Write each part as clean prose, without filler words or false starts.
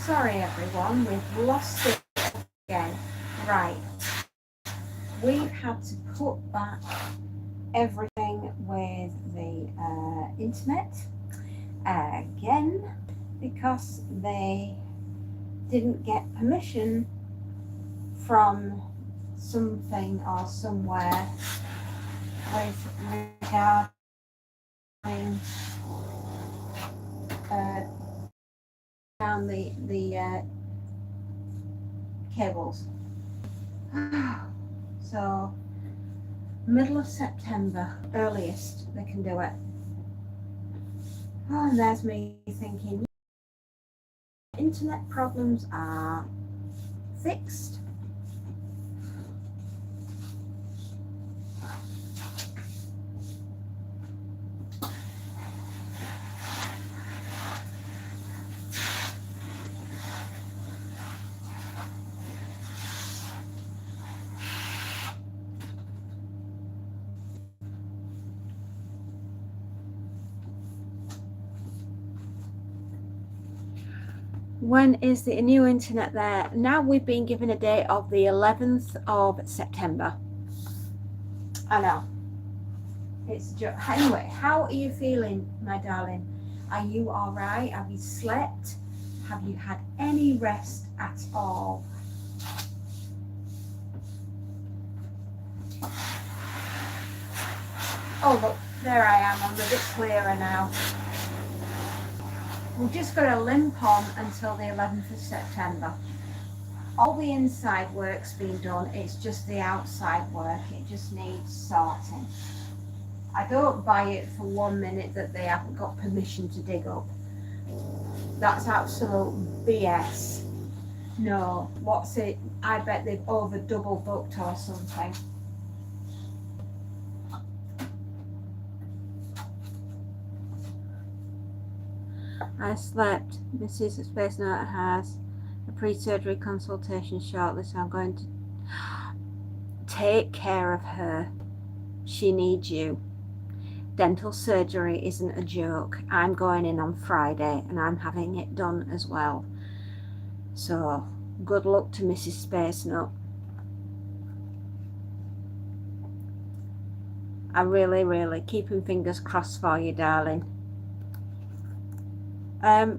sorry everyone, we've lost it again. Right, we've had to put back everything with the internet again because they didn't get permission from something or somewhere with regarding down the cables. So middle of September earliest they can do it. Oh, and there's me thinking internet problems are fixed. When is the new internet there? Now we've been given a date of the 11th of September. I know. It's just, anyway, how are you feeling, my darling? Are you all right? Have you slept? Have you had any rest at all? Oh, look, there I am. I'm a bit clearer now. We've just got a limp on until the 11th of September. All the inside work's been done. It's just the outside work. It just needs sorting. I don't buy it for 1 minute that they haven't got permission to dig up. That's absolute BS. No, what's it? I bet they've over double booked or something. I slept. Mrs. Space Note has a pre-surgery consultation shortly, so I'm going to take care of her. She needs you. Dental surgery isn't a joke. I'm going in on Friday and I'm having it done as well. So good luck to Mrs. Space Nut. I'm really keeping fingers crossed for you, darling.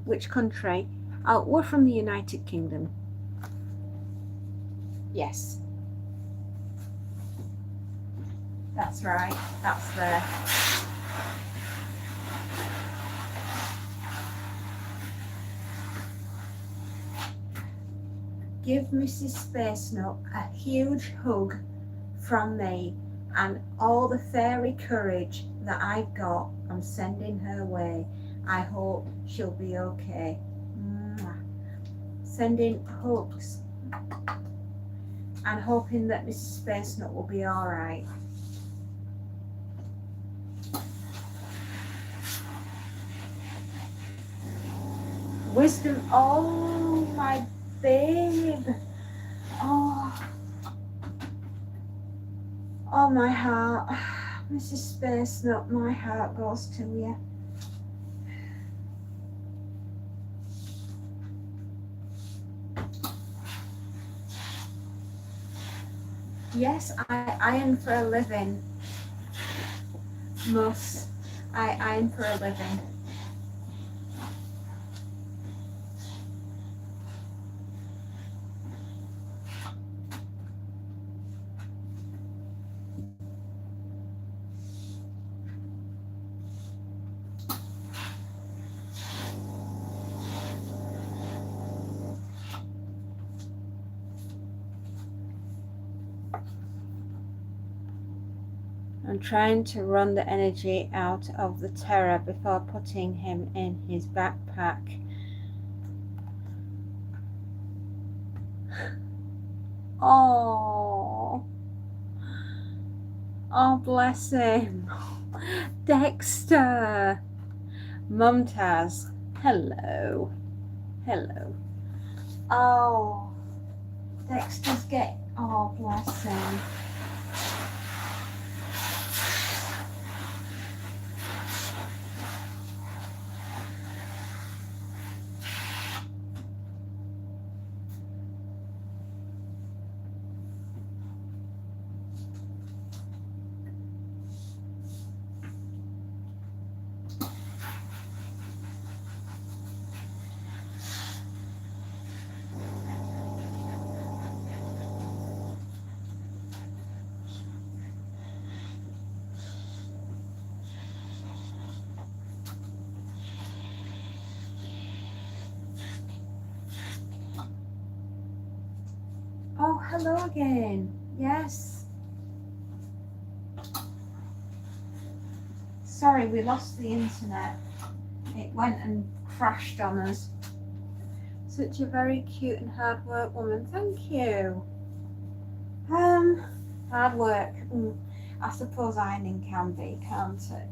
Which country? Oh, we're from the United Kingdom. Yes. That's right. That's there. Give Mrs. Space Nut a huge hug from me and all the fairy courage that I've got. I'm sending her way. I hope she'll be okay. Sending hugs and hoping that Mrs. Space Nut will be all right. Wisdom, oh my babe, oh my heart, Mrs. Space Nut, my heart goes to you. Yes, I iron for a living. I iron for a living. I'm trying to run the energy out of the terror before putting him in his backpack. Oh, bless him. Dexter. Mumtaz. Hello. Oh, Dexter's oh, bless him. Oh, hello again. Yes. Sorry, we lost the internet. It went and crashed on us. Such a very cute and hard work woman. Thank you. Hard work. I suppose ironing can be, can't it?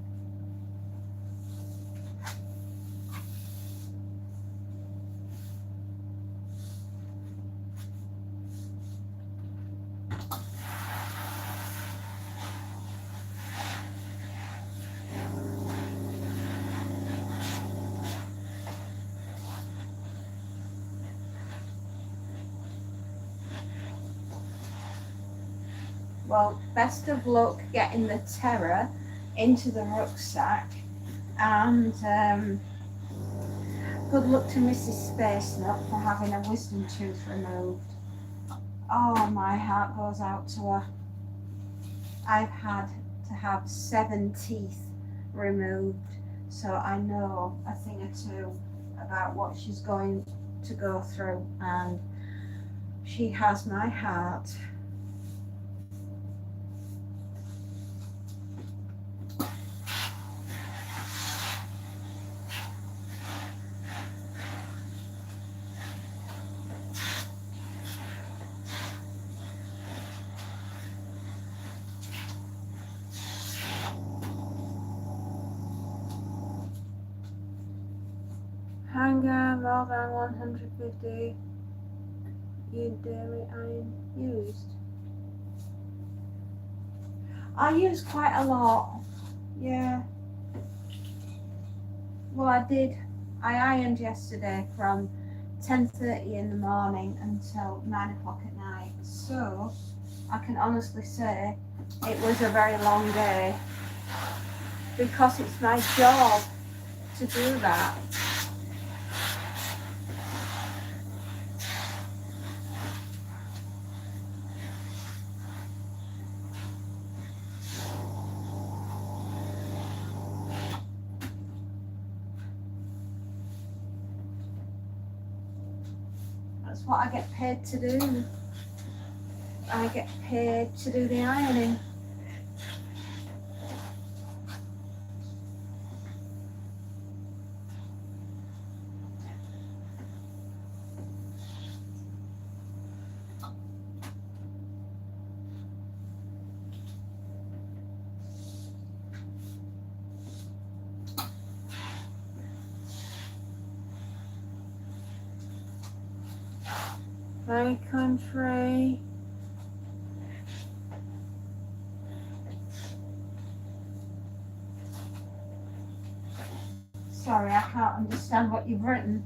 Well, best of luck getting the terror into the rucksack, and good luck to Mrs. Space Nut for having a wisdom tooth removed. Oh, my heart goes out to her. I've had to have 7 teeth removed, so I know a thing or two about what she's going to go through, and she has my heart. Hanger more than 150 dairy iron used. I use quite a lot. Yeah. Well, I did. I ironed yesterday from 10:30 in the morning until 9 o'clock at night. So I can honestly say it was a very long day because it's my job to do that. That's what I get paid to do. I get paid to do the ironing. My country. Sorry, I can't understand what you've written.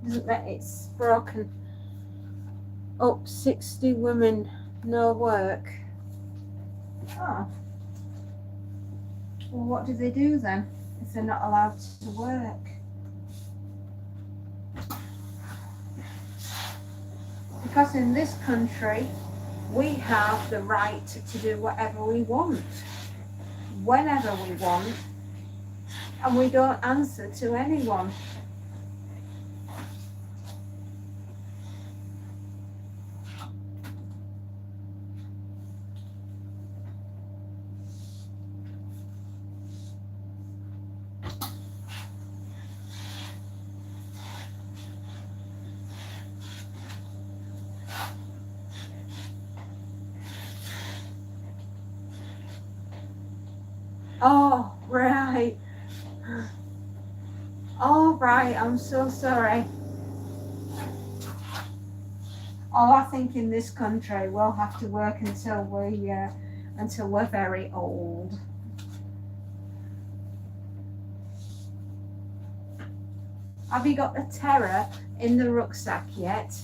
Doesn't that it's broken? Up 60 women, no work. Oh. Well, what do they do then if they're not allowed to work? Because in this country, we have the right to do whatever we want, whenever we want, and we don't answer to anyone. Oh, right. Oh, right, I'm so sorry. Oh, I think in this country we'll have to work until we're very old. Have you got the terror in the rucksack yet?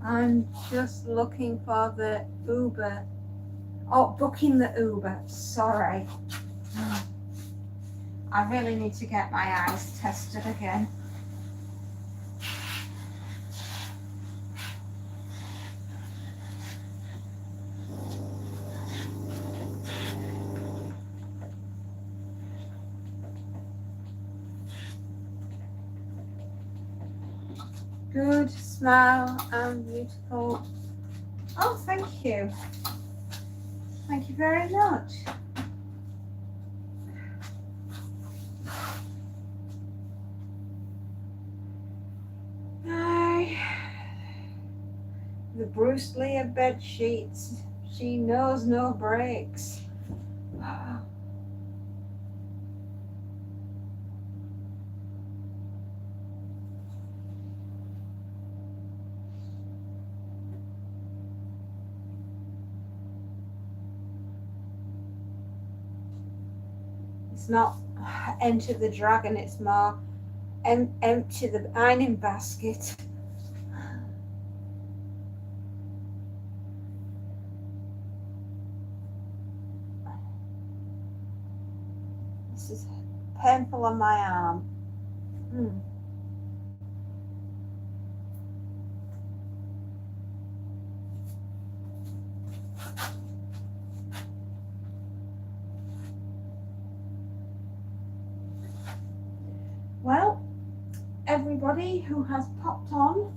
I'm just looking for the Uber. Oh, booking the Uber. Sorry. I really need to get my eyes tested again. Good, smile and beautiful. Oh, thank you. Thank you very much. The Bruce Lee of bed sheets. She knows no breaks. It's not Enter the Dragon, it's more empty the ironing basket. This is painful on my arm. Well, everybody who has popped on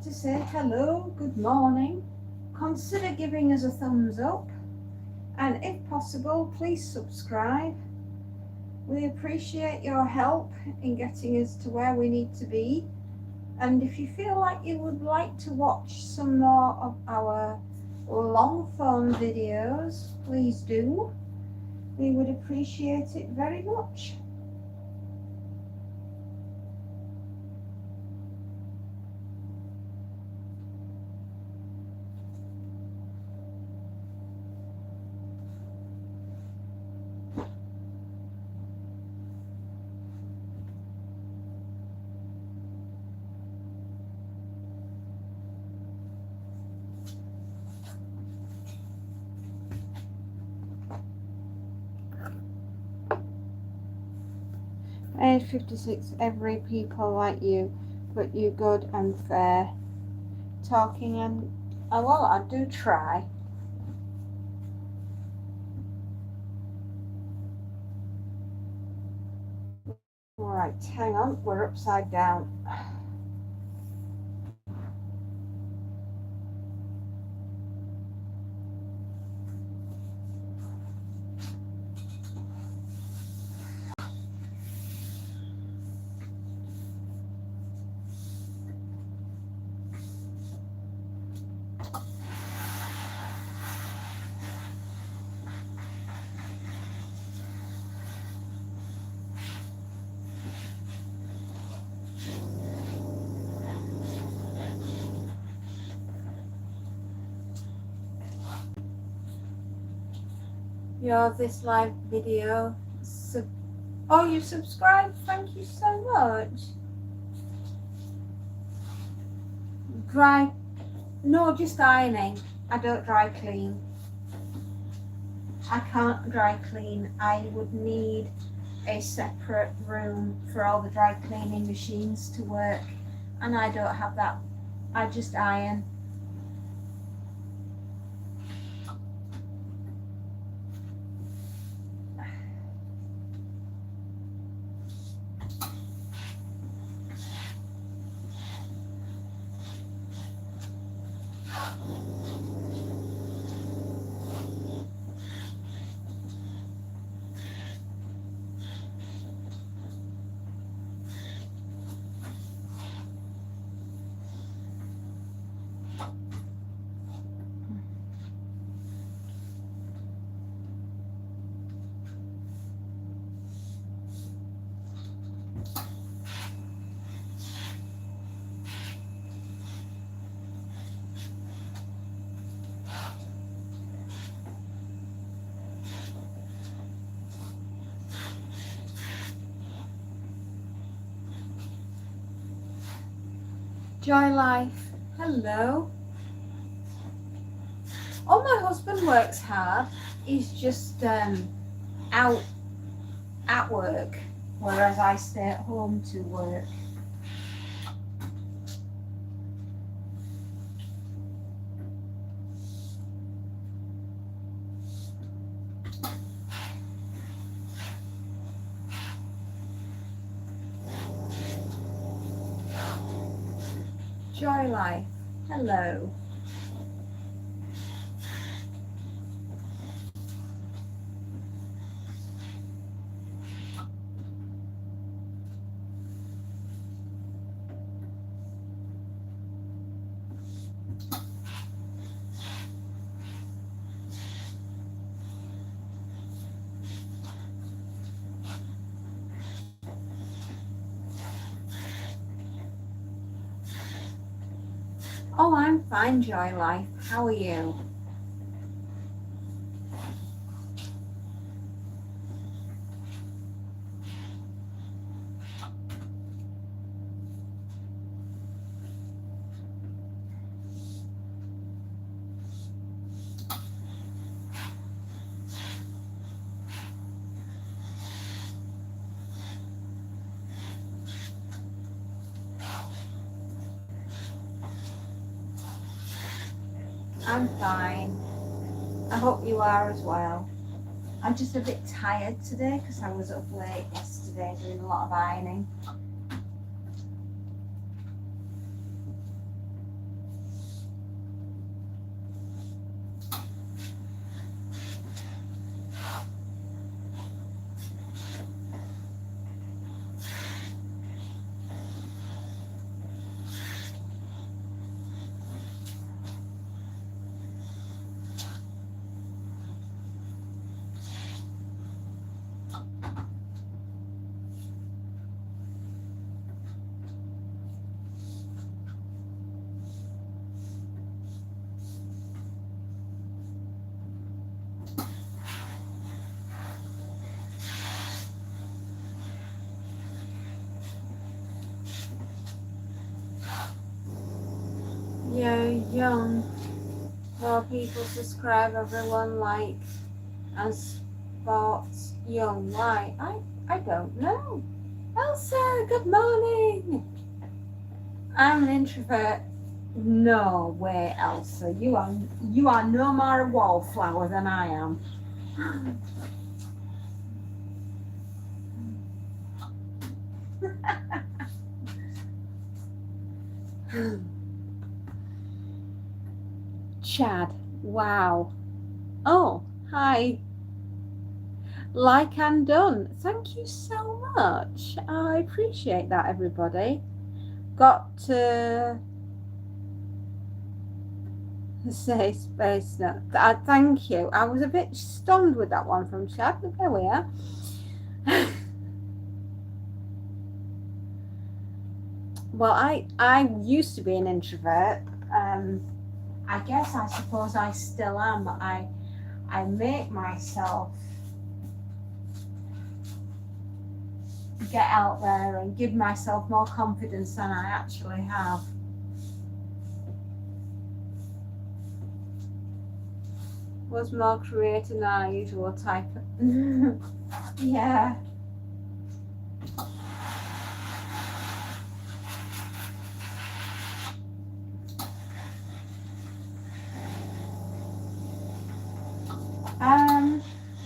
to say hello, good morning, consider giving us a thumbs up, and if possible, please subscribe. We appreciate your help in getting us to where we need to be, and if you feel like you would like to watch some more of our long form videos, please do. We would appreciate it very much. Age 56, every people like you, but you good and fair. Talking and, oh well, I do try. Right, hang on, we're upside down. This live video. Oh, you subscribed? Thank you so much. Dry? No, just ironing. I don't dry clean. I can't dry clean. I would need a separate room for all the dry cleaning machines to work, and I don't have that. I just iron. Joy Life, hello. Oh, my husband works hard. He's just out at work. whereas I stay at home to work. Joy Life, hello. Oh, I'm fine, Joy Life. How are you? I'm fine. I hope you are as well. I'm just a bit tired today because I was up late yesterday doing a lot of ironing. Yeah, young. More people subscribe, everyone like and sports young. Why? I don't know. Elsa, good morning. I'm an introvert. No way, Elsa. You are no more a wallflower than I am. Chad, wow. Oh, hi. Like and done. Thank you so much. I appreciate that, everybody. Got to say space now. Thank you. I was a bit stunned with that one from Chad, but there we are. Well, I used to be an introvert. I guess I suppose I still am. I make myself get out there and give myself more confidence than I actually have. Was more creative than our usual type. Yeah.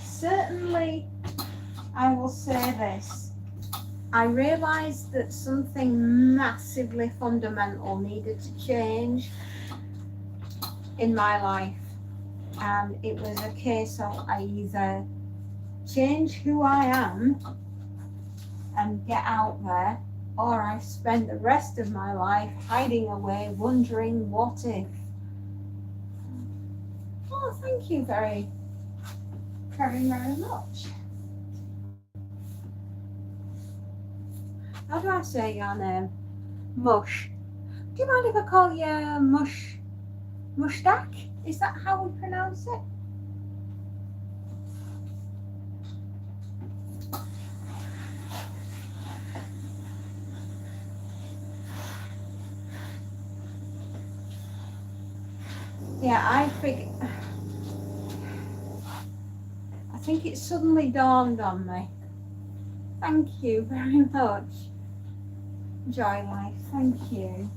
Certainly, I will say this. I realised that something massively fundamental needed to change in my life. And it was a case of I either change who I am and get out there, or I spend the rest of my life hiding away, wondering what if. Oh, thank you very, very much. How do I say your name? Mush. Do you mind if I call you Mushtak? Is that how we pronounce it? Yeah, I think it suddenly dawned on me Thank you very much. Joy Life, thank you.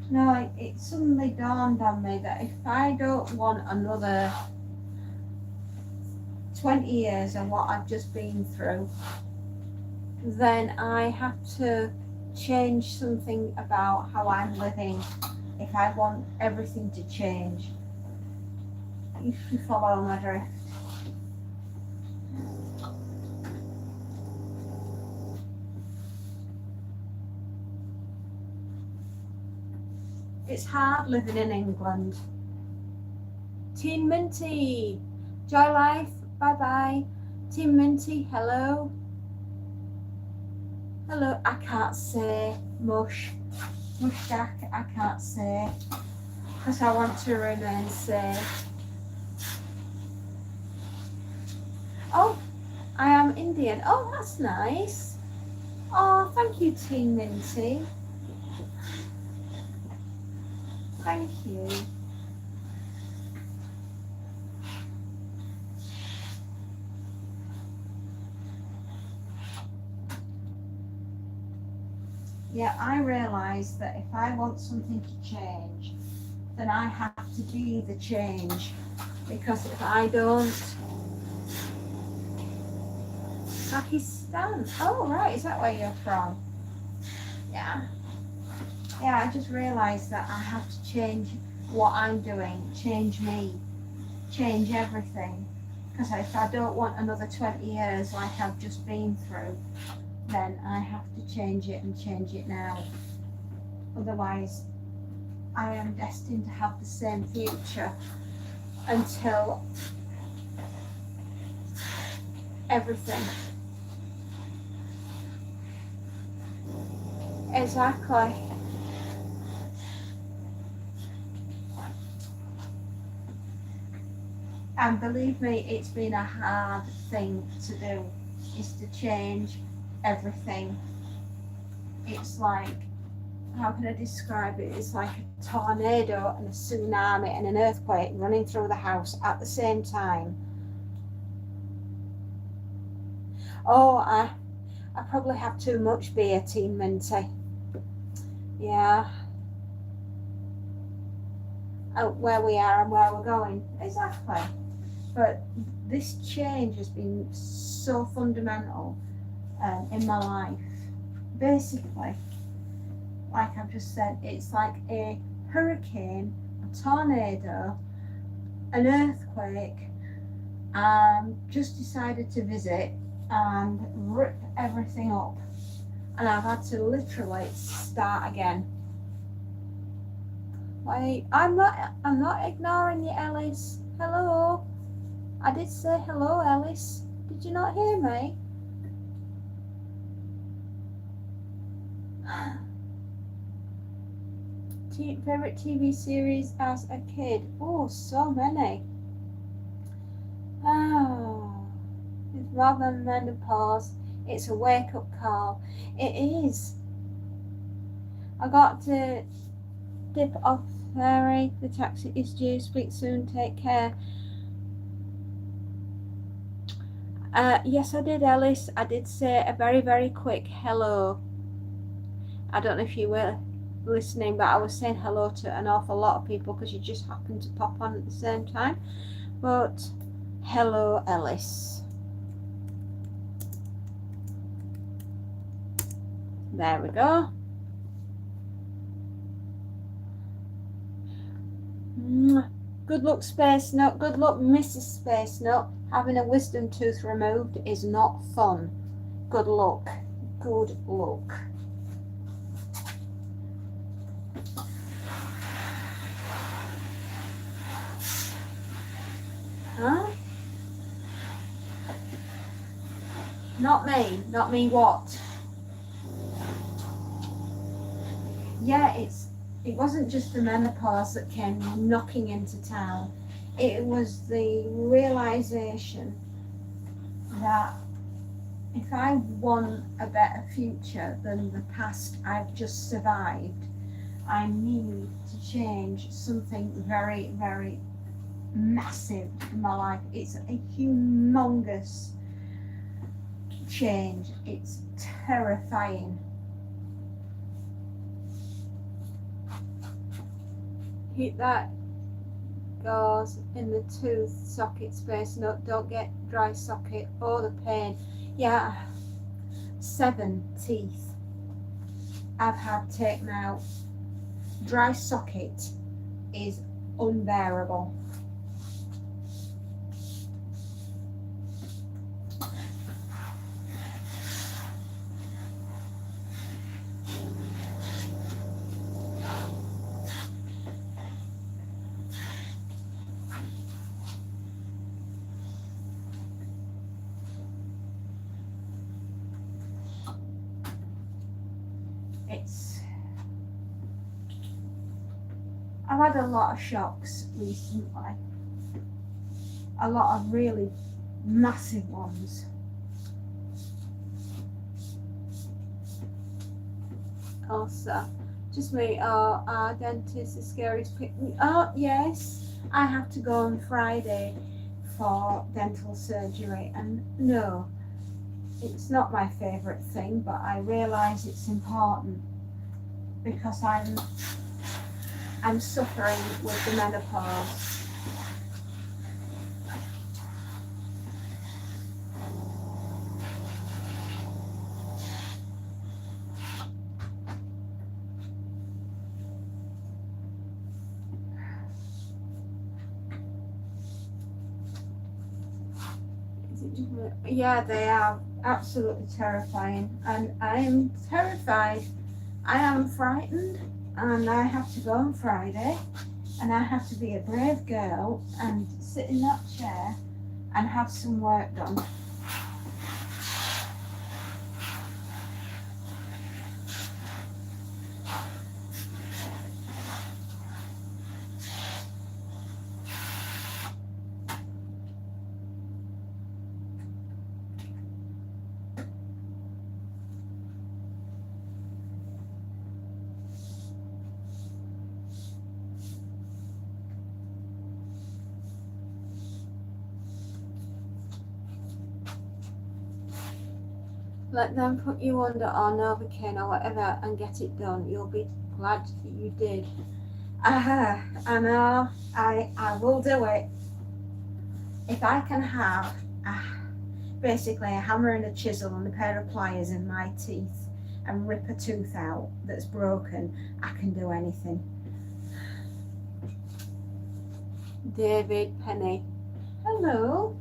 No, it suddenly dawned on me that if I don't want another 20 years of what I've just been through, then I have to change something about how I'm living if I want everything to change. If you follow my drift. It's hard living in England. Teen Minty, Joy Life, bye bye. Teen Minty, hello. Hello, I can't say mush. Mush Jack, I can't say because I want to remain safe. Oh, I am Indian. Oh, that's nice. Oh, thank you, Teen Minty. Thank you. Yeah, I realise that if I want something to change, then I have to be the change. Because if I don't, Pakistan. Oh, right, is that where you're from? Yeah. Yeah, I just realised that I have to change what I'm doing, change me, change everything. Because if I don't want another 20 years like I've just been through, then I have to change it and change it now. Otherwise, I am destined to have the same future until everything. Exactly. And believe me, it's been a hard thing to do, is to change everything. It's like, how can I describe it? It's like a tornado and a tsunami and an earthquake running through the house at the same time. Oh, I probably have too much beer, Teen Minty. Yeah. Where we are and where we're going. Exactly. But this change has been so fundamental in my life. Basically, like I've just said, it's like a hurricane, a tornado, an earthquake, just decided to visit and rip everything up. And I've had to literally start again. Wait, I'm not ignoring you, Alice. Hello. I did say hello, Alice. Did you not hear me? Favorite TV series as a kid? Oh, so many. Oh, it's rather than menopause. It's a wake-up call. It is. I got to dip off, Mary. The taxi is due. Speak soon. Take care. Yes, I did, Alice. I did say a very, very quick hello. I don't know if you were listening, but I was saying hello to an awful lot of people because you just happened to pop on at the same time. But hello, Alice. There we go. Good luck, Space Nut. Good luck, Mrs. Space Nut. Having a wisdom tooth removed is not fun. Good luck. Good luck. Huh? Not me. Not me what? Yeah, it wasn't just the menopause that came knocking into town. It was the realization that if I want a better future than the past I've just survived, I need to change something very, very massive in my life. It's a humongous change. It's terrifying. That goes in the tooth socket space. No, don't get dry socket. Oh, the pain. Yeah, 7 teeth I've had taken out. Dry socket is unbearable. I've had a lot of shocks recently, a lot of really massive ones. Also, just me, oh, our dentist is scary to pick me. Oh, yes, I have to go on Friday for dental surgery, and no, it's not my favourite thing, but I realise it's important because I'm suffering with the menopause. Yeah, they are absolutely terrifying, and I am terrified. I am frightened, and I have to go on Friday, and I have to be a brave girl and sit in that chair and have some work done. Let them put you under or Novocaine or whatever and get it done. You'll be glad that you did. I know. I will do it. If I can have basically a hammer and a chisel and a pair of pliers in my teeth and rip a tooth out that's broken, I can do anything. David Penny. Hello.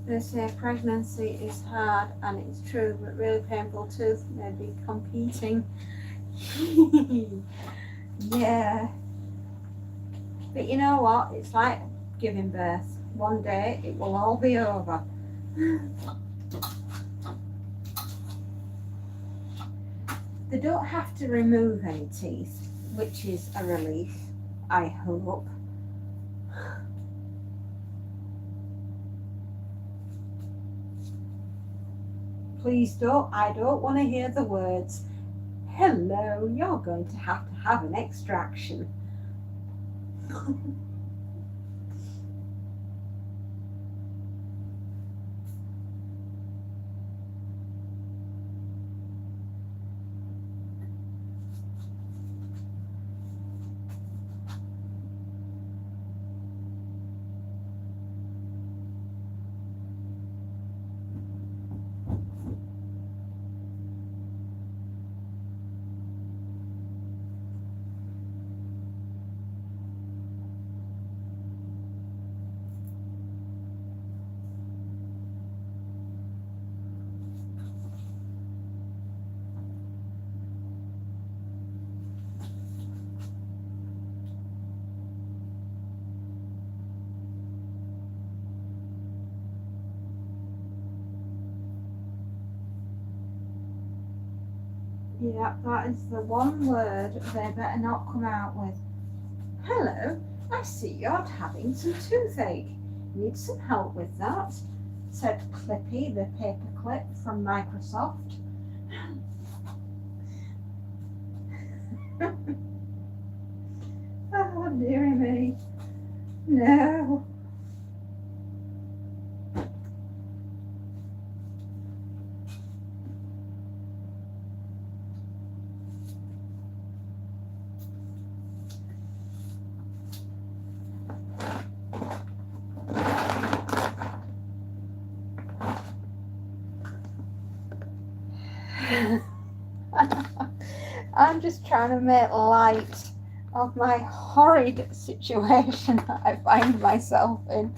They say pregnancy is hard, and it's true, but really painful tooth may be competing. Yeah. But you know what? It's like giving birth. One day it will all be over. They don't have to remove any teeth, which is a relief, I hope. Please don't, I don't want to hear the words, hello, you're going to have an extraction. Yeah, that is the one word they better not come out with. Hello, I see you're having some toothache. Need some help with that? Said Clippy, the paperclip from Microsoft. Oh, dearie me. No. I'm just trying to make light of my horrid situation that I find myself in.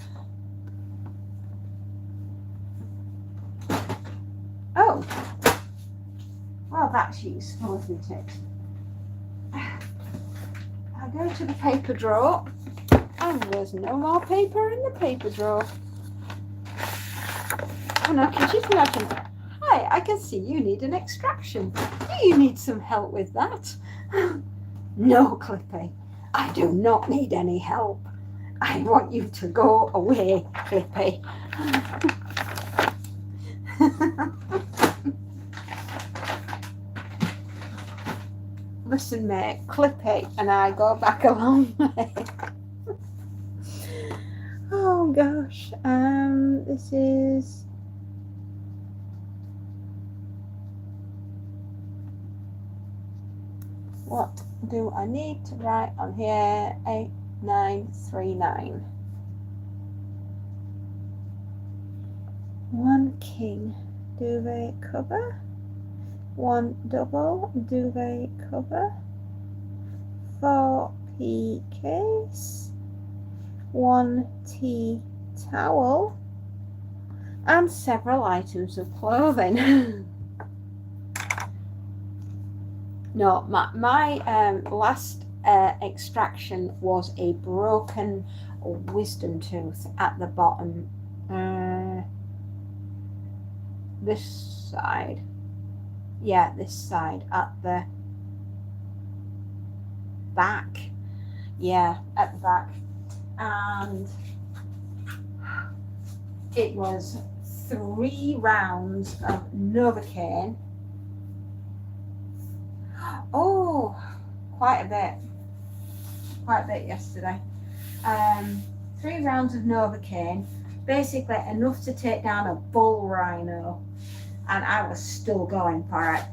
Oh, well, that's useful, isn't it? I go to the paper drawer, and there's no more paper in the paper drawer. And I can just imagine, hi, I can see you need an extraction. Do you need some help with that? No, Clippy, I do not need any help. I want you to go away, Clippy. Listen, mate, Clippy and I go back a long way. Oh gosh, this is what do I need to write on here? 8939. One king duvet cover, one double duvet cover, 4 pea case, 1 tea towel, and several items of clothing. No, my last extraction was a broken wisdom tooth at the bottom. This side. Yeah, this side at the back. Yeah, at the back. And it was 3 rounds of Novocaine. Oh, quite a bit yesterday. 3 rounds of Novocaine, basically enough to take down a bull rhino, and I was still going for it.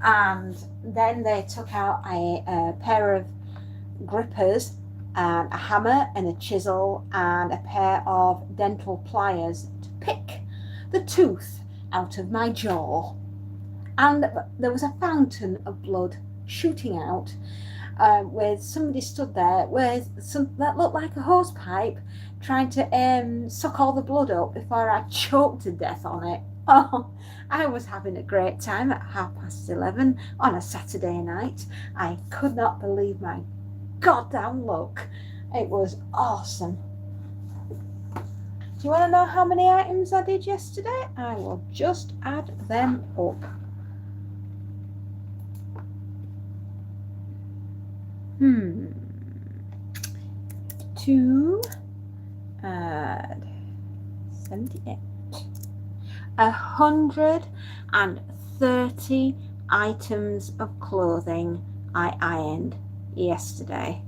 And then they took out a pair of grippers and a hammer and a chisel and a pair of dental pliers to pick the tooth out of my jaw. And there was a fountain of blood shooting out, with somebody stood there with some that looked like a hose pipe, trying to suck all the blood up before I choked to death on it. Oh, I was having a great time at 11:30 on a Saturday night. I could not believe my goddamn luck. It was awesome. Do you want to know how many items I did yesterday? I will just add them up. To add 78. 130 items of clothing I ironed yesterday.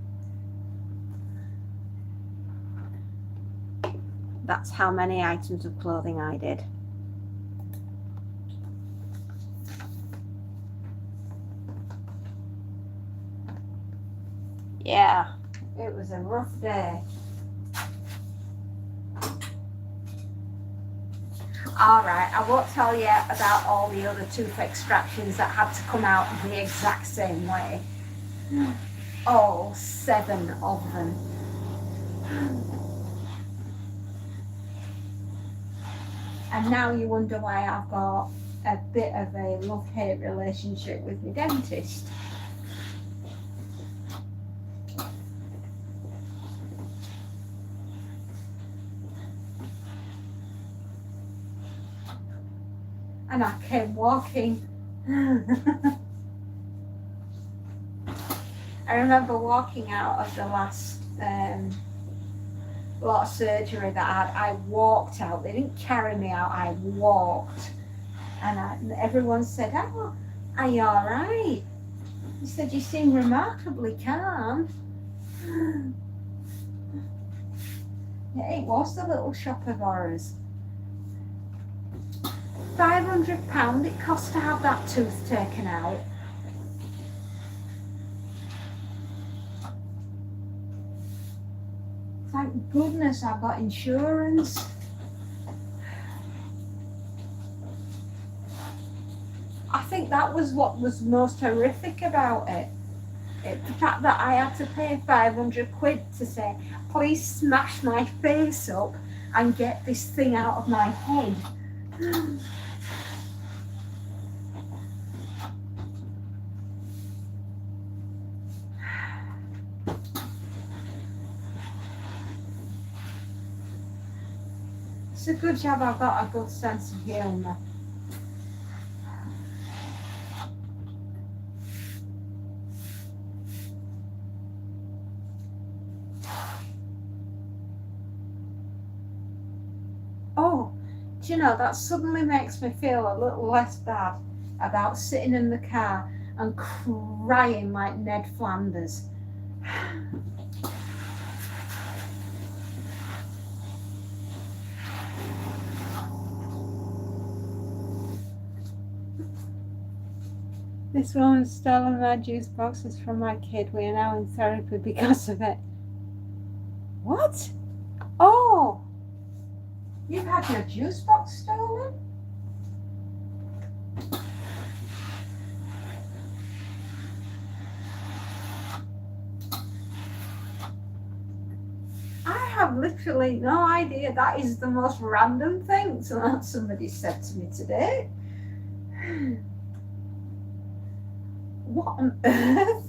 That's how many items of clothing I did. Yeah, it was a rough day. All right, I won't tell you about all the other tooth extractions that had to come out the exact same way. All 7 of them. And now you wonder why I've got a bit of a love-hate relationship with my dentist. And I came walking I remember walking out of the last lot of surgery that I walked out. They didn't carry me out, I walked. And everyone said, "Oh, are you all right?" He said, "You seem remarkably calm." Yeah, it was the little shop of horrors. £500 it cost to have that tooth taken out. Thank goodness I've got insurance. I think that was what was most horrific about it. The fact that I had to pay 500 quid to say, please smash my face up and get this thing out of my head. It's a good job I've got a good sense of humour. Oh, do you know, that suddenly makes me feel a little less bad about sitting in the car and crying like Ned Flanders. This woman's stolen my juice boxes from my kid. We are now in therapy because of it. What? Oh, you've had your juice box stolen? I have literally no idea. That is the most random thing somebody said to me today. What on earth?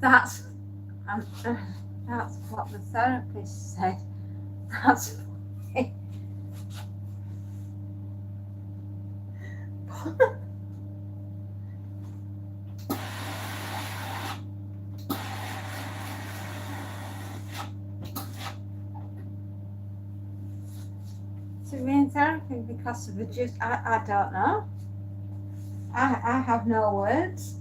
That's what the therapist said. That's funny. To be in therapy because of the juice, I don't know. I have no words.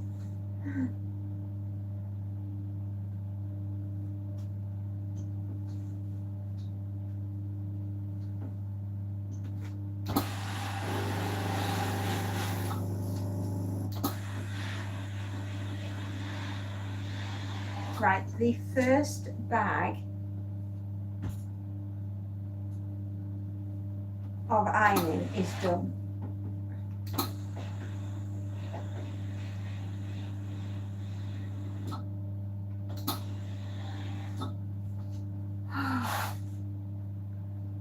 Right, the first bag of ironing is done.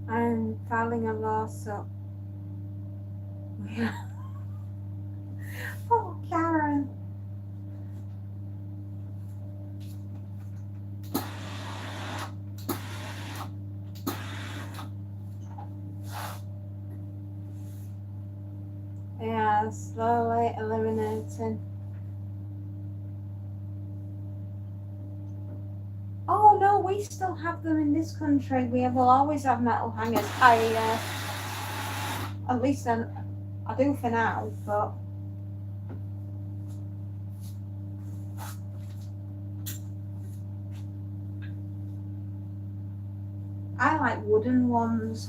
I'm filing a lawsuit. Oh, Karen. Yeah, slowly eliminating. Oh no, we still have them in this country. We will always have metal hangers. At least I do for now, but I like wooden ones.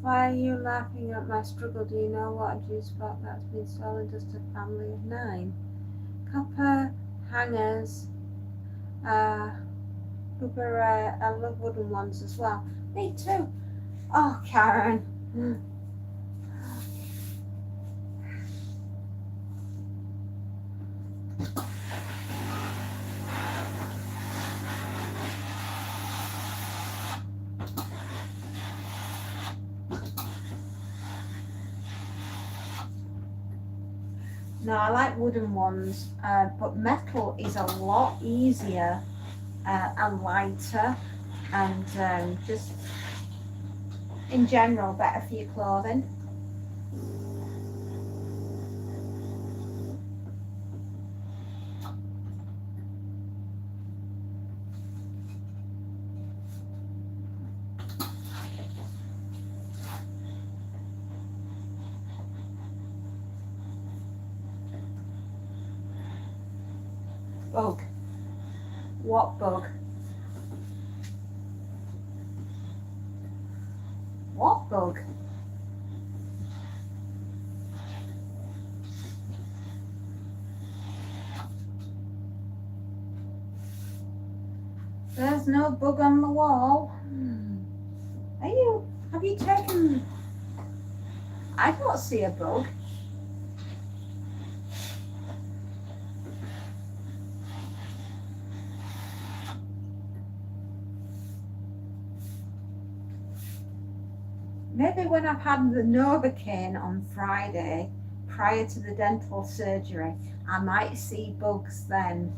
Why are you laughing at my struggle? Do you know what a juice box that's been stolen? Just a family of 9. Copper hangers. Super, I love wooden ones as well. Me too. Oh, Karen. No, I like wooden ones, but metal is a lot easier and lighter, and just in general better for your clothing. Bug. What bug? What bug? There's no bug on the wall. Have you taken... I don't see a bug. Maybe when I've had the Novocaine on Friday, prior to the dental surgery, I might see bugs then.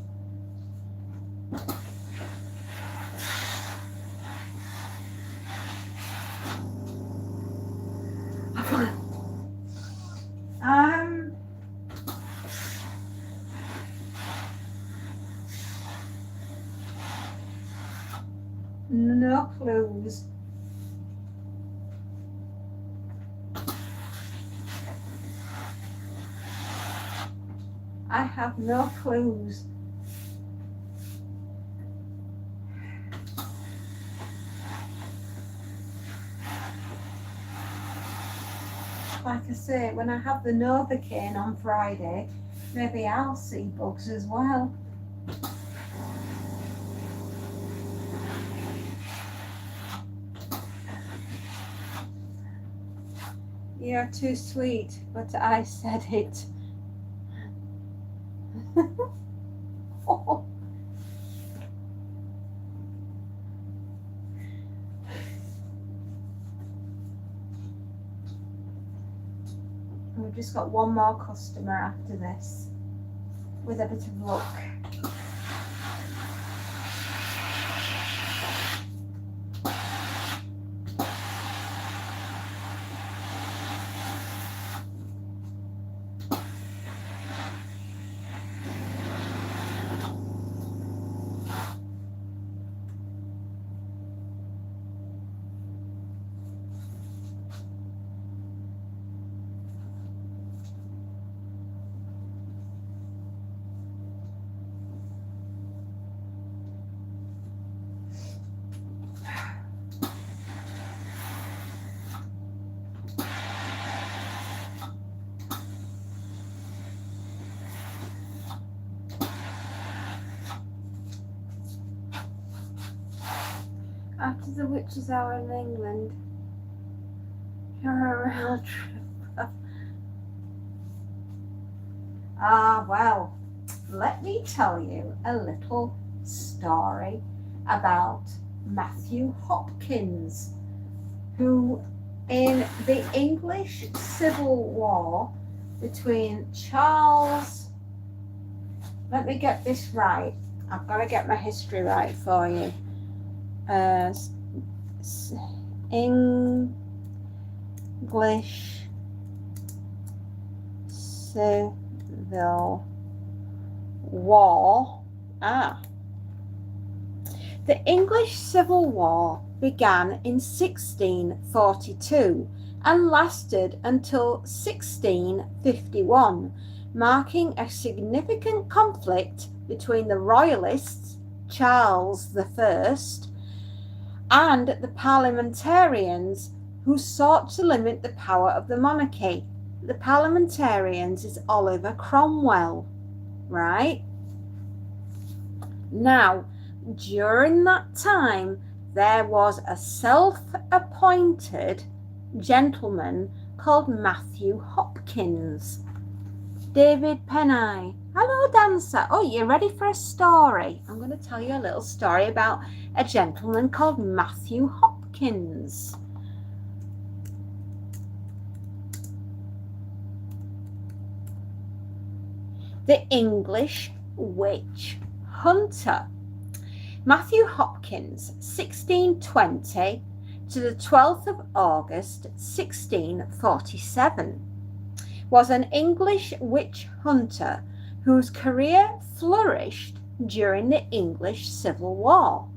No clues. I have no clues. Like I say, when I have the Novocaine on Friday, maybe I'll see bugs as well. You're too sweet, but I said it. Oh. We've just got one more customer after this, with a bit of luck. After the witches' hour in England, you're a real trip. Well, let me tell you a little story about Matthew Hopkins, who in the English Civil War between Charles, let me get this right, I've got to get my history right for you. English Civil War. The English Civil War began in 1642 and lasted until 1651, marking a significant conflict between the Royalists, Charles I, and the parliamentarians, who sought to limit the power of the monarchy. The parliamentarians is Oliver Cromwell, right? Now, during that time, there was a self-appointed gentleman called Matthew Hopkins. David Penny. Hello, dancer. Oh, you ready for a story? I'm going to tell you a little story about a gentleman called Matthew Hopkins. The English witch hunter. Matthew Hopkins, 1620 to the 12th of August, 1647, was an English witch hunter whose career flourished during the English Civil War.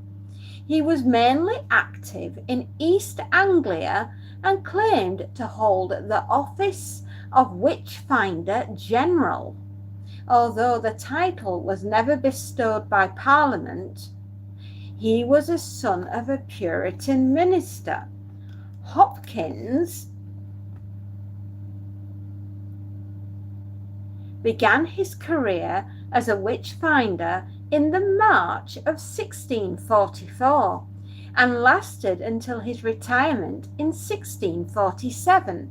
He was mainly active in East Anglia and claimed to hold the office of Witchfinder General. Although the title was never bestowed by Parliament, he was a son of a Puritan minister. Hopkins began his career as a witchfinder in the March of 1644 and lasted until his retirement in 1647.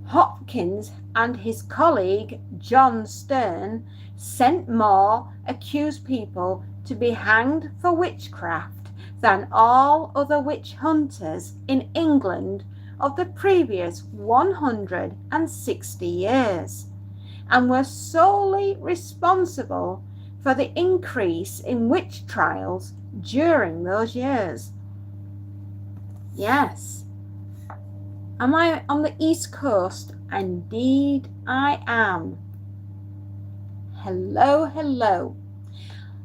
Hopkins and his colleague John Stern sent more accused people to be hanged for witchcraft than all other witch hunters in England of the previous 160 years, and were solely responsible for the increase in witch trials during those years. Yes. Am I on the East Coast? Indeed I am. Hello, hello.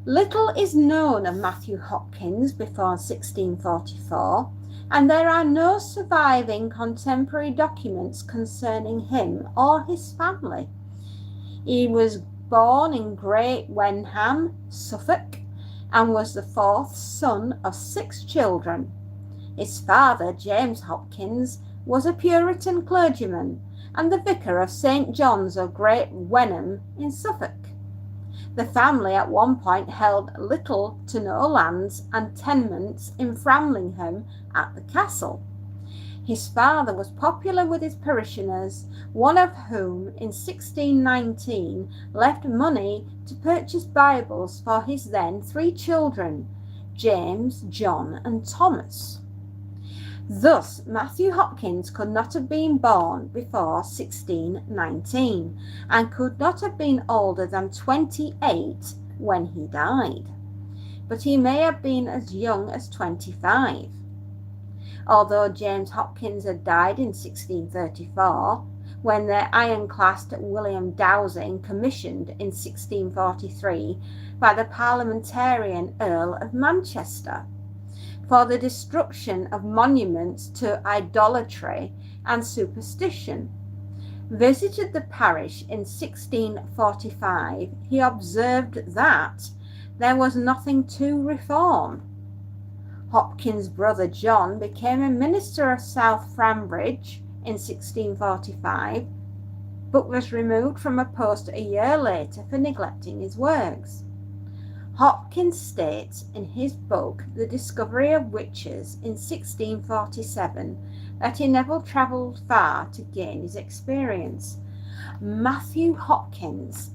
Little is known of Matthew Hopkins before 1644, and there are no surviving contemporary documents concerning him or his family. He was born in Great Wenham, Suffolk, and was the fourth son of 6 children. His father, James Hopkins, was a Puritan clergyman and the vicar of St. John's of Great Wenham in Suffolk. The family at one point held little to no lands and tenements in Framlingham at the castle. His father was popular with his parishioners, one of whom in 1619 left money to purchase Bibles for his then 3 children, James, John and Thomas. Thus, Matthew Hopkins could not have been born before 1619 and could not have been older than 28 when he died, but he may have been as young as 25. Although James Hopkins had died in 1634, when the ironclad William Dowsing commissioned in 1643 by the parliamentarian Earl of Manchester for the destruction of monuments to idolatry and superstition, visited the parish in 1645, he observed that there was nothing to reform. Hopkins' brother John became a minister of South Frambridge in 1645, but was removed from a post a year later for neglecting his works. Hopkins states in his book The Discovery of Witches in 1647 that he never travelled far to gain his experience. Matthew Hopkins.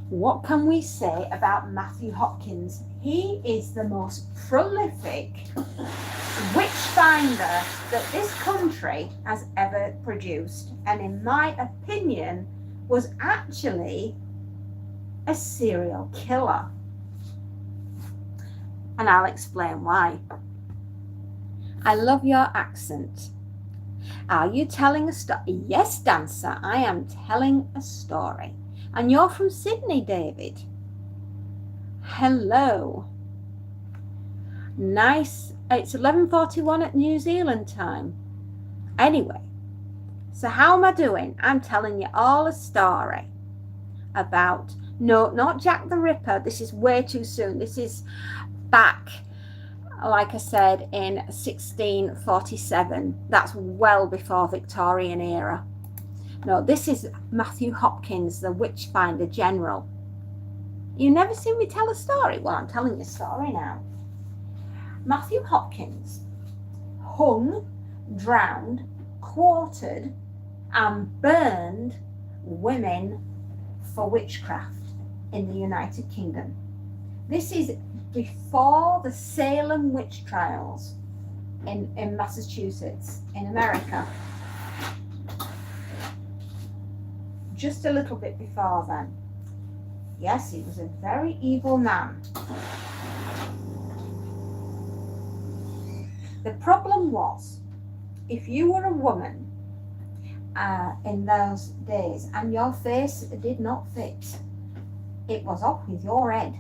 What can we say about Matthew Hopkins? He is the most prolific witchfinder that this country has ever produced, and in my opinion was actually a serial killer. And I'll explain why. I love your accent. Are you telling a story? Yes, dancer, I am telling a story. And you're from Sydney, David. Hello. Nice. It's 11:41 at New Zealand time. Anyway, so how am I doing? I'm telling you all a story about, no, not Jack the Ripper. This is way too soon. This is back like I said, in 1647. That's well before Victorian era. No, this is Matthew Hopkins, the Witchfinder General. You never seen me tell a story? Well, I'm telling you a story now. Matthew Hopkins hung, drowned, quartered, and burned women for witchcraft in the United Kingdom. This is before the Salem witch trials in Massachusetts, in America. Just a little bit before then. Yes, he was a very evil man. The problem was, if you were a woman in those days and your face did not fit, it was up with your head.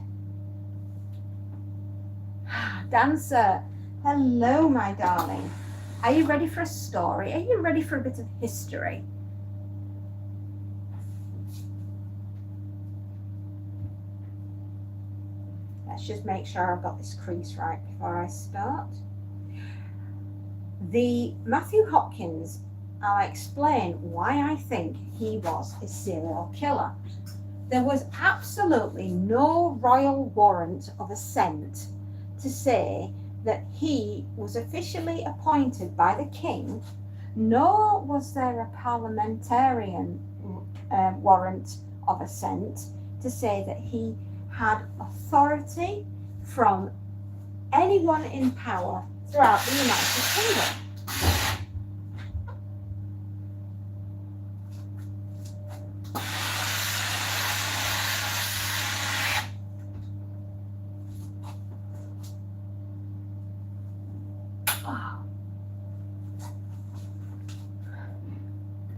Dancer, hello my darling. Are you ready for a story? Are you ready for a bit of history? Let's just make sure I've got this crease right before I start. The Matthew Hopkins, I'll explain why I think he was a serial killer. There was absolutely no royal warrant of assent to say that he was officially appointed by the king, nor was there a parliamentarian warrant of assent to say that he had authority from anyone in power throughout the United Kingdom.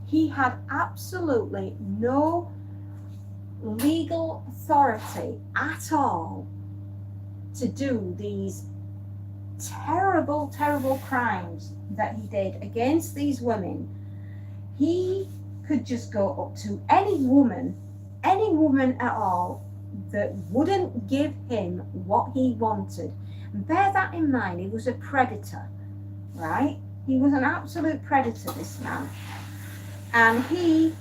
He had absolutely no legal authority at all to do these terrible, terrible crimes that he did against these women. He could just go up to any woman at all that wouldn't give him what he wanted. And bear that in mind, he was a predator, right? He was an absolute predator, this man. And he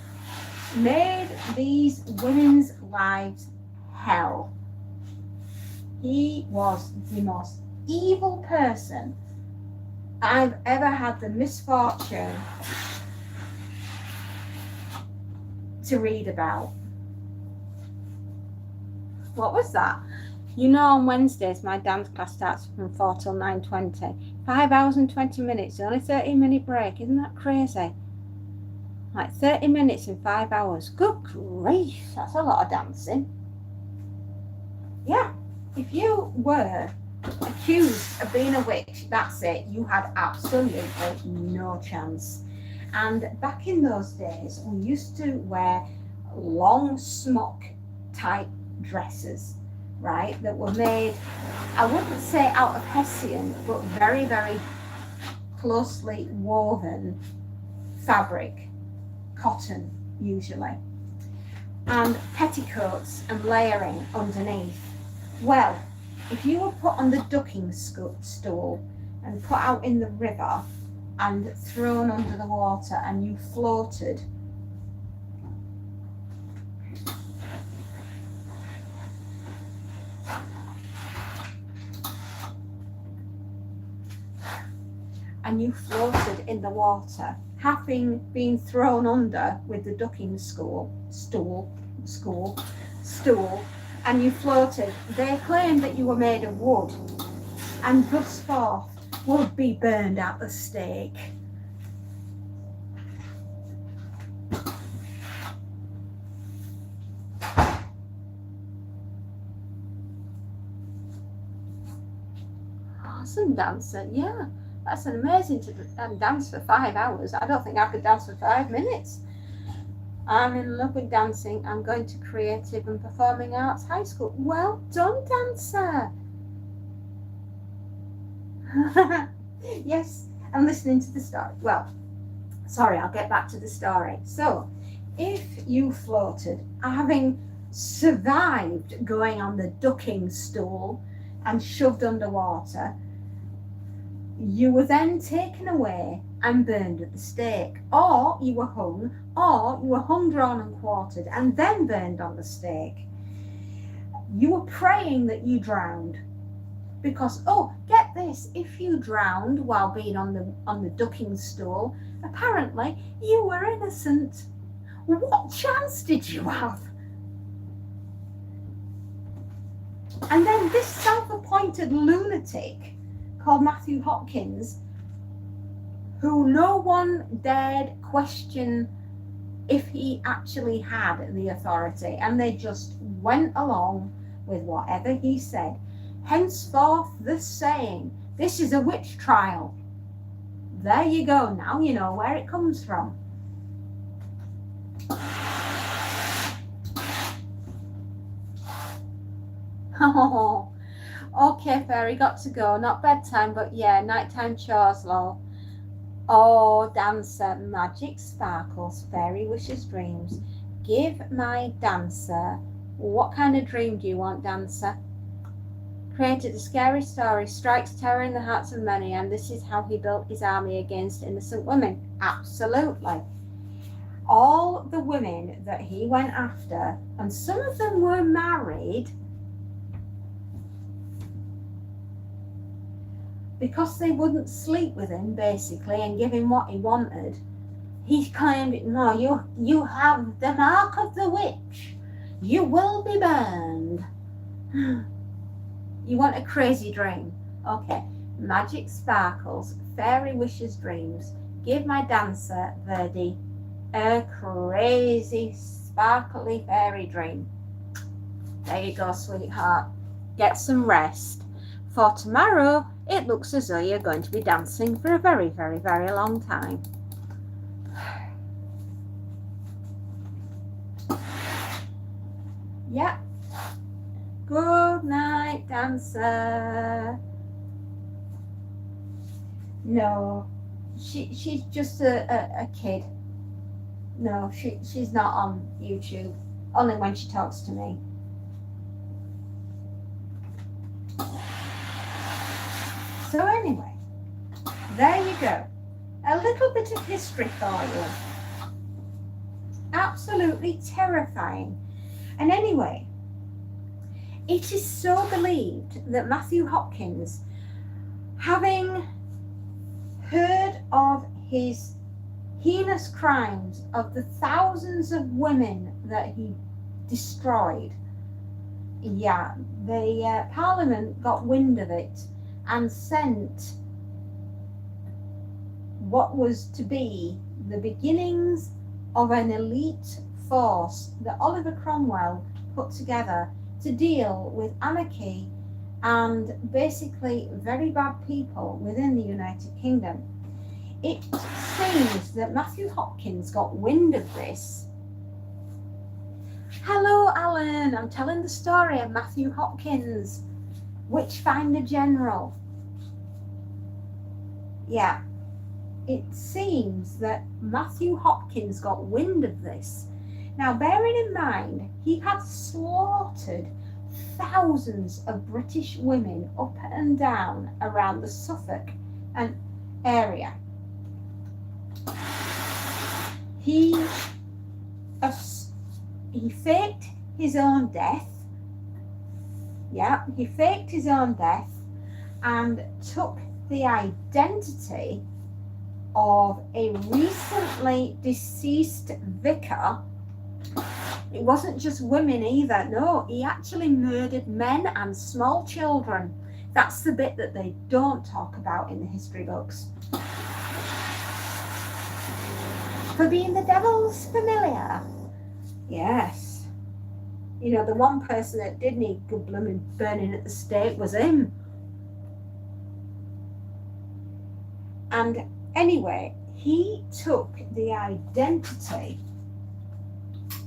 made these women's lives hell. He was the most evil person I've ever had the misfortune to read about. What was that? You know, on Wednesdays my dance class starts from 4 till 9:20. 5 hours and 20 minutes, only 30-minute break. Isn't that crazy? Like 30 minutes in 5 hours. Good grief, that's a lot of dancing. Yeah, if you were accused of being a witch, that's it. You had absolutely no chance. And back in those days, we used to wear long smock type dresses, right, that were made, I wouldn't say out of Hessian, but very, very closely woven fabric. Cotton usually, and petticoats and layering underneath. Well, if you were put on the ducking stool and put out in the river and thrown under the water and you floated, in the water, having been thrown under with the ducking stool, and you floated, they claimed that you were made of wood and thus forth would be burned at the stake. Awesome dancer, yeah. That's an amazing to dance for 5 hours. I don't think I could dance for 5 minutes. I'm in love with dancing. I'm going to Creative and Performing Arts High School. Well done, dancer. Yes, I'm listening to the story. Well, sorry, I'll get back to the story. So, if you floated, having survived going on the ducking stool and shoved underwater, you were then taken away and burned at the stake, or you were hung, drawn and quartered and then burned on the stake. You were praying that you drowned, because, oh, get this, if you drowned while being on the ducking stool, apparently you were innocent. What chance did you have? And then this self-appointed lunatic called Matthew Hopkins, who no one dared question if he actually had the authority, and they just went along with whatever he said. Henceforth the saying, this is a witch trial. There you go, now you know where it comes from. Oh, okay, fairy, got to go. Not bedtime, but yeah, nighttime chores, lol. Oh, dancer, magic sparkles, fairy wishes, dreams. Give my dancer. What kind of dream do you want, dancer? Created a scary story, strikes terror in the hearts of many, and this is how he built his army against innocent women. Absolutely. All the women that he went after, and some of them were married, because they wouldn't sleep with him, basically, and give him what he wanted. He claimed, no, you have the mark of the witch. You will be burned. You want a crazy dream? Okay. Magic sparkles, fairy wishes, dreams. Give my dancer, Verdi, a crazy, sparkly fairy dream. There you go, sweetheart. Get some rest. For tomorrow, it looks as though you're going to be dancing for a very, very, very long time. Yep. Good night, dancer. No, she's just a kid. No, she's not on YouTube. Only when she talks to me. So anyway, there you go. A little bit of history for you. Absolutely terrifying. And anyway, it is so believed that Matthew Hopkins, having heard of his heinous crimes, of the thousands of women that he destroyed, the Parliament got wind of it and sent what was to be the beginnings of an elite force that Oliver Cromwell put together to deal with anarchy and basically very bad people within the United Kingdom. It seems that Matthew Hopkins got wind of this. Hello, Alan. I'm telling the story of Matthew Hopkins, Witchfinder General. Yeah, it seems that Matthew Hopkins got wind of this. Now, bearing in mind, he had slaughtered thousands of British women up and down around the Suffolk and area. He faked his own death. Yeah, he faked his own death and took the identity of a recently deceased vicar. It wasn't just women either. No, he actually murdered men and small children. That's the bit that they don't talk about in the history books. For being the devil's familiar. Yes. You know, the one person that did need good blooming burning at the stake was him. And anyway, he took the identity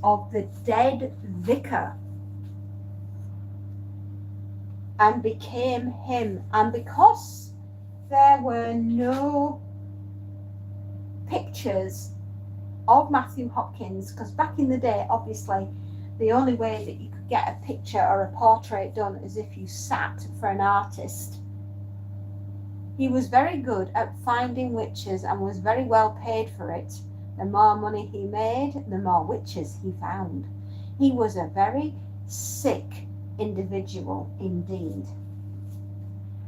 of the dead vicar and became him. And because there were no pictures of Matthew Hopkins, because back in the day, obviously, the only way that you could get a picture or a portrait done is if you sat for an artist. He was very good at finding witches and was very well paid for it. The more money he made, the more witches he found. He was a very sick individual indeed.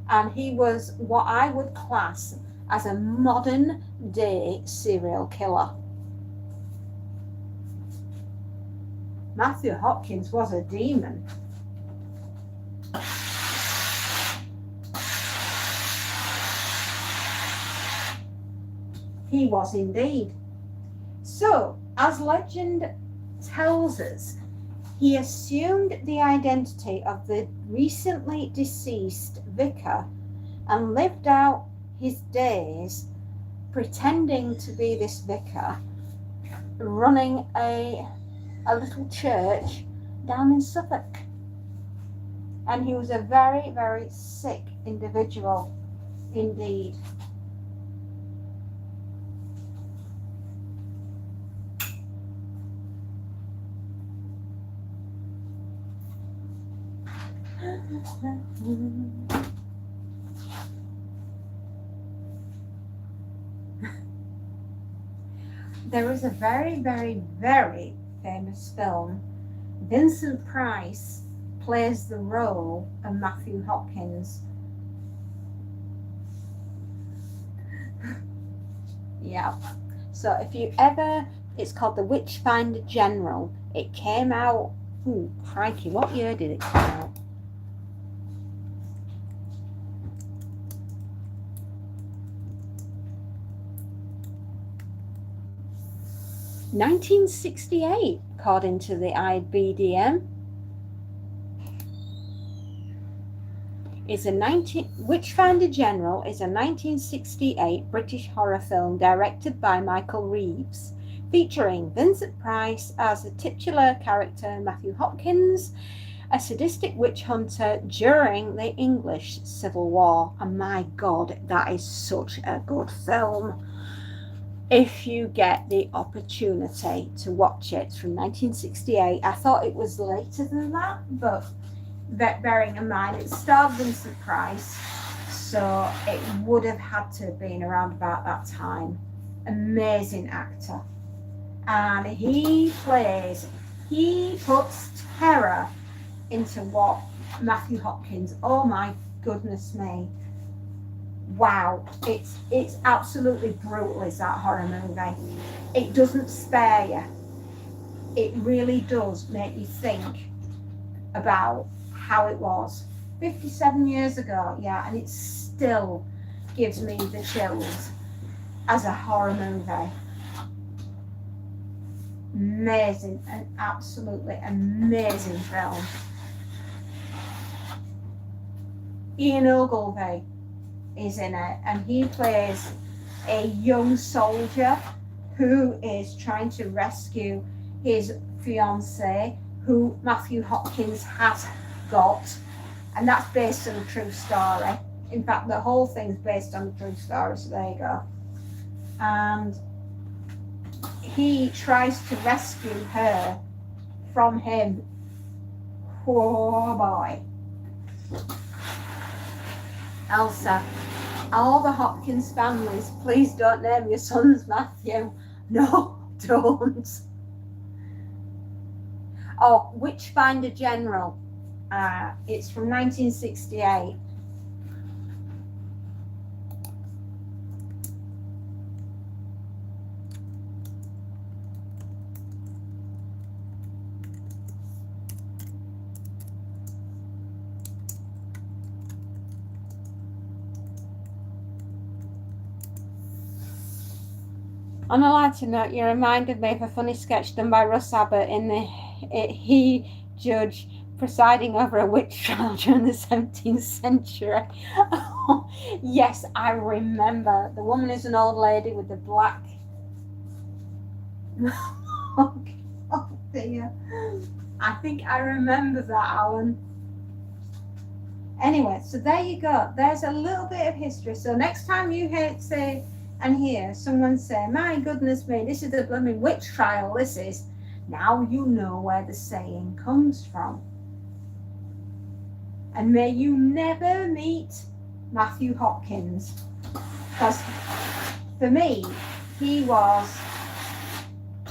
And he was what I would class as a modern day serial killer. Matthew Hopkins was a demon. He was indeed. So, as legend tells us, he assumed the identity of the recently deceased vicar and lived out his days pretending to be this vicar, running a little church down in Suffolk. And he was a very, very sick individual indeed. There is a very, very, very famous film. Vincent Price plays the role of Matthew Hopkins. Yeah. So if you ever, it's called The Witchfinder General. It came out, crikey, what year did it come out? 1968, according to the IBDM. Witchfinder General is a 1968 British horror film directed by Michael Reeves, featuring Vincent Price as the titular character Matthew Hopkins, a sadistic witch hunter during the English Civil War. And my God, that is such a good film. If you get the opportunity to watch it, from 1968. I thought it was later than that, but bearing in mind it starred Vincent Price, so it would have had to have been around about that time. Amazing actor. And he puts terror into what Matthew Hopkins, oh my goodness me. Wow, it's absolutely brutal, is that horror movie. It doesn't spare you. It really does make you think about how it was 57 years ago, yeah, and it still gives me the chills as a horror movie. Amazing, an absolutely amazing film. Ian Ogilvy is in it, and he plays a young soldier who is trying to rescue his fiancée, who Matthew Hopkins has got, and that's based on a true story. In fact, the whole thing's based on a true story, so there you go. And he tries to rescue her from him. Oh boy. Elsa, all the Hopkins families, please don't name your sons Matthew. No, don't. Oh, Witchfinder General. It's from 1968. On a lighter note, you reminded me of a funny sketch done by Russ Abbott in he judge presiding over a witch trial during the 17th century. Oh, yes, I remember. The woman is an old lady with the black. Oh dear. I think I remember that, Alan. Anyway, so there you go. There's a little bit of history. So next time you hear someone say, my goodness me, this is the blooming witch trial, this is, now you know where the saying comes from. And may you never meet Matthew Hopkins, because for me, he was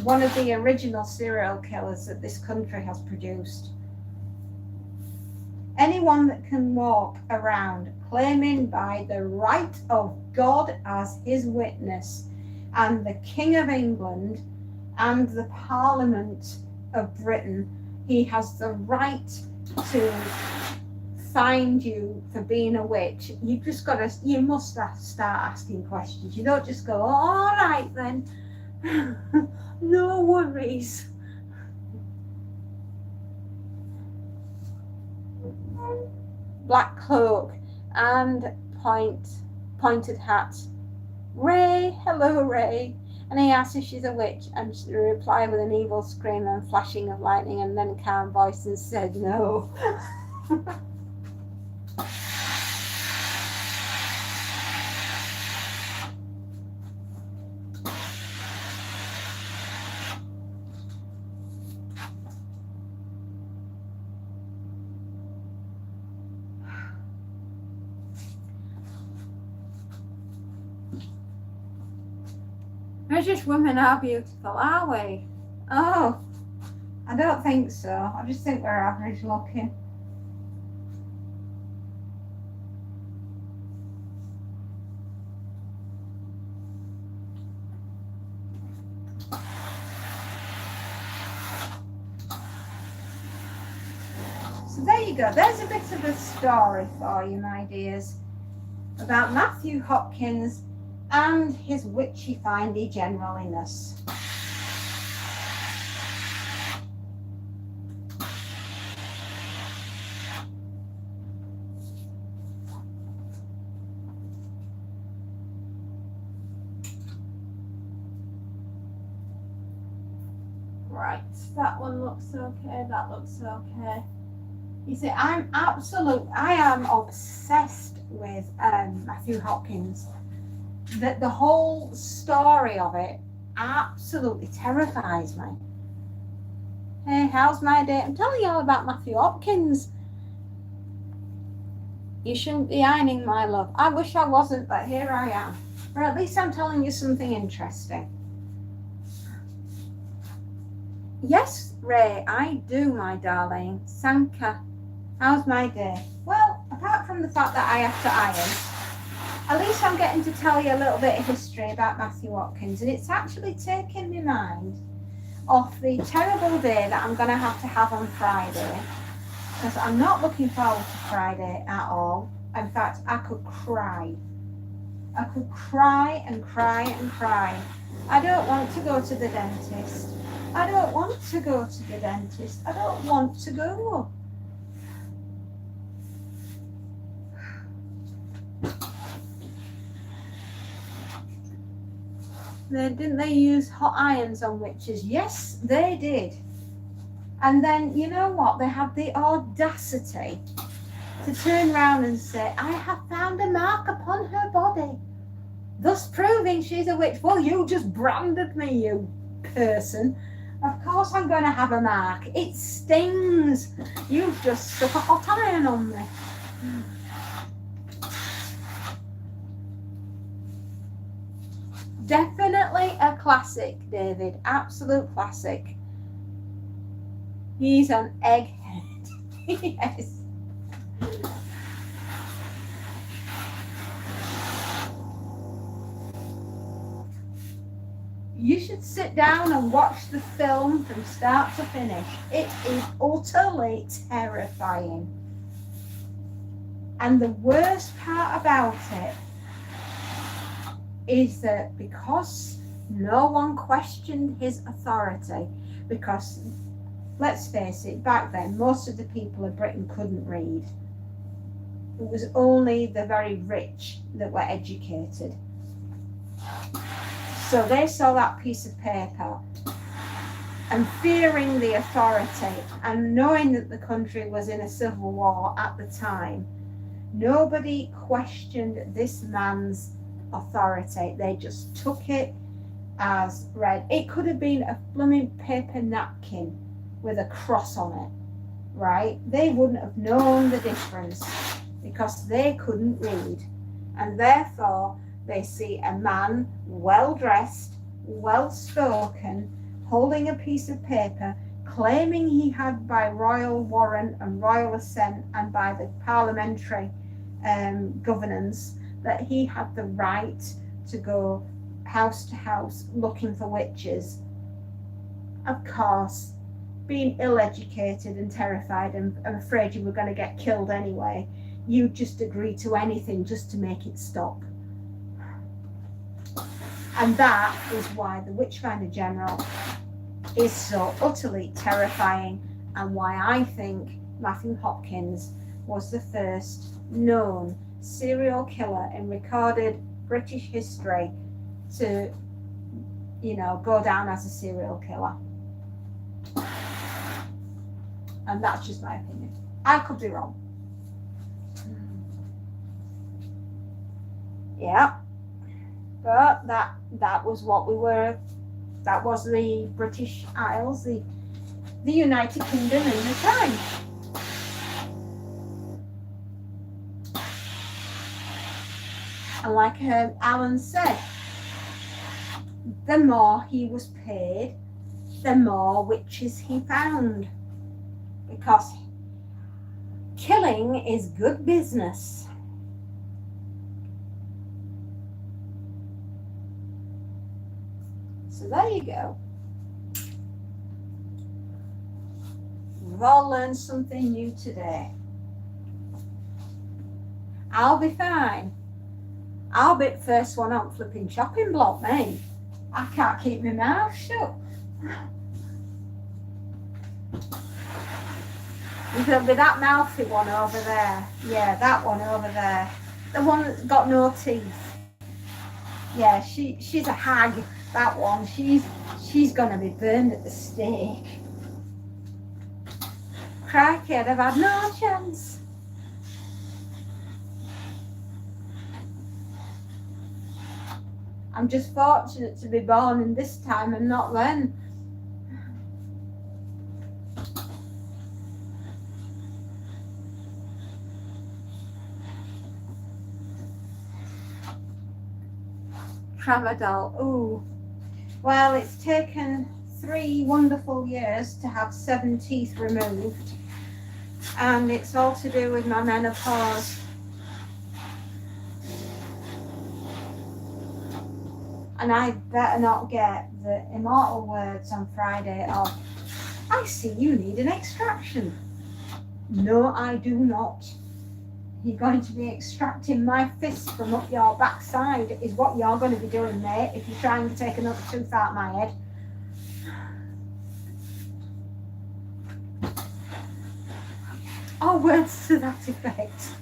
one of the original serial killers that this country has produced. Anyone that can walk around claiming by the right of God as his witness and the King of England and the Parliament of Britain, he has the right to find you for being a witch. You must start asking questions. You don't just go, oh, all right then, no worries. Black cloak and pointed hat. Ray, hello Ray. And he asks if she's a witch, and she replied with an evil scream and flashing of lightning, and then a calm voice and said no. British women are beautiful, are we? Oh, I don't think so. I just think we're average looking. So there you go. There's a bit of a story for you, my dears, about Matthew Hopkins and his witchy-findy generaliness. Right, that one looks okay, that looks okay. You see, I am obsessed with Matthew Hopkins. The whole story of it absolutely terrifies me. Hey, how's my day? I'm telling you all about Matthew Hopkins. You shouldn't be ironing, my love. I wish I wasn't, but here I am. Or at least I'm telling you something interesting. Yes, Ray, I do, my darling. Sanka, how's my day? Well, apart from the fact that I have to iron, at least I'm getting to tell you a little bit of history about Matthew Hopkins, and it's actually taken my mind off the terrible day that I'm going to have on Friday, because I'm not looking forward to Friday at all. In fact, I could cry. I could cry and cry and cry. I don't want to go to the dentist. I don't want to go to the dentist. I don't want to go. Didn't they use hot irons on witches? Yes, they did. And then, you know what? They had the audacity to turn around and say, I have found a mark upon her body, thus proving she's a witch. Well, you just branded me, you person. Of course I'm going to have a mark. It stings. You've just stuck a hot iron on me. Definitely a classic, David. Absolute classic. He's an egghead. Yes. You should sit down and watch the film from start to finish. It is utterly terrifying. And the worst part about it is that because no one questioned his authority, because let's face it, back then most of the people of Britain couldn't read. It was only the very rich that were educated. So they saw that piece of paper, and fearing the authority and knowing that the country was in a civil war at the time, nobody questioned this man's authority. They just took it as read. It could have been a blooming paper napkin with a cross on it, right? They wouldn't have known the difference because they couldn't read. and therefore they see a man well dressed, well spoken, holding a piece of paper, claiming he had by royal warrant and royal assent and by the parliamentary governance that he had the right to go house to house looking for witches. Of course, being ill-educated and terrified and afraid you were going to get killed anyway, you just agreed to anything just to make it stop. And that is why the Witchfinder General is so utterly terrifying, and why I think Matthew Hopkins was the first known serial killer in recorded British history to, go down as a serial killer. And that's just my opinion. I could be wrong. Yeah. But that was what we were. That was the British Isles, the United Kingdom in the time. And like Alan said, the more he was paid, the more witches he found. Because killing is good business. So there you go. We've all learned something new today. I'll be fine. I'll be the first one on flipping chopping block, mate. I can't keep my mouth shut. There'll be that mouthy one over there. Yeah, that one over there. The one that's got no teeth. Yeah, she's a hag. That one. She's gonna be burned at the stake. Crikey, I'd have had no chance. I'm just fortunate to be born in this time and not then. Tramadol, ooh. Well, it's taken 3 wonderful years to have 7 teeth removed, and it's all to do with my menopause. And I better not get the immortal words on Friday of, I see you need an extraction. No, I do not. You're going to be extracting my fist from up your backside is what you're going to be doing, mate, if you're trying to take another tooth out of my head. Or words to that effect.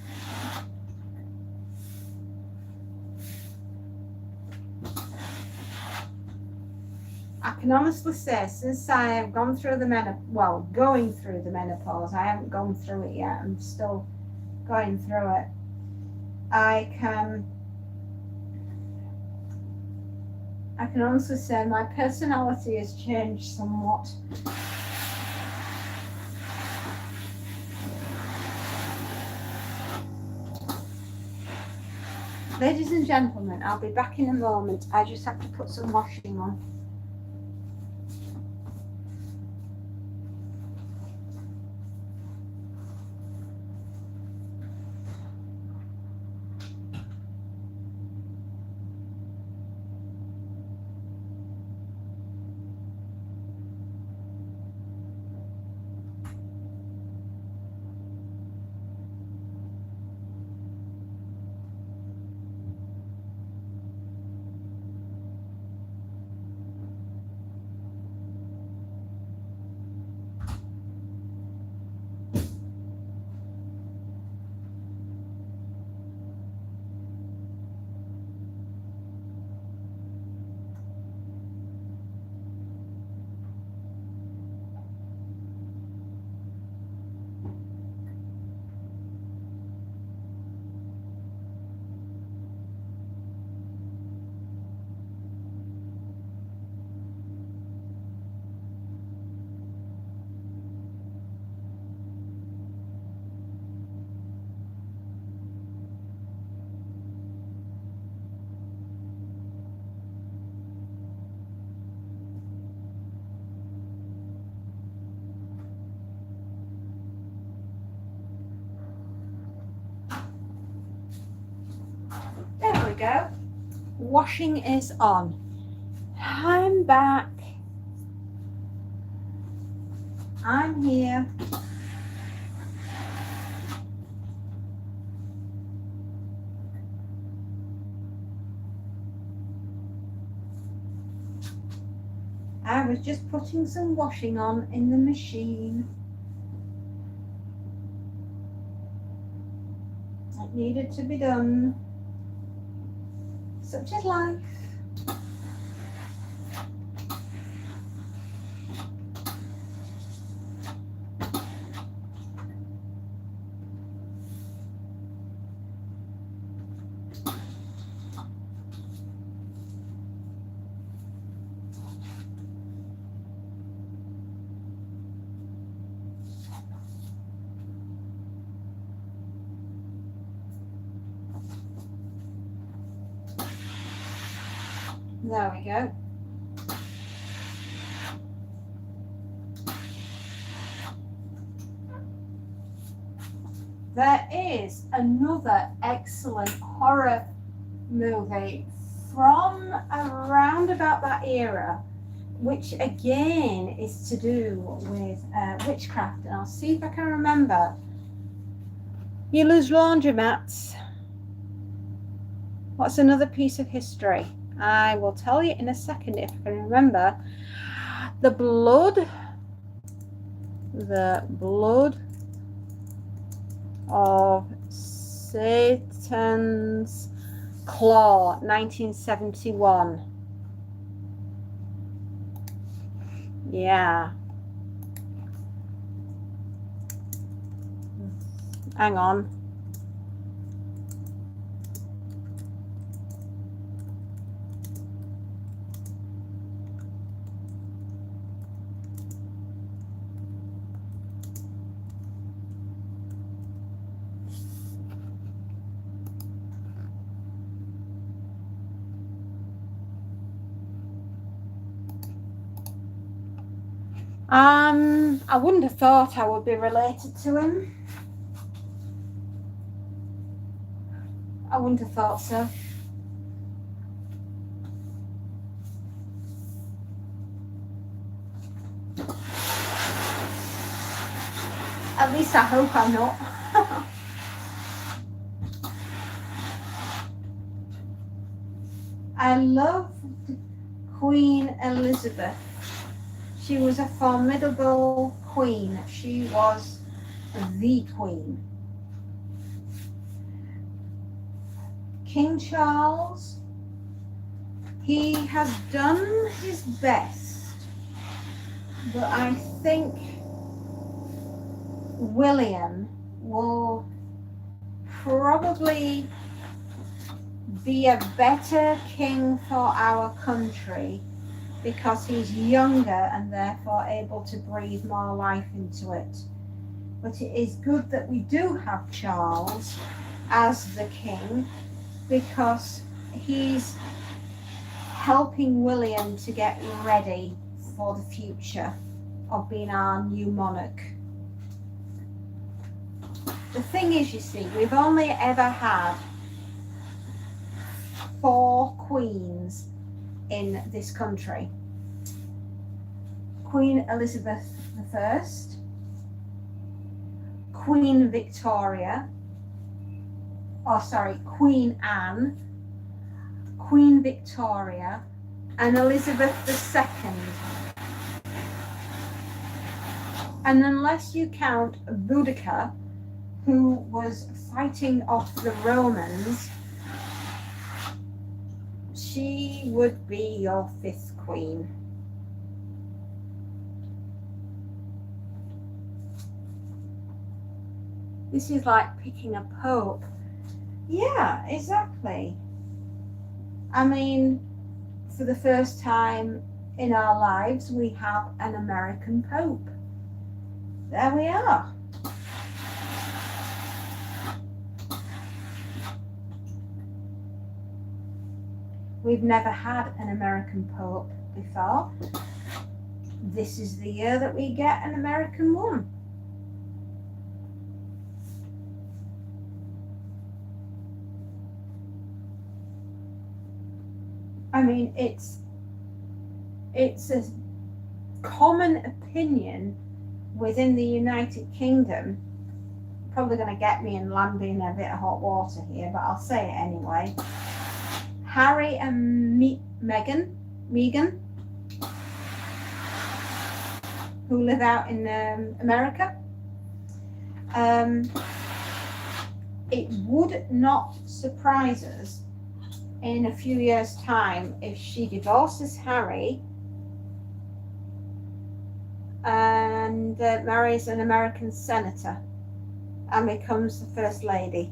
I can honestly say, since I have gone through the going through the menopause, I haven't gone through it yet, I'm still going through it. I can honestly say my personality has changed somewhat. Ladies and gentlemen, I'll be back in a moment. I just have to put some washing on. go. Washing is on. I'm back. I'm here. I was just putting some washing on in the machine. It needed to be done. Such is life. There we go. There is another excellent horror movie from around about that era, which again is to do with witchcraft, and I'll see if I can remember. You lose laundromats. What's another piece of history? I will tell you in a second if I can remember. The blood of Satan's Claw, 1971. Yeah. Hang on. I wouldn't have thought I would be related to him. I wouldn't have thought so. At least I hope I'm not. I loved Queen Elizabeth. She was a formidable queen. She was the queen. King Charles, he has done his best, but I think William will probably be a better king for our country because he's younger and therefore able to breathe more life into it. But it is good that we do have Charles as the king because he's helping William to get ready for the future of being our new monarch. The thing is, you see, we've only ever had 4 queens in this country. Queen Elizabeth I, Queen Victoria, Queen Anne, Queen Victoria, and Elizabeth II. And unless you count Boudica, who was fighting off the Romans, she would be your 5th queen. This is like picking a pope. Yeah, exactly. I mean, for the first time in our lives, we have an American pope. There we are. We've never had an American pope before. This is the year that we get an American one. I mean, it's a common opinion within the United Kingdom. Probably going to get me and land me in a bit of hot water here, but I'll say it anyway. Harry and Meghan, who live out in America. It would not surprise us in a few years' time if she divorces Harry and marries an American senator and becomes the First Lady.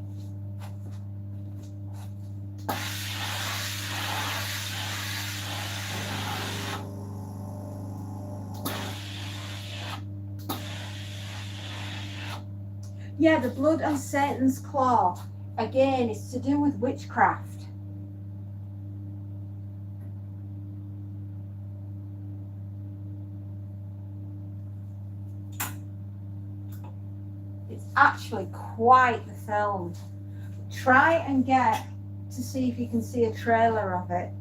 Yeah, the blood on Satan's claw. Again, it's to do with witchcraft. It's actually quite the film. Try and get to see if you can see a trailer of it,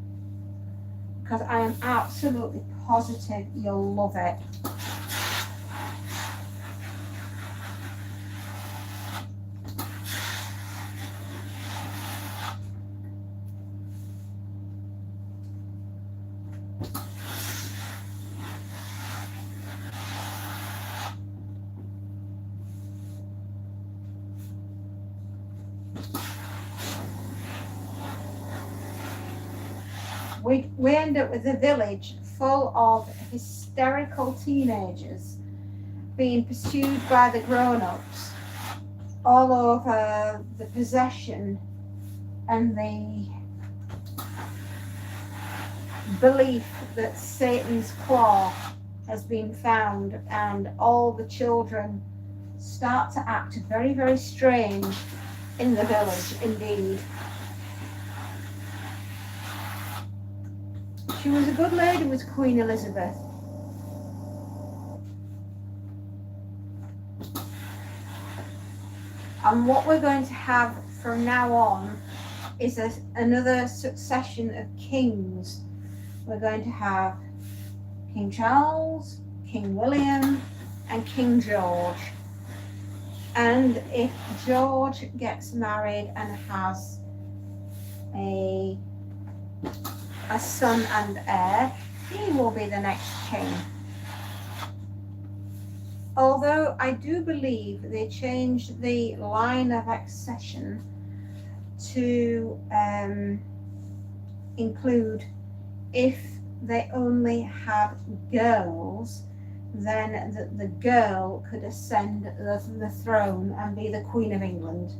because I am absolutely positive you'll love it. We end up with a village full of hysterical teenagers being pursued by the grown-ups all over the possession and the belief that Satan's claw has been found, and all the children start to act very, very strange in the village indeed. She was a good lady, was Queen Elizabeth. And what we're going to have from now on is another succession of kings. We're going to have King Charles, King William, and King George. And if George gets married and has a son and heir, he will be the next king. Although I do believe they changed the line of accession to include, if they only had girls, then the girl could ascend the throne and be the Queen of England.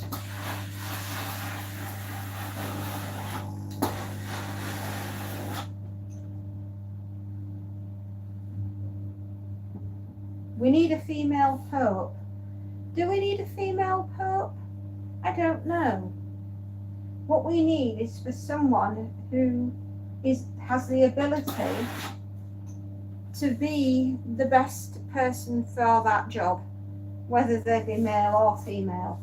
We need a female pope. Do we need a female pope? I don't know. What we need is for someone who has the ability to be the best person for that job, whether they be male or female.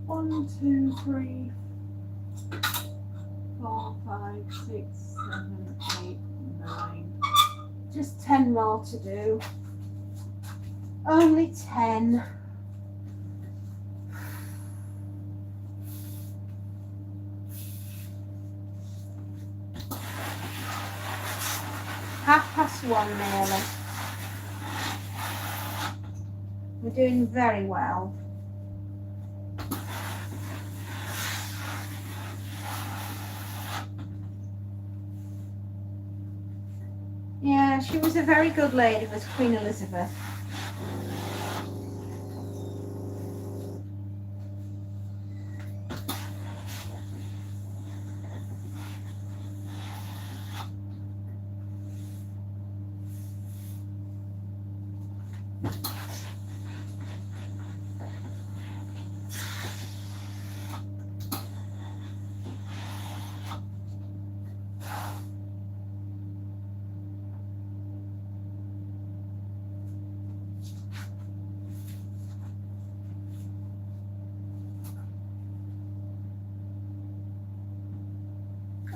One, two, three, 4, 5, 6, 7, 8, 9. Just 10 more to do. Only 10. Half past 1 nearly. doing very well. Yeah, she was a very good lady, was Queen Elizabeth.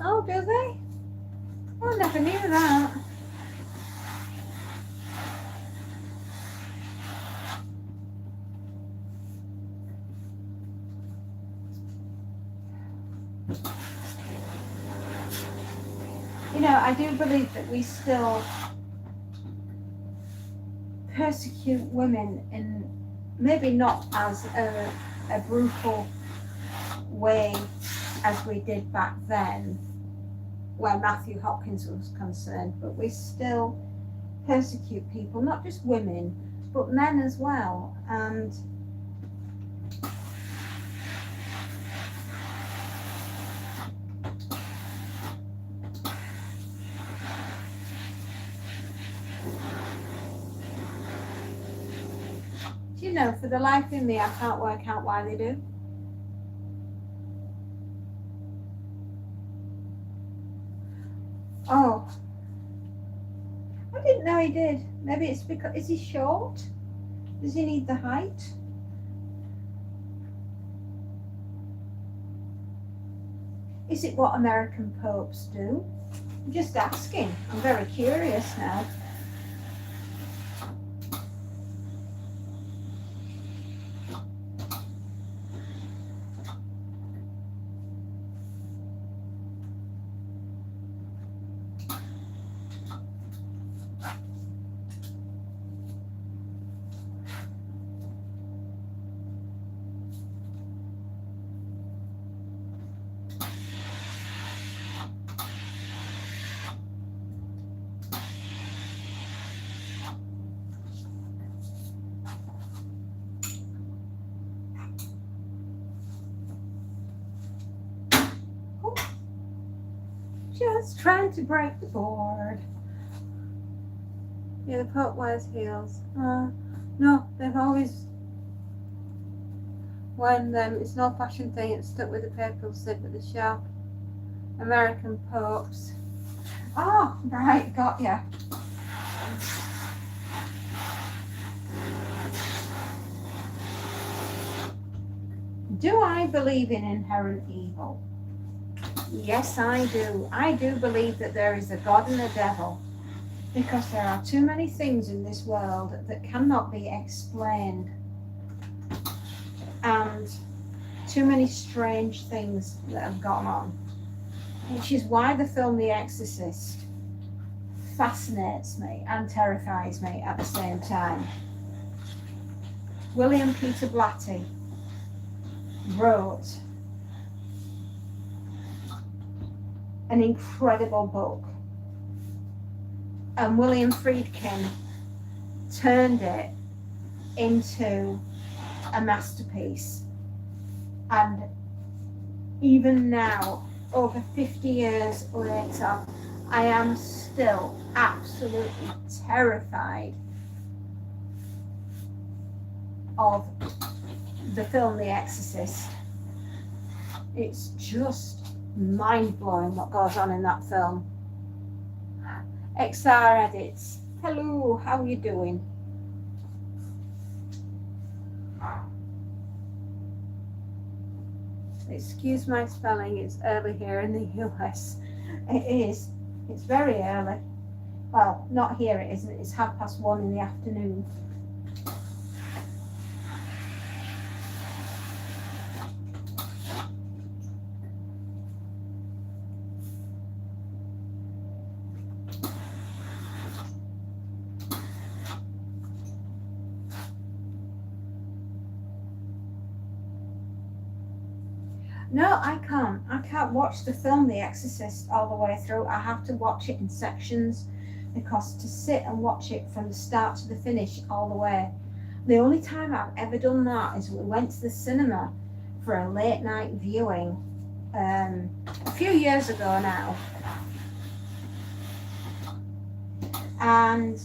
Oh, do they? Oh, I never knew that. You know, I do believe that we still persecute women in maybe not as a brutal way as we did back then, where Matthew Hopkins was concerned, but we still persecute people, not just women, but men as well. And you know, for the life of me, I can't work out why they do. Oh, I didn't know he did. Maybe it's because, is he short? Does he need the height? Is it what American popes do? I'm just asking. I'm very curious now. Just trying to break the board. Yeah, the Pope wears heels. No, they've always worn them. It's an old-fashioned thing. It's stuck with the papal slip at the sharp. American popes. Oh, right, got ya. Do I believe in inherent evil? Yes, I do. I do believe that there is a God and a devil, because there are too many things in this world that cannot be explained, and too many strange things that have gone on, which is why the film The Exorcist fascinates me and terrifies me at the same time. William Peter Blatty wrote an incredible book, and William Friedkin turned it into a masterpiece. And even now, over 50 years later, I am still absolutely terrified of the film The Exorcist. It's just mind-blowing what goes on in that film. XR Edits, hello, how are you doing? Excuse my spelling, it's early here in the US. It is, it's very early. Well, not here it isn't, it's 1:30 in the afternoon. No, I can't. I can't watch the film The Exorcist all the way through. I have to watch it in sections because to sit and watch it from the start to the finish all the way. The only time I've ever done that is we went to the cinema for a late night viewing a few years ago now. And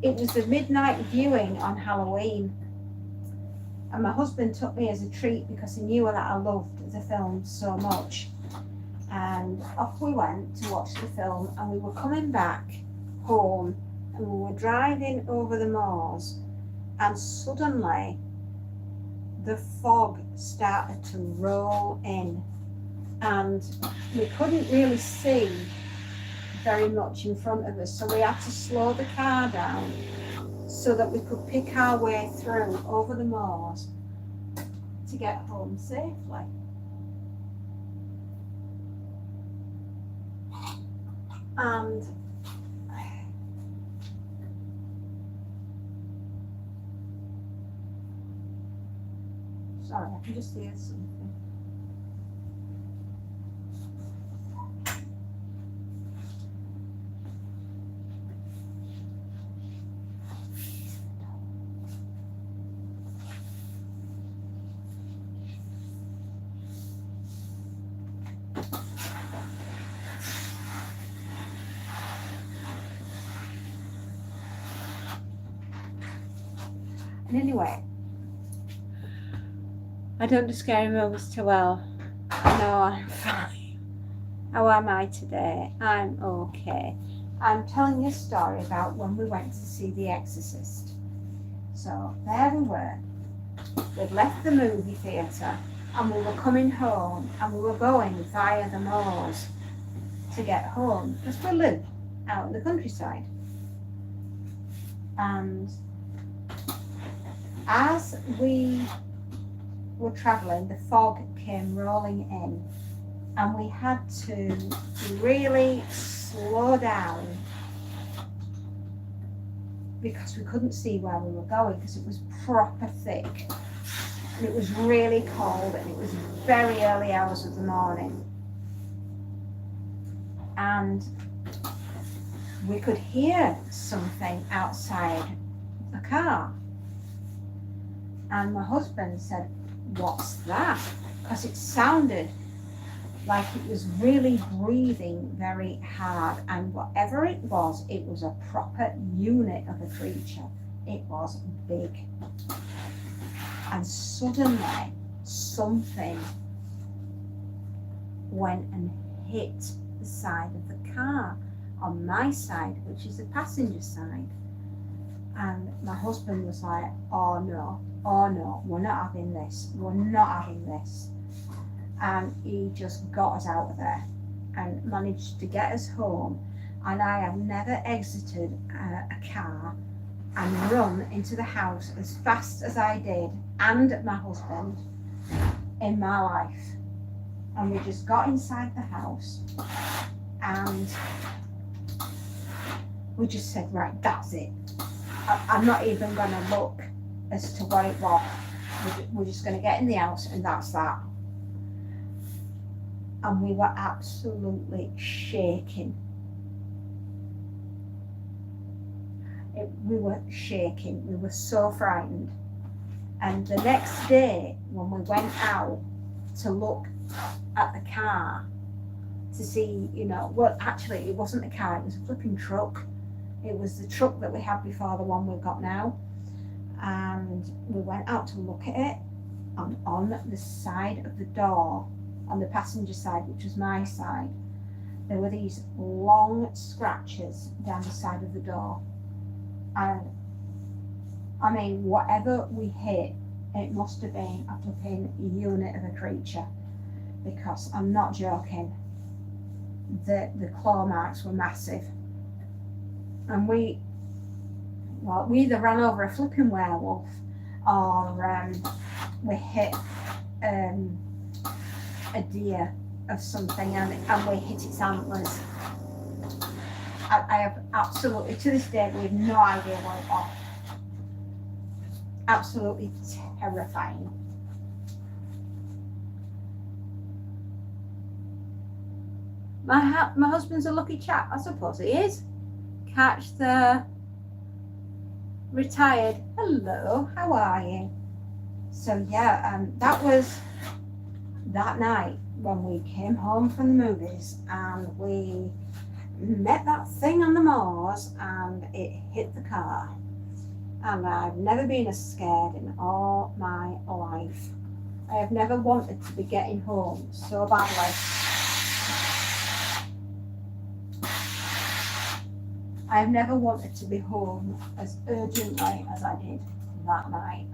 it was a midnight viewing on Halloween. And my husband took me as a treat because he knew that I loved the film so much. And off we went to watch the film, and we were coming back home and we were driving over the moors, and suddenly the fog started to roll in and we couldn't really see very much in front of us, so we had to slow the car down so that we could pick our way through over the moors to get home safely. And sorry, I can just hear something. And anyway, I don't do scary movies too well. No, I'm fine. How am I today? I'm okay. I'm telling you a story about when we went to see The Exorcist. So there we were. We'd left the movie theatre and we were coming home, and we were going via the moors to get home because we live out in the countryside. And as we were travelling, the fog came rolling in, and we had to really slow down because we couldn't see where we were going because it was proper thick and it was really cold and it was very early hours of the morning, and we could hear something outside the car. And my husband said, "What's that?" Because it sounded like it was really breathing very hard, and whatever it was a proper unit of a creature. It was big. And suddenly something went and hit the side of the car on my side, which is the passenger side. And my husband was like, oh no, we're not having this. And he just got us out of there and managed to get us home. And I have never exited a car and run into the house as fast as I did, and my husband, in my life. And we just got inside the house and we just said, right, that's it. I'm not even going to look as to what it was. We're just going to get in the house and that's that. And we were absolutely shaking. We were shaking. We were so frightened. And the next day, when we went out to look at the car to see, well, actually, it wasn't a car, it was a flipping truck. It was the truck that we had before the one we've got now. And we went out to look at it, and on the side of the door, on the passenger side, which was my side, there were these long scratches down the side of the door. And I mean, whatever we hit, it must have been a flipping unit of a creature, because I'm not joking, the claw marks were massive. And we either ran over a flipping werewolf or we hit a deer of something, and we hit its antlers. I have absolutely, to this day, we have no idea what it was. Absolutely terrifying. My husband's a lucky chap. I suppose he is. Catch the retired. Hello, how are you? So yeah, that was that night when we came home from the movies and we met that thing on the moors and it hit the car. And I've never been as scared in all my life. I have never wanted to be getting home so badly. I have never wanted to be home as urgently as I did that night.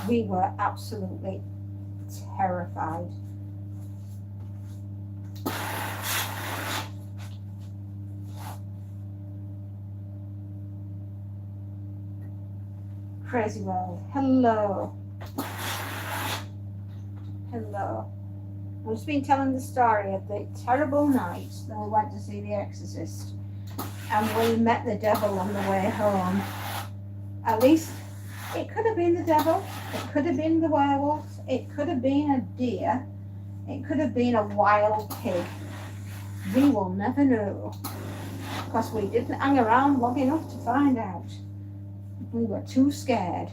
We were absolutely terrified. Crazy world. Hello. Hello. I've just been telling the story of the terrible night that we went to see The Exorcist and we met the devil on the way home. At least it could have been the devil, it could have been the werewolf, it could have been a deer, it could have been a wild pig. We will never know because we didn't hang around long enough to find out. We were too scared.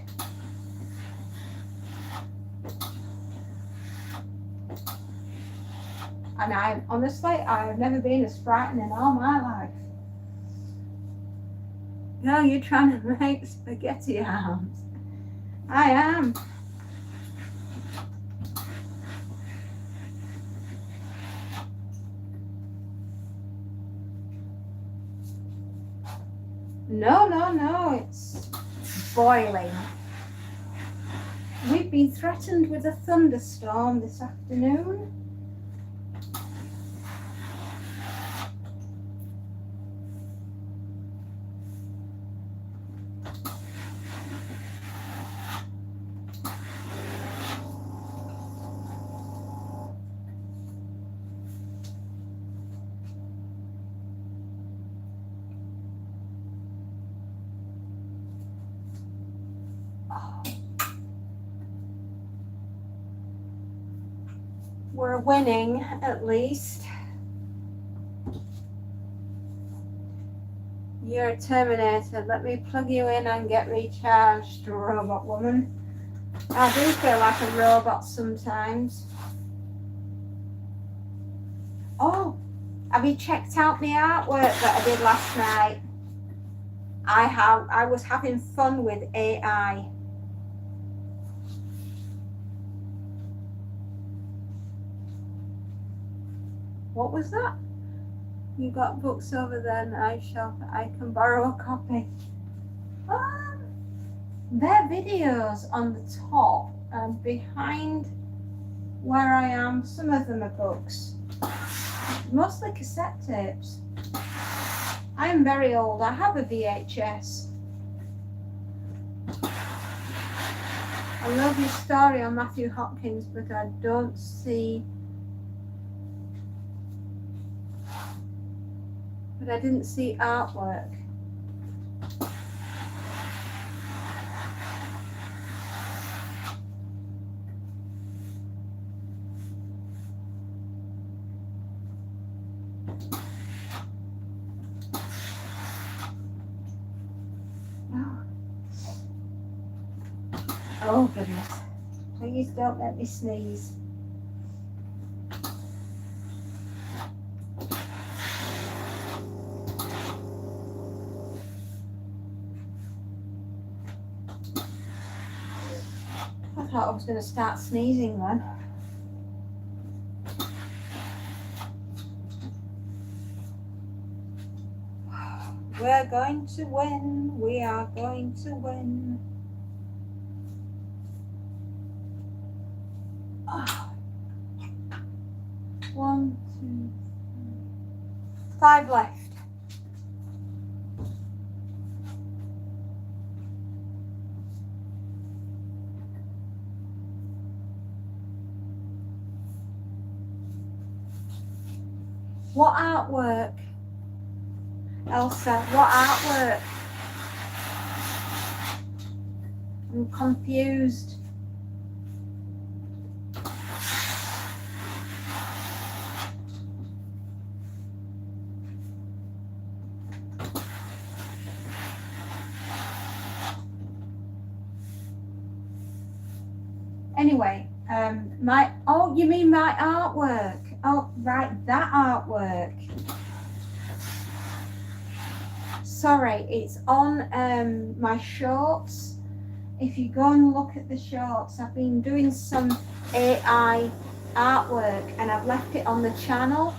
And I've never been as frightened in all my life. No, you're trying to make spaghetti arms. I am. No, it's boiling. We've been threatened with a thunderstorm this afternoon. We're winning, at least. You're a Terminator. Let me plug you in and get recharged, robot woman. I do feel like a robot sometimes. Oh, have you checked out my artwork that I did last night? I was having fun with AI. What was that? You got books over there in the eye shop. I can borrow a copy. There are videos on the top and behind where I am. Some of them are books. Mostly cassette tapes. I am very old. I have a VHS. I love your story on Matthew Hopkins, but I don't see... But I didn't see artwork. Oh goodness. Please don't let me sneeze. I thought I was going to start sneezing then. We're going to win. We are going to win. Oh. 1, 2, 3, 5 left. What artwork? Elsa, what artwork? I'm confused. Anyway, you mean my artwork? Oh, right, that artwork. Sorry, it's on my shorts. If you go and look at the shorts, I've been doing some AI artwork and I've left it on the channel.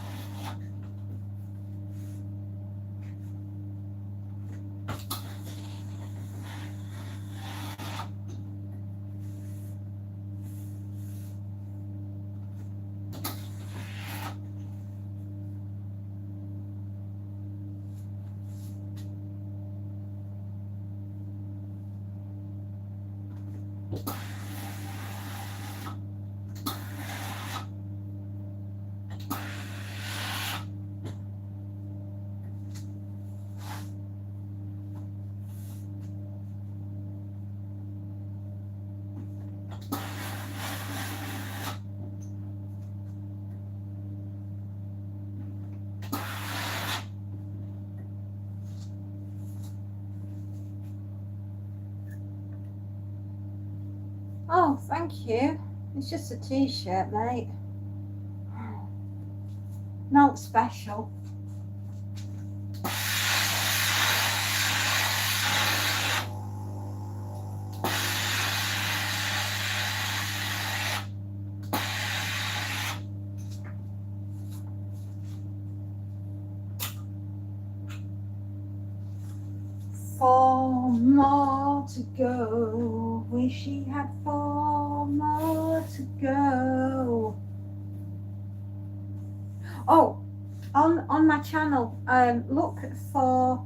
Oh, thank you. It's just a t-shirt, mate. Not special. Four more to go. Wish he had four more to go. Oh, on my channel, look for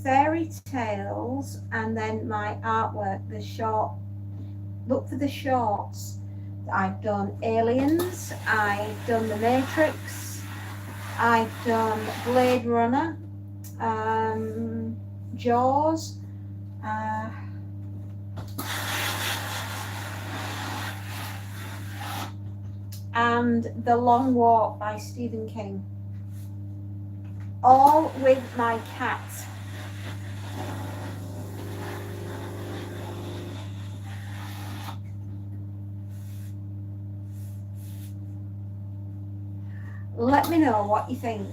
fairy tales and then my artwork, the short. Look for the shorts. I've done Aliens, I've done The Matrix, I've done Blade Runner, Jaws, and The Long Walk by Stephen King. All with my cat. Let me know what you think.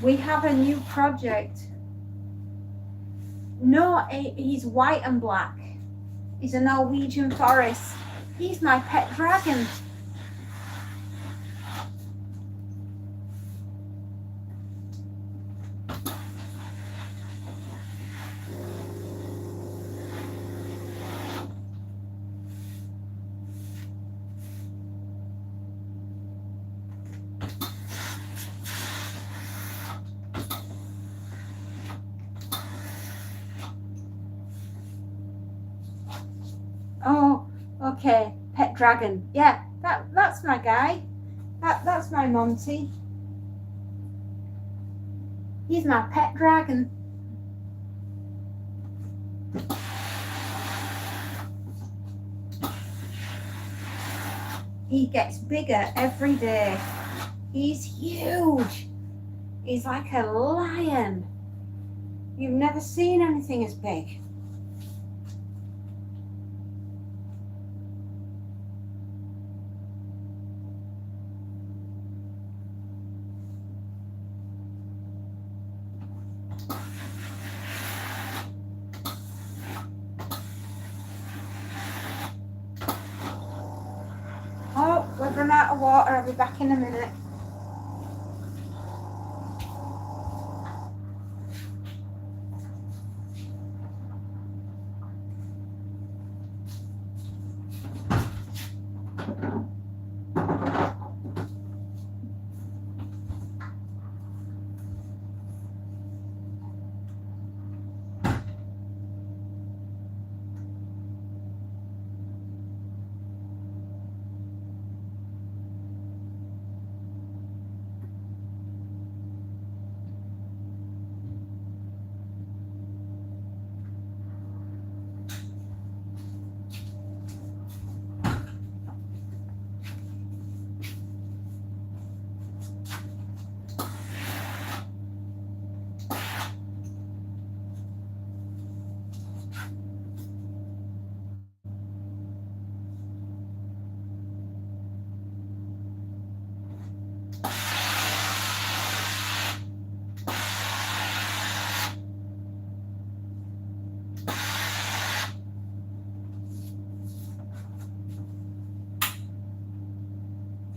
We have a new project. No, he's white and black. He's a Norwegian forest. He's my pet dragon. Oh, okay, pet dragon. Yeah, that's my guy. That's my Monty. He's my pet dragon. He gets bigger every day. He's huge. He's like a lion. You've never seen anything as big. Oh, we've run out of water. I'll be back in a minute.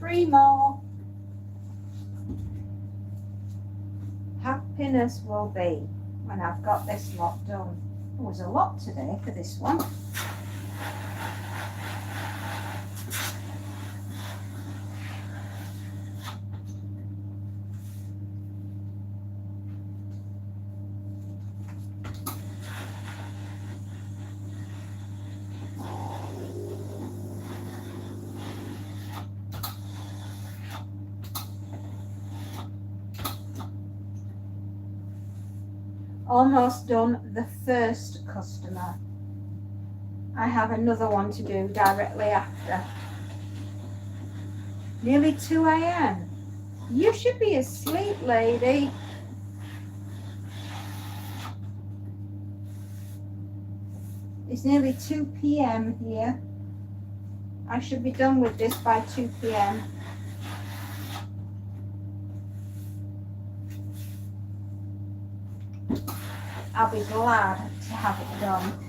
3 more. Happiness will be when I've got this lot done. There was a lot today for this one. Almost done the first customer. I have another one to do directly after. Nearly 2 a.m. You should be asleep, lady. It's nearly 2 p.m. here. I should be done with this by 2 p.m. I'll be glad to have it done.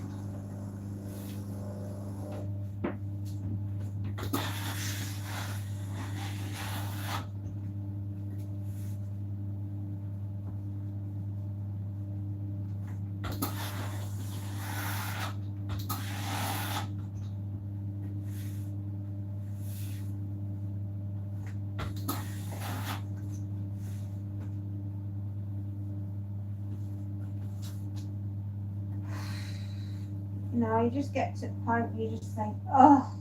You know, you just get to the point where you just think, oh.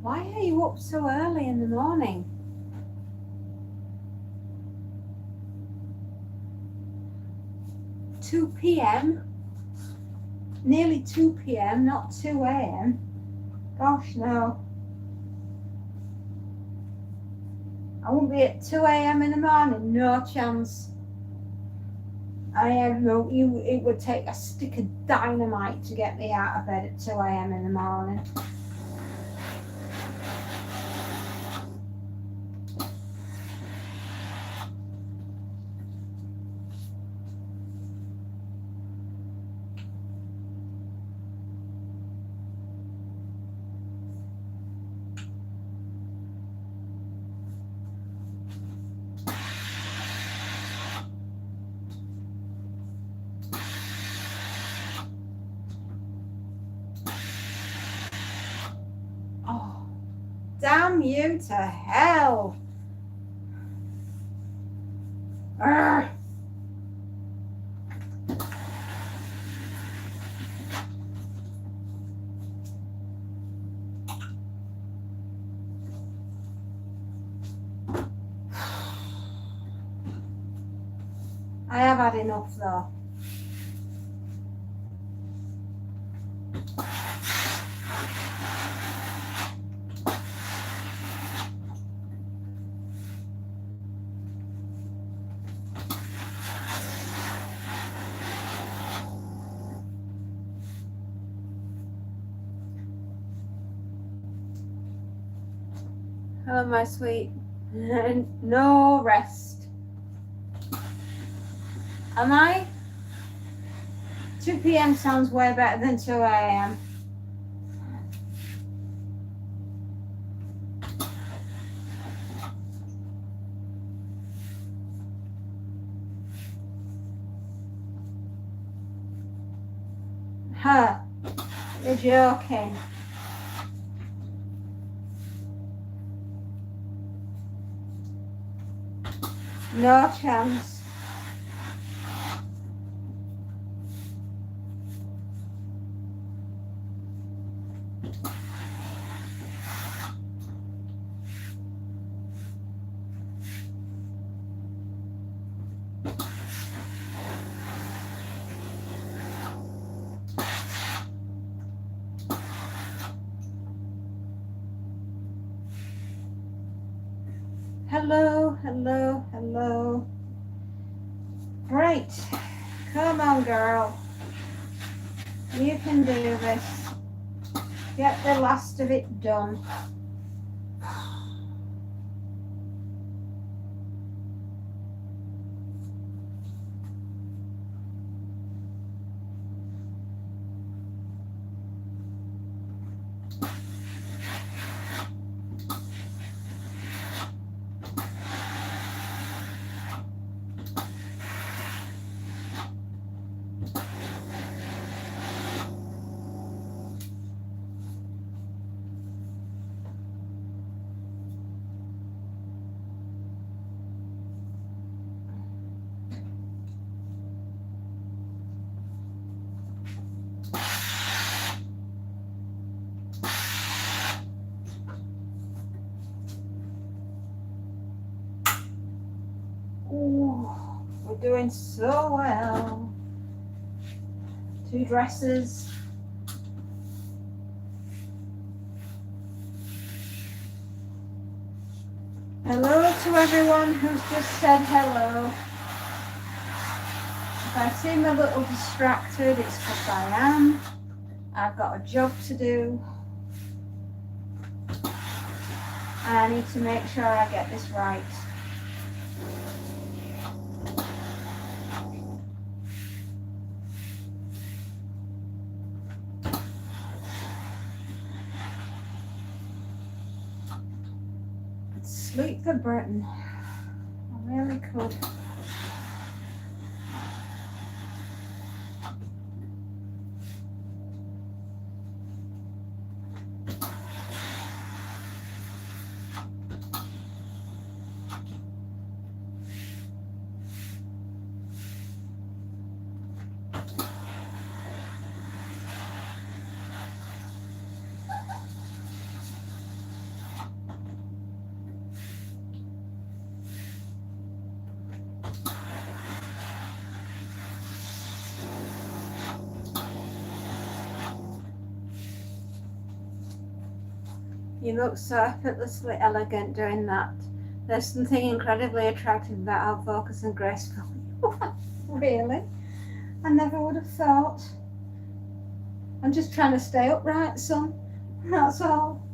Why are you up so early in the morning? Two p.m. Nearly 2 p.m., not 2 a.m. Gosh, no. I won't be at 2 a.m. in the morning, no chance. I have no, it would take a stick of dynamite to get me out of bed at 2 a.m. in the morning. Oh, damn you to hell. Urgh. I have had enough though. Oh, my sweet. No rest. Am I? 2 p.m. sounds way better than 2 a.m. Huh. You're joking. No chance. Hello, hello, hello. Right. Come on, girl. You can do this. Get the last of it done. Ooh, we're doing so well. 2 dresses. Hello to everyone who's just said hello. If I seem a little distracted, it's because I am. I've got a job to do. And I need to make sure I get this right. Sleep for Britain. I really could. You look so effortlessly elegant doing that. There's something incredibly attractive about how focused and graceful you are. Really? I never would have thought. I'm just trying to stay upright, son. That's all.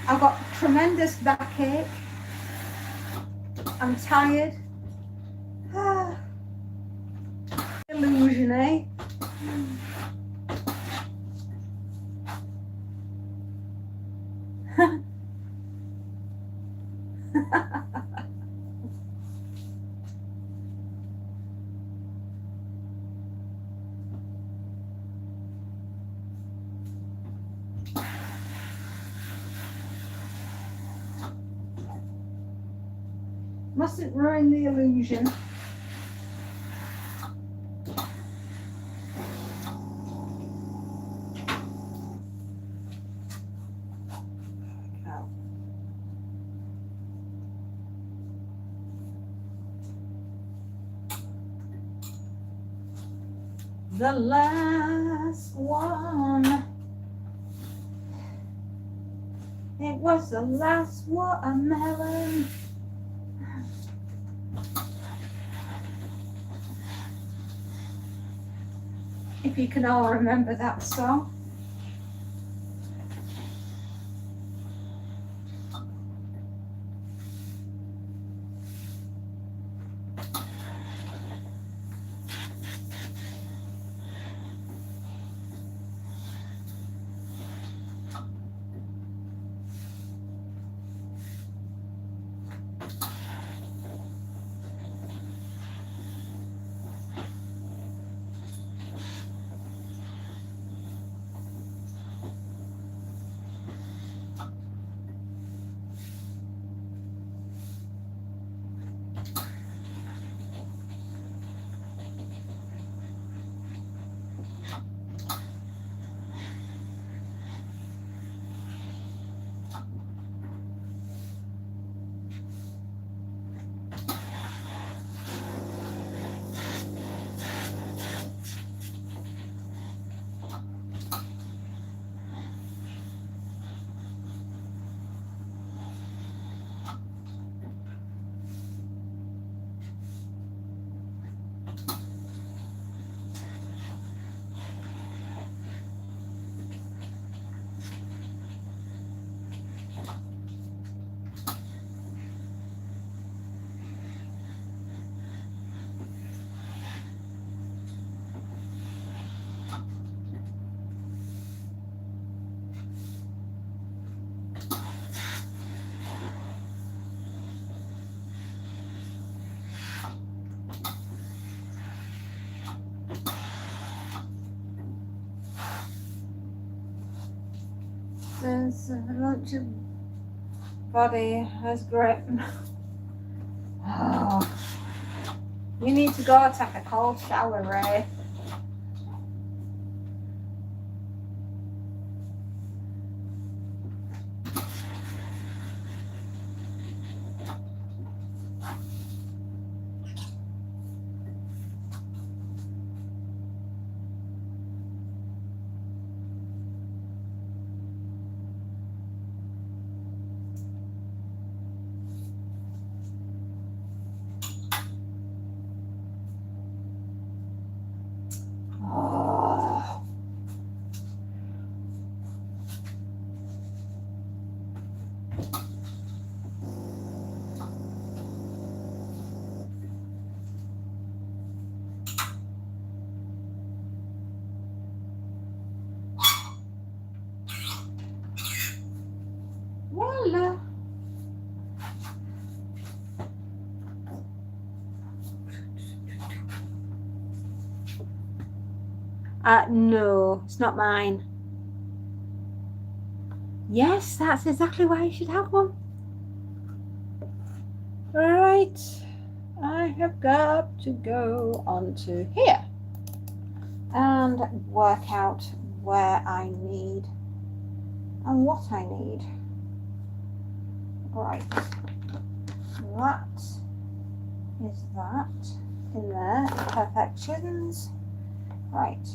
I've got tremendous backache. I'm tired. Illusion, eh? Mustn't ruin the illusion. The last one. It was the last watermelon. If you can all remember that song. There's a bunch of body has grip. Oh, you need to go take a cold shower, Ray. Oh. Voila. No, it's not mine. Yes, that's exactly why you should have one. Right, I have got to go onto here and work out where I need and what I need. Right, that is that in there, perfections. Right,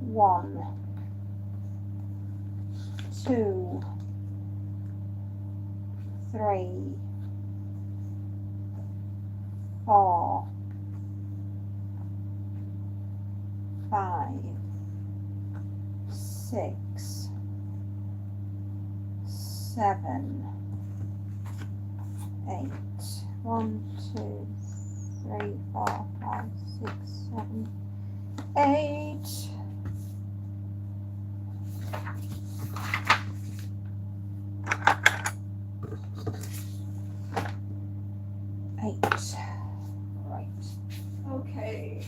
1, 2, 3, 4, 5, 6, 7, 8. 1, 2, 3, 4, 5, 6, 7, 8. Right. Okay.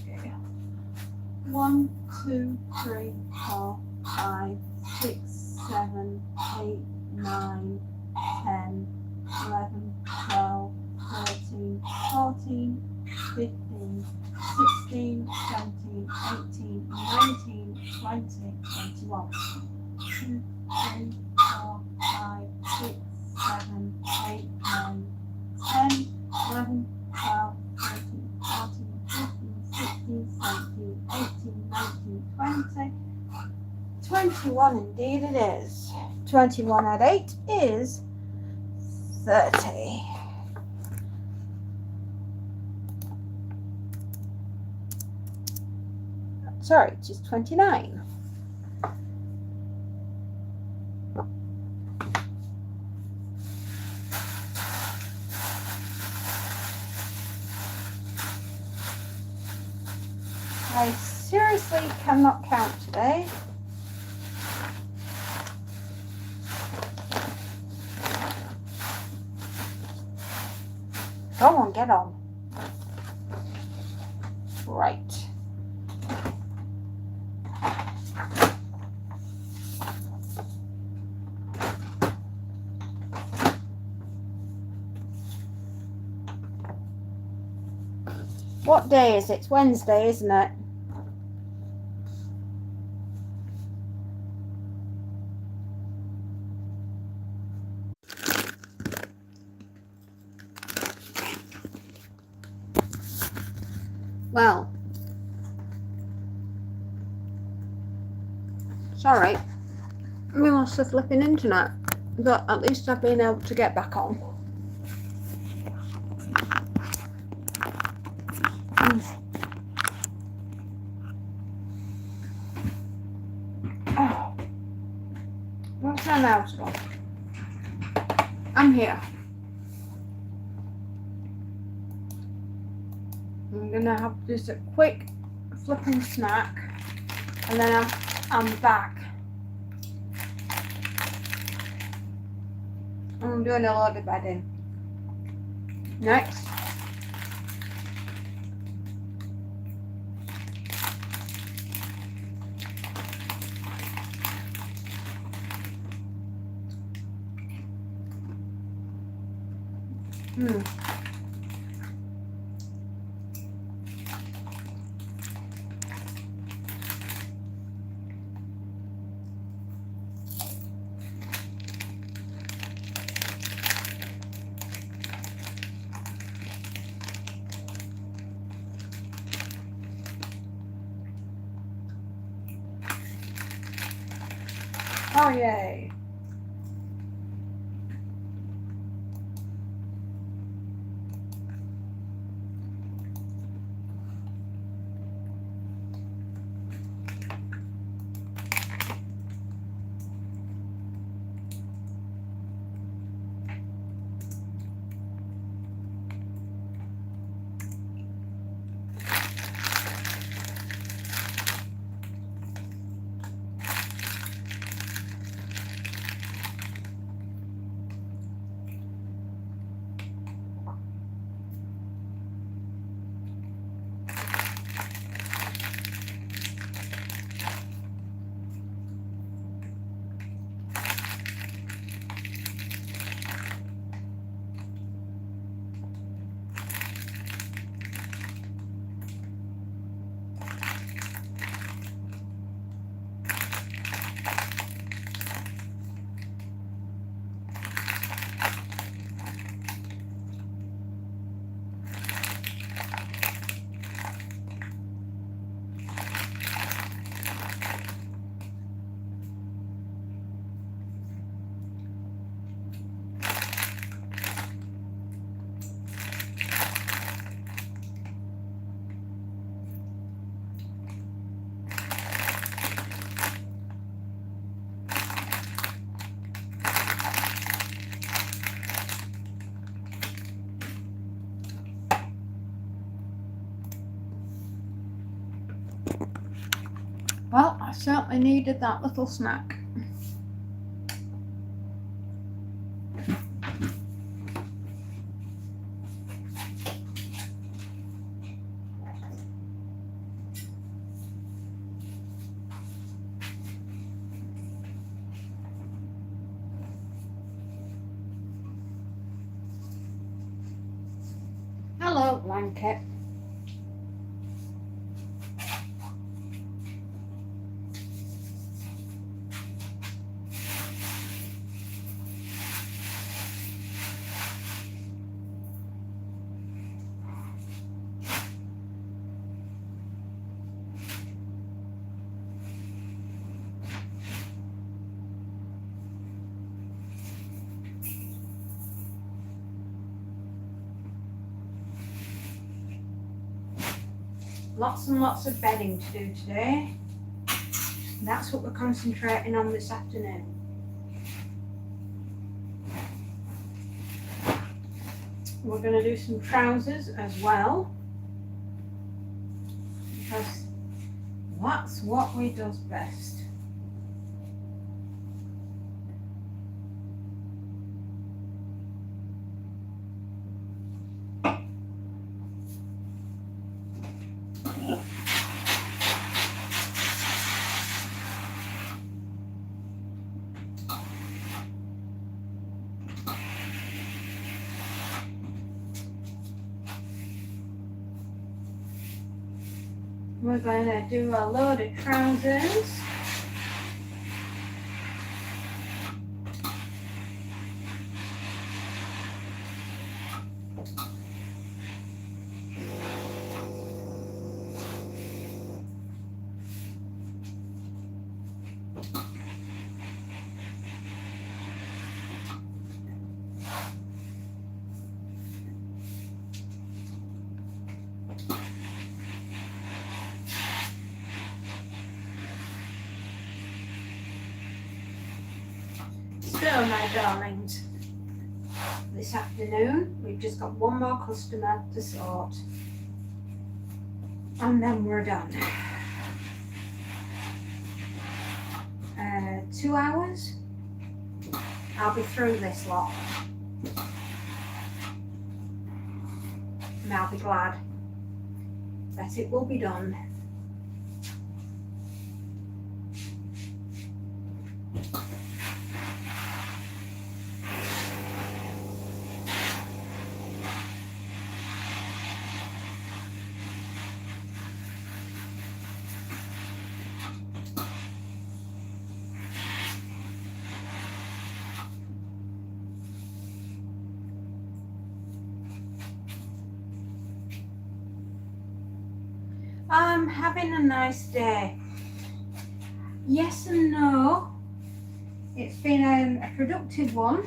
1, 2, 3, 4, 5, 6, 7, 8, 9, 10, 11, 12, 13, 14, 15, 16, 17, 18, 19, 20, 21. 2, 3, 4, 5, 6, 7, 8, 9, 10, 11, 12, 13, 14, 15, 16, 17, 18, 19, 20. 21 indeed it is. 21 add 8 is 30. Sorry, it is 29. I seriously cannot count today. Go on, get on. Right. What day is it? It's Wednesday, isn't it? Well, sorry, we lost the flipping internet, but at least I've been able to get back on. Oh, what's that now, Scott? I'm here. I'm gonna have just a quick flipping snack, and then I'm back. I'm doing a lot of bedding. Next. Hmm. Oh, yay. Well, I certainly needed that little snack. Hello, blanket. Lots and lots of bedding to do today. That's what we're concentrating on this afternoon. We're going to do some trousers as well, because that's what we does best. We're going to do a load of trousers. So, my darlings, this afternoon we've just got one more customer to sort, and then we're done. 2 hours, I'll be through this lot, and I'll be glad that it will be done. I'm having a nice day. Yes and no. It's been a productive one.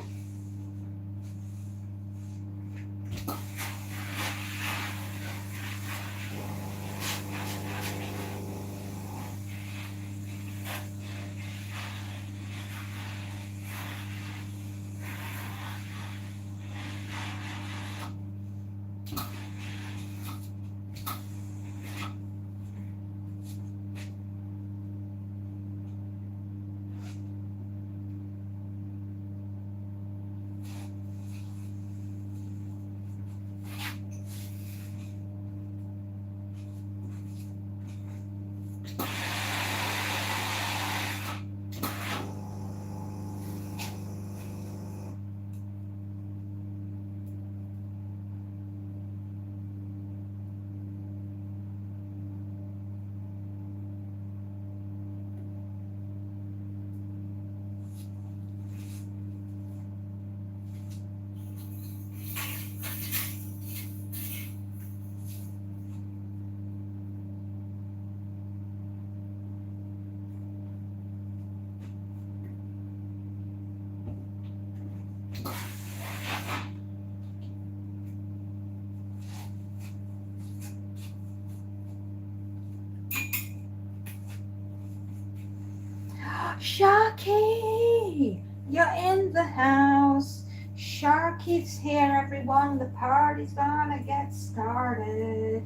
Sharky, you're in the house. Sharky's here, everyone. The party's gonna get started.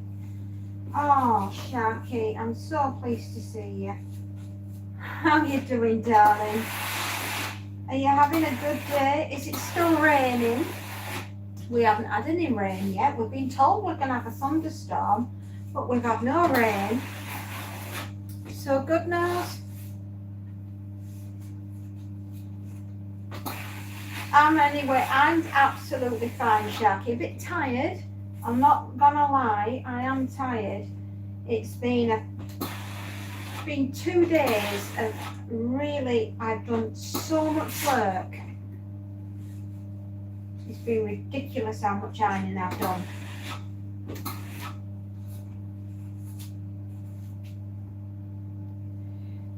Oh, Sharky, I'm so pleased to see you. How you doing, darling? Are you having a good day? Is it still raining? We haven't had any rain yet. We've been told we're gonna have a thunderstorm, but we've had no rain. So good news. I'm absolutely fine, Sharky. A bit tired. I'm not gonna lie, I am tired. It's been 2 days of really, I've done so much work. It's been ridiculous how much ironing I've done.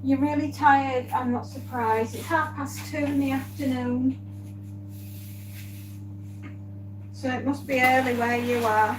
You're really tired, I'm not surprised. It's 2:30 in the afternoon. So it must be early where you are.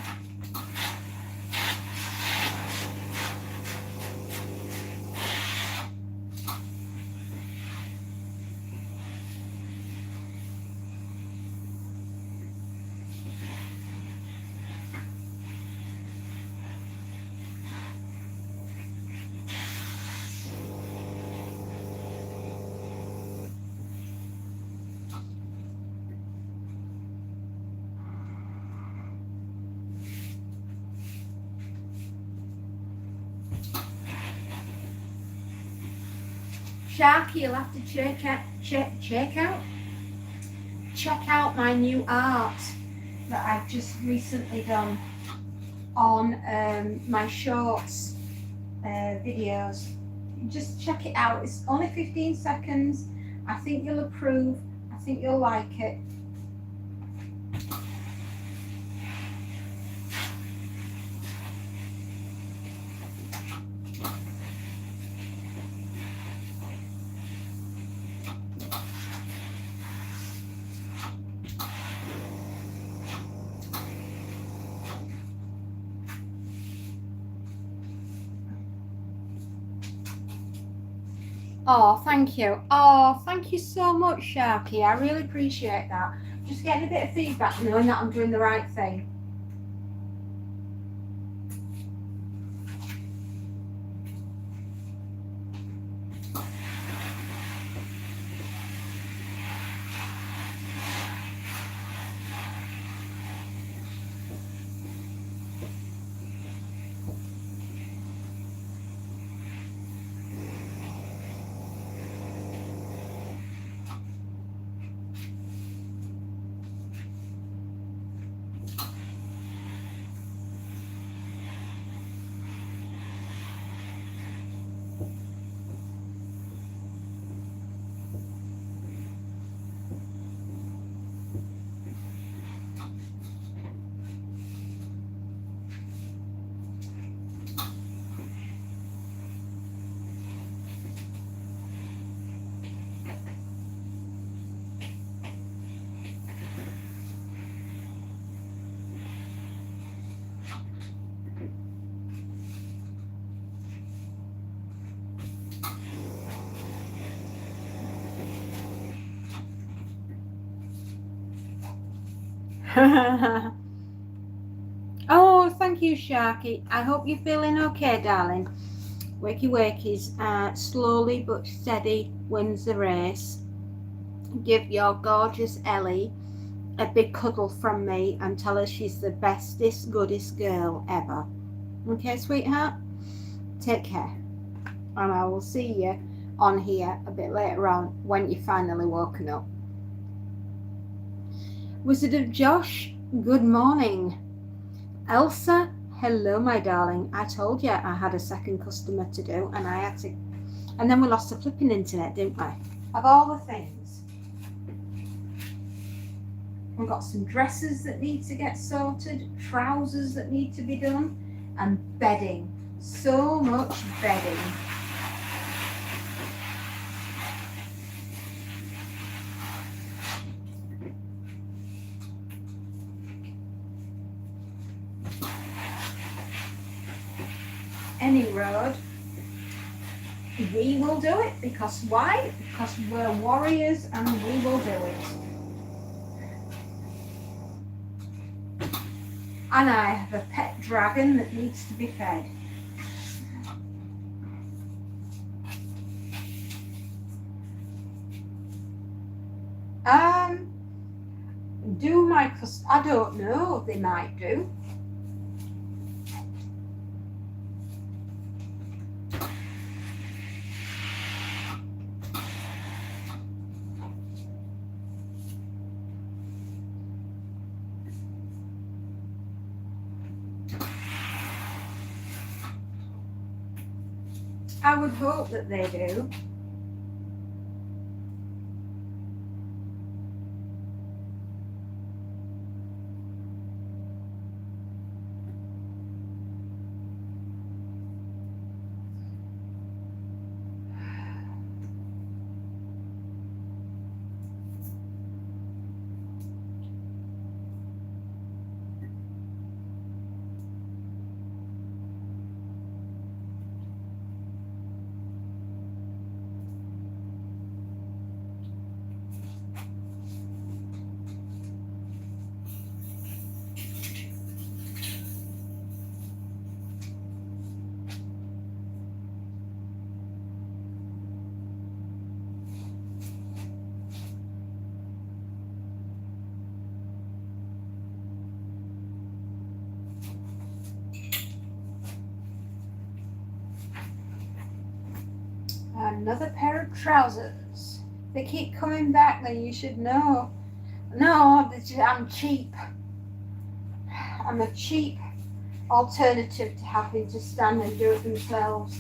Sharky, you'll have to check out my new art that I've just recently done on my shorts videos. Just check it out. It's only 15 seconds. I think you'll approve. I think you'll like it. Oh, thank you. Oh, thank you so much, Sharky. I really appreciate that. Just getting a bit of feedback, knowing that I'm doing the right thing. Oh, thank you, Sharky. I hope you're feeling okay, darling. Wakey Wakey's slowly but steady wins the race. Give your gorgeous Ellie a big cuddle from me and tell her she's the bestest, goodest girl ever. Okay, sweetheart? Take care. And I will see you on here a bit later on when you're finally woken up. Wizard of Josh, good morning. Elsa, hello, my darling. I told you I had a second customer to do, and I had to. And then we lost the flipping internet, didn't we? Of all the things. We've got some dresses that need to get sorted, trousers that need to be done, and bedding. So much bedding. Any road, we will do it. Because why? Because we're warriors and we will do it. And I have a pet dragon that needs to be fed. Do my, I don't know, they might do. I would hope that they do. Another pair of trousers. They keep coming back, then you should know. No, I'm cheap. I'm a cheap alternative to having to stand and do it themselves.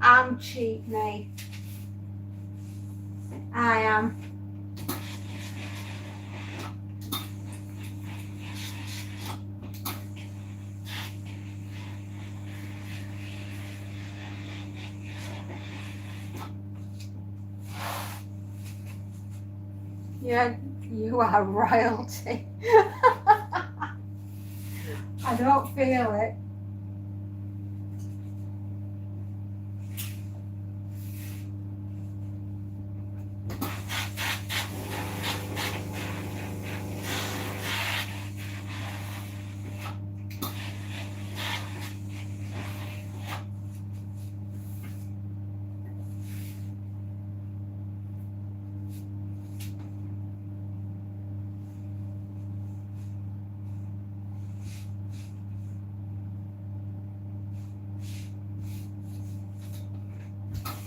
I'm cheap, mate. I am. Yeah, you are royalty. I don't feel it.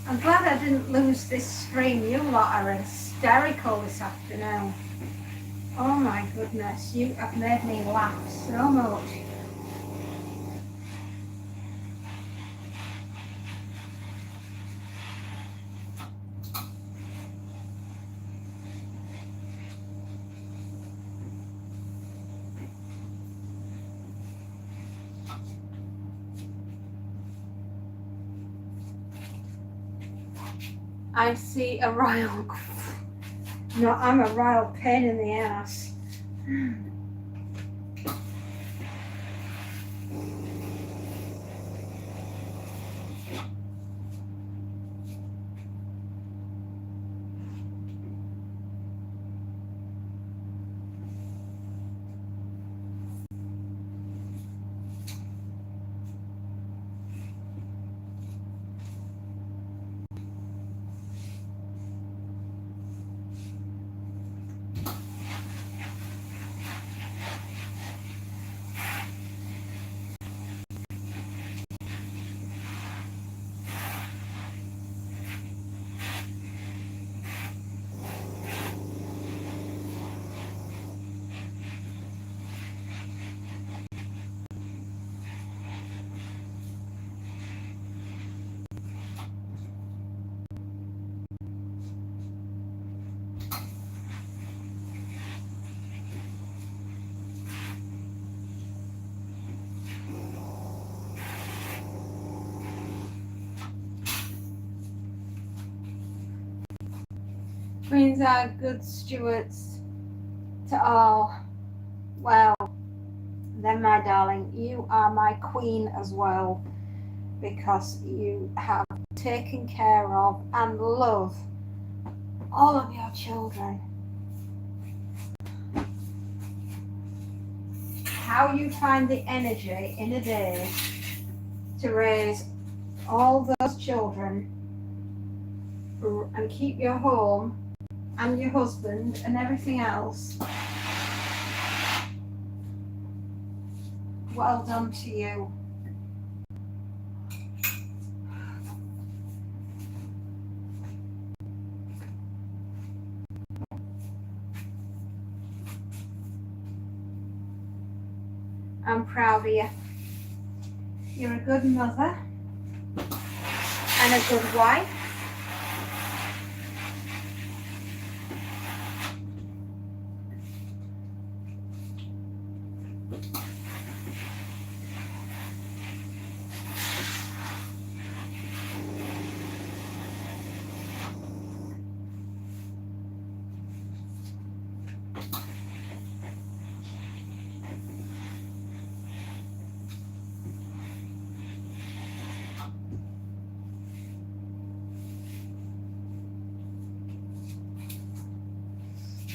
I'm glad I didn't lose this stream. You lot are hysterical this afternoon. Oh my goodness, you have made me laugh so much. I see a royal. No, I'm a royal pain in the ass. Queens are good stewards to all. Well, then, my darling, you are my queen as well, because you have taken care of and love all of your children. How you find the energy in a day to raise all those children and keep your home and your husband and everything else, well done to you. I'm proud of you. You're a good mother and a good wife.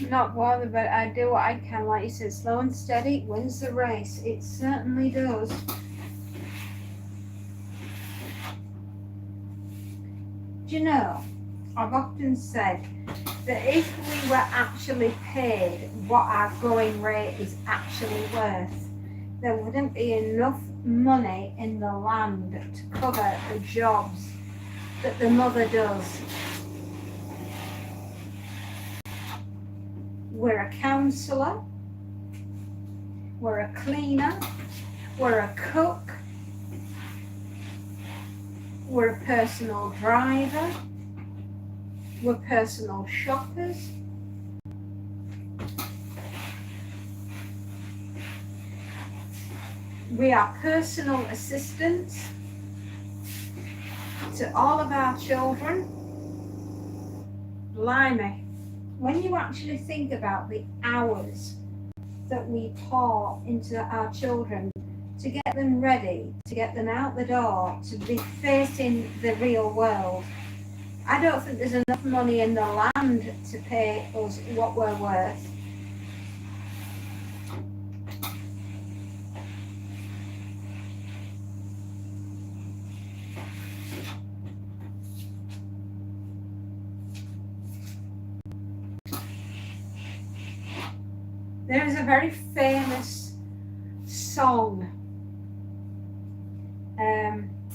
Not bothered, but I do what I can. Like you said, slow and steady wins the race. It certainly does. Do you know, I've often said that if we were actually paid what our going rate is actually worth, there wouldn't be enough money in the land to cover the jobs that the mother does. We're a counsellor, we're a cleaner, we're a cook, we're a personal driver, we're personal shoppers, we are personal assistants to all of our children. Blimey. When you actually think about the hours that we pour into our children to get them ready, to get them out the door, to be facing the real world, I don't think there's enough money in the land to pay us what we're worth. There is a very famous song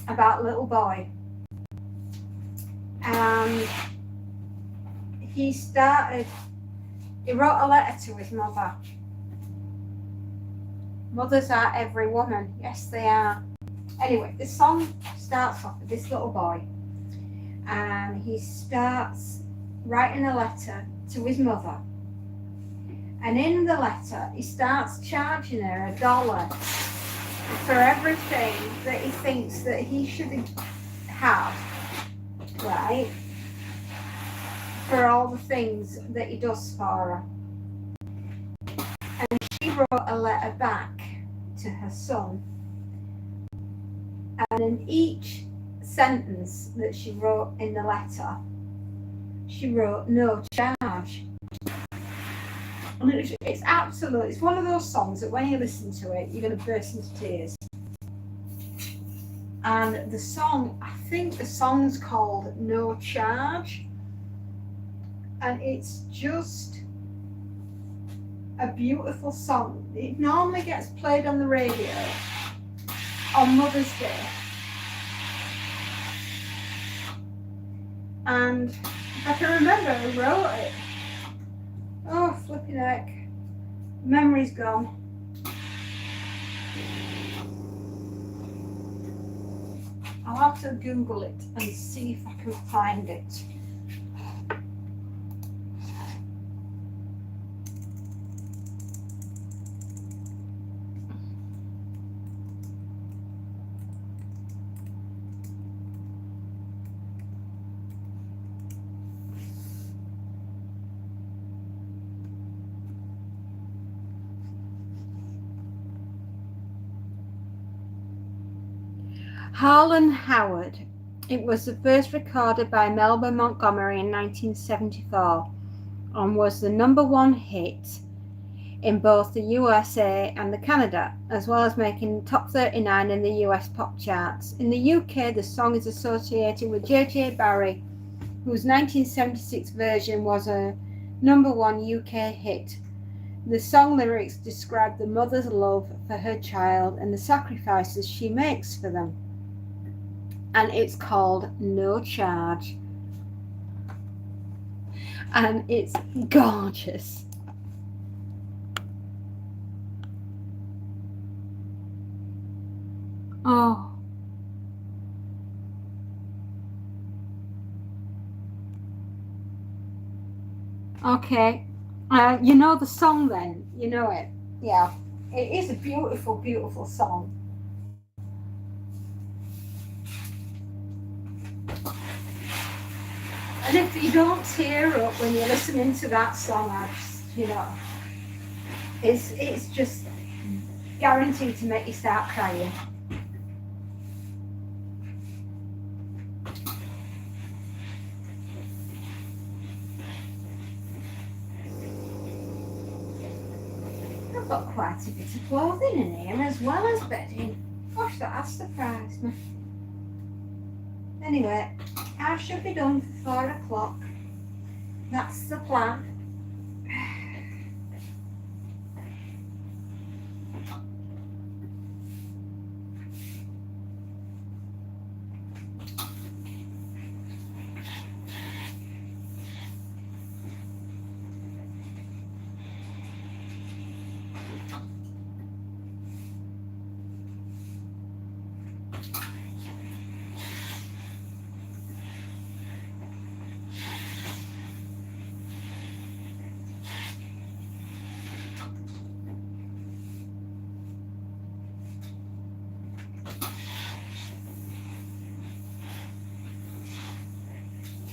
about a little boy, and he wrote a letter to his mother. Mothers are every woman. Yes, they are. Anyway, the song starts off with this little boy, and he starts writing a letter to his mother. And in the letter, he starts charging her $1 for everything that he thinks that he should have, right? for all the things that he does for her. And she wrote a letter back to her son. And in each sentence that she wrote in the letter, she wrote no charge. And it's absolute, it's one of those songs that when you listen to it, you're going to burst into tears. And the song, I think the song's called No Charge. And it's just a beautiful song. It normally gets played on the radio on Mother's Day. And I can remember who wrote it. Oh, flipping heck. Memory's gone. I'll have to Google it and see if I can find it. Harlan Howard. It was the first recorded by Melba Montgomery in 1974 and was the #1 hit in both the USA and the Canada, as well as making top 39 in the US pop charts. In the UK, the song is associated with J.J. Barrie, whose 1976 version was a #1 UK hit. The song lyrics describe the mother's love for her child and the sacrifices she makes for them. And it's called No Charge. And it's gorgeous. Oh. Okay. You know the song then? You know it? Yeah. It is a beautiful, beautiful song. And if you don't tear up when you're listening to that song, I just, it's just guaranteed to make you start crying. I've got quite a bit of clothing in here as well as bedding. Gosh, that has surprised me. Anyway, I should be done for 4 o'clock. That's the plan.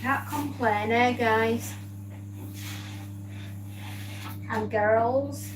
Can't complain, eh, guys and girls?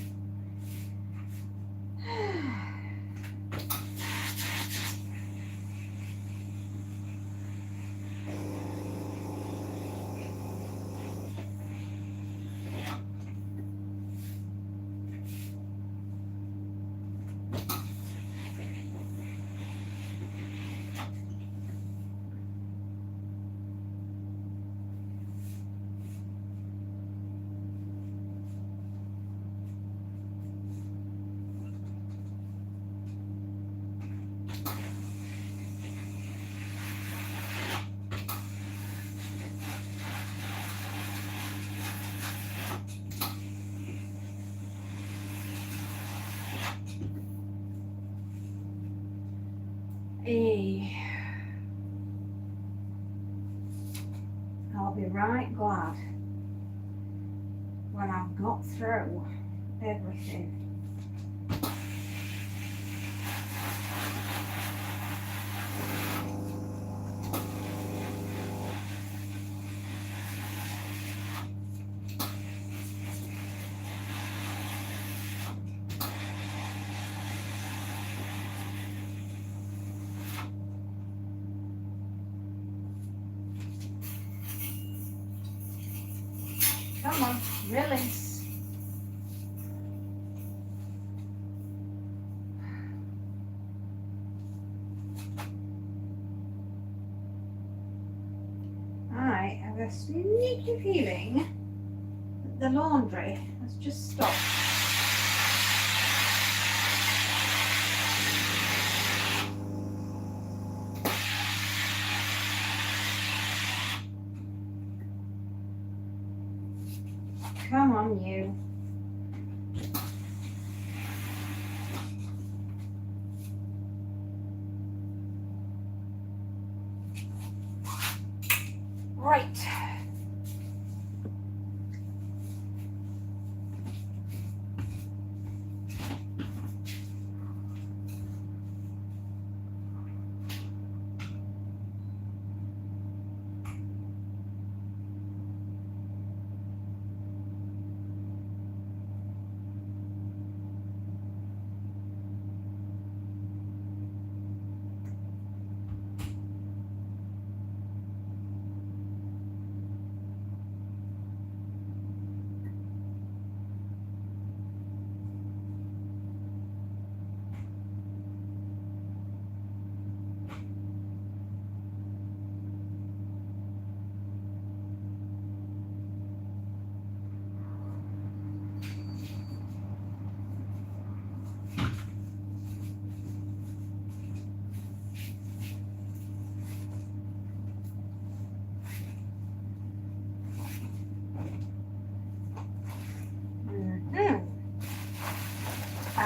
I'll be right glad when I've got through everything. Come on, release. I have a sneaky feeling that the laundry has just stopped. Come on, you. Right.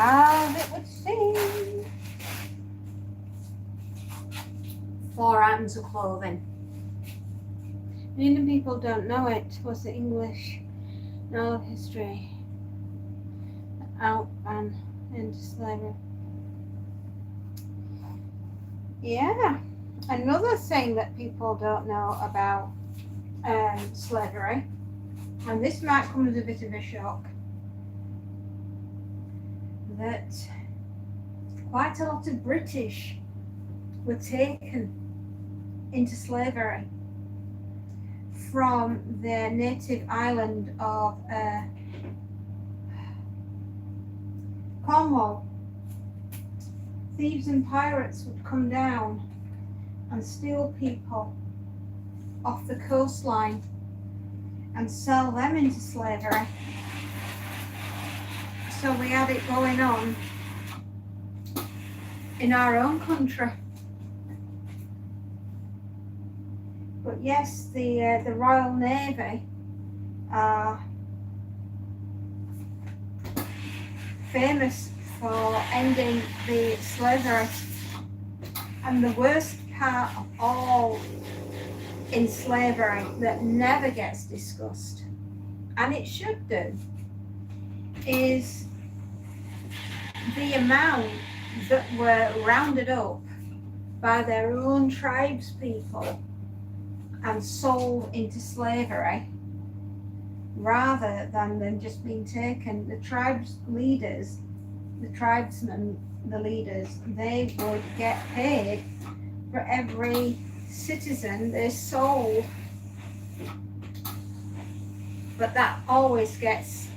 As it would seem. 4 items of clothing. Many people don't know it. Was the English no history out and into slavery? Yeah. Another thing that people don't know about slavery, and this might come as a bit of a shock, that quite a lot of British were taken into slavery from their native island of Cornwall. Thieves and pirates would come down and steal people off the coastline and sell them into slavery. So we had it going on in our own country. But yes, the Royal Navy are famous for ending the slavery. And the worst part of all in slavery that never gets discussed, and it should do, is the amount that were rounded up by their own tribespeople and sold into slavery rather than them just being taken. The tribes leaders, the tribesmen, the leaders, they would get paid for every citizen they sold. But that always gets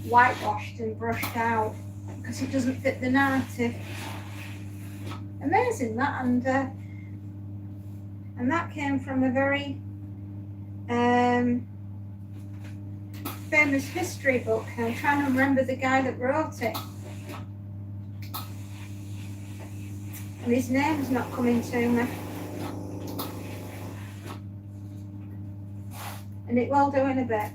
whitewashed and brushed out because it doesn't fit the narrative. Amazing that, and that came from a very famous history book. I'm trying to remember the guy that wrote it, and his name's not coming to me. And it will do in a bit.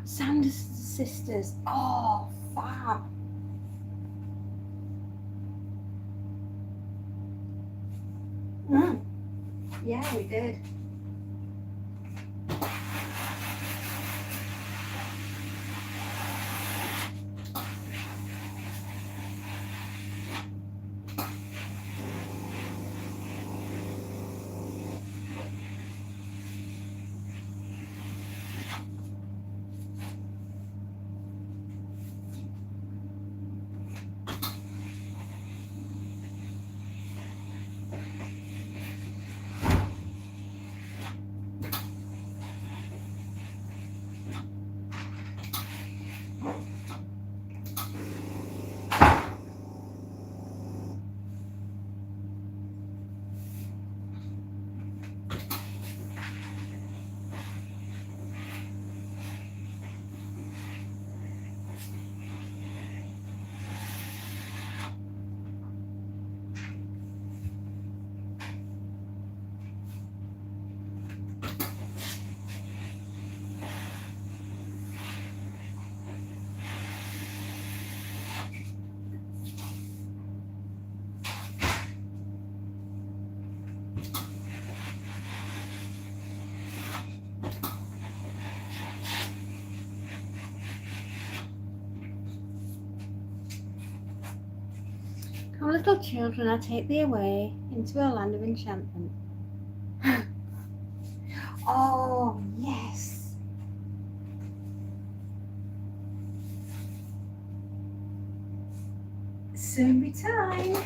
Sanderson sisters. Oh, fab. Yeah, we did. Oh, little children, I take thee away into a land of enchantment. Oh, yes. Soon be time.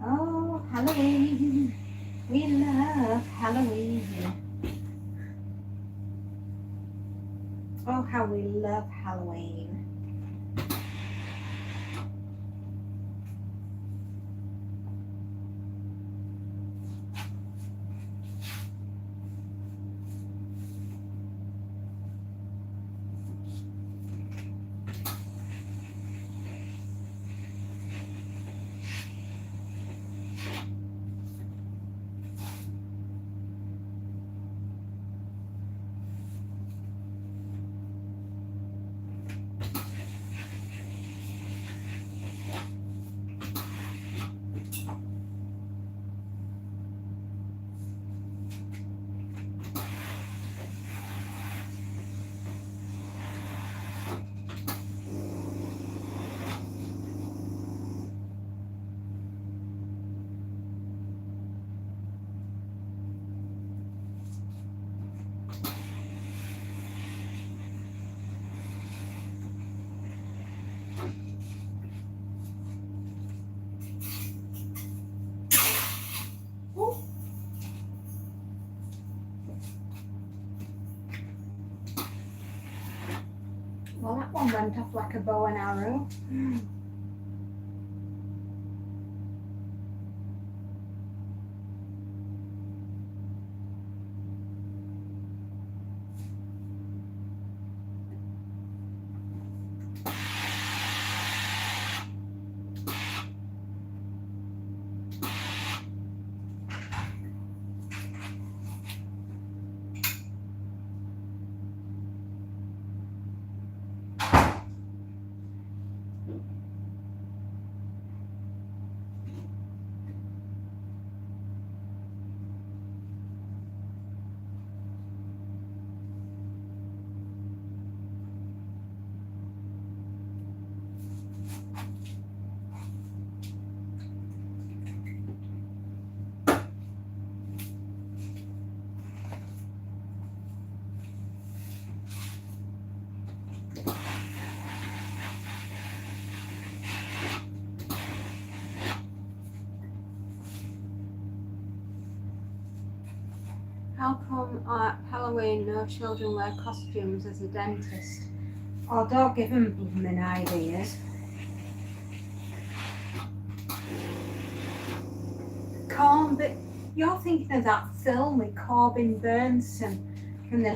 Oh, Halloween. We love Halloween. Oh, how we love Halloween. Ooh. Well, that one went off like a bow and arrow. How come at Halloween no children wear costumes as a dentist? Oh, don't give them blooming ideas. But you're thinking of that film with Corbin Bernsen from the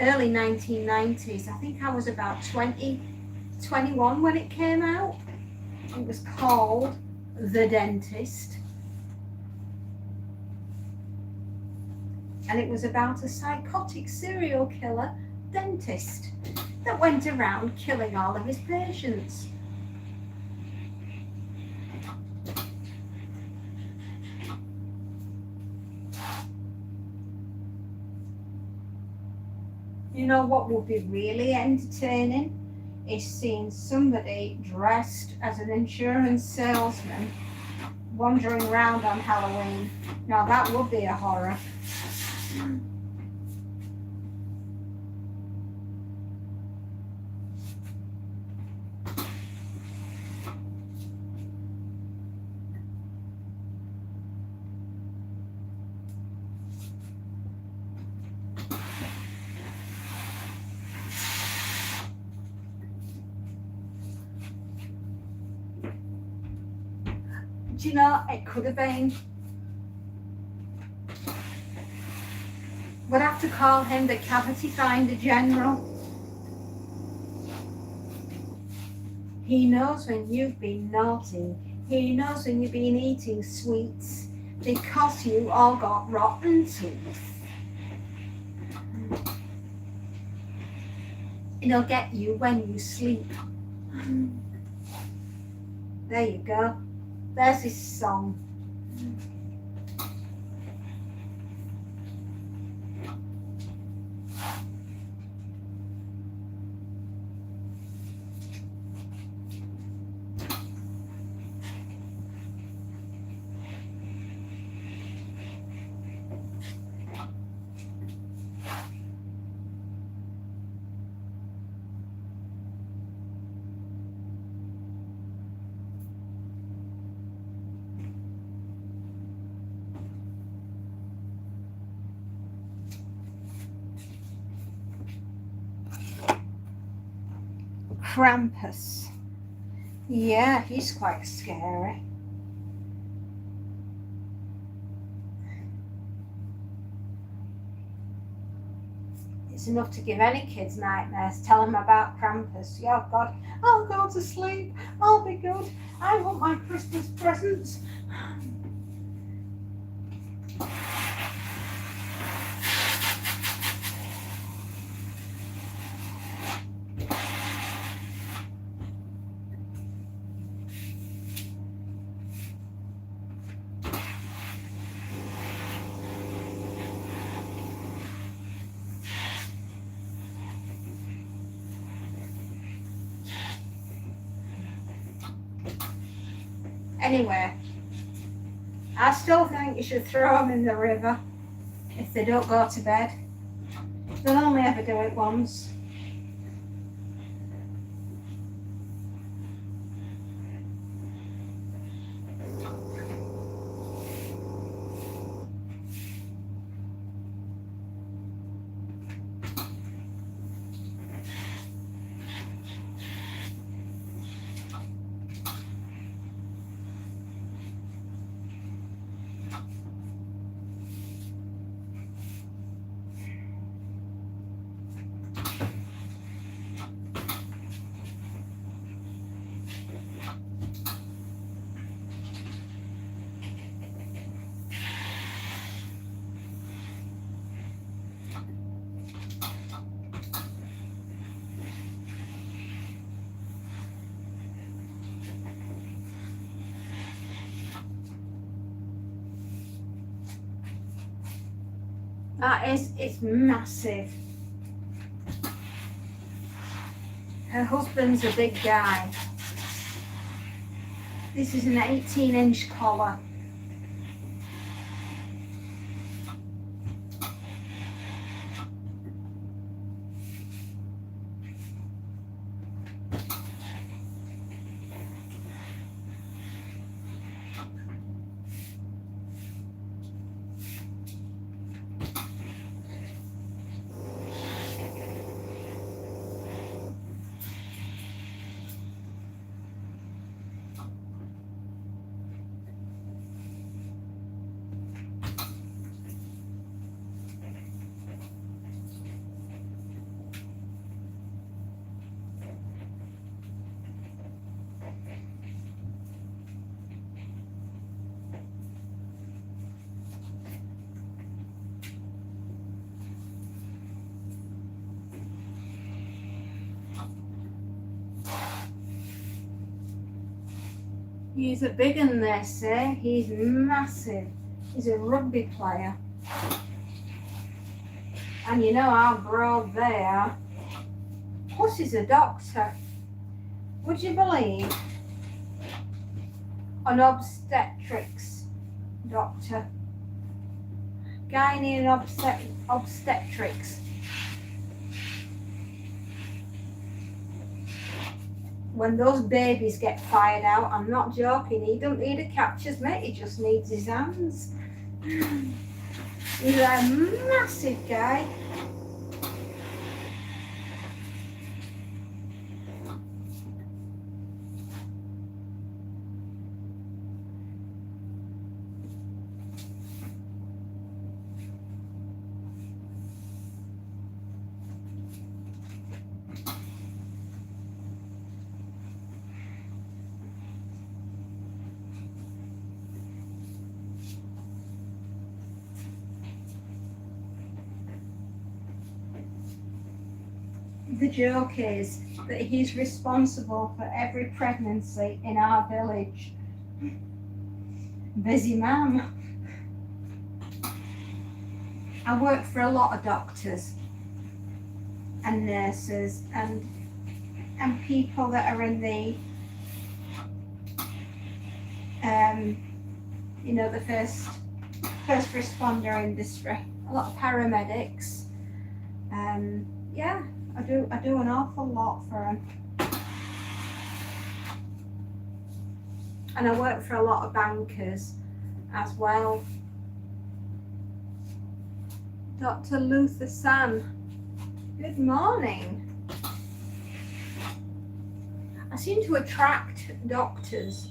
early 1990s. I think I was about 21 when it came out. It was called The Dentist. And it was about a psychotic serial killer dentist that went around killing all of his patients. You know what would be really entertaining is seeing somebody dressed as an insurance salesman wandering around on Halloween. Now that would be a horror. Do you know, it could have been. We'd have to call him the Cavity Finder General. He knows when you've been naughty. He knows when you've been eating sweets because you all got rotten teeth. He'll get you when you sleep. There you go. There's his song. Krampus. Yeah, he's quite scary. It's enough to give any kids nightmares. Tell them about Krampus. Yeah, God, I'll go to sleep. I'll be good. I want my Christmas presents. Anyway, I still think you should throw them in the river if they don't go to bed. They'll only ever do it once. It's massive. Her husband's a big guy. This is an 18-inch collar. He's a big one, they say. He's massive. He's a rugby player. And you know how broad they are. Plus he's a doctor. Would you believe? An obstetrics doctor. Gynae and obstetrics. When those babies get fired out, I'm not joking, he don't need a catcher's mitt, he just needs his hands. He's a massive guy. The joke is that he's responsible for every pregnancy in our village. Busy man. I work for a lot of doctors and nurses and people that are in the the first responder industry. A lot of paramedics. Yeah. I do an awful lot for them. And I work for a lot of bankers as well. Dr. Luther San, good morning. seem to attract doctors.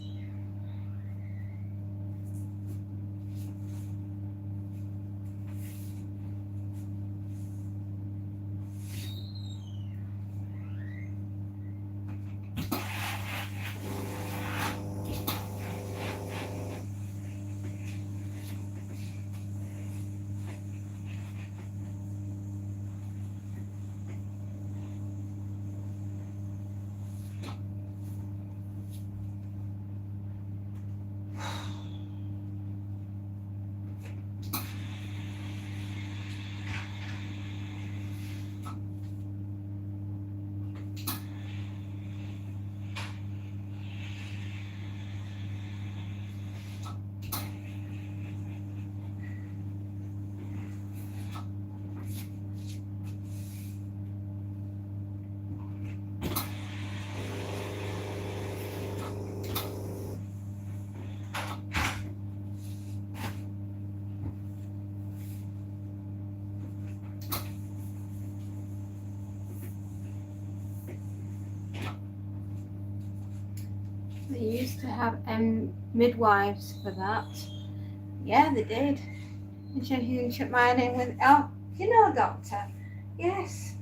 They used to have midwives for that. Yeah, they did. And you can check my name with, oh, you know, doctor? Yes.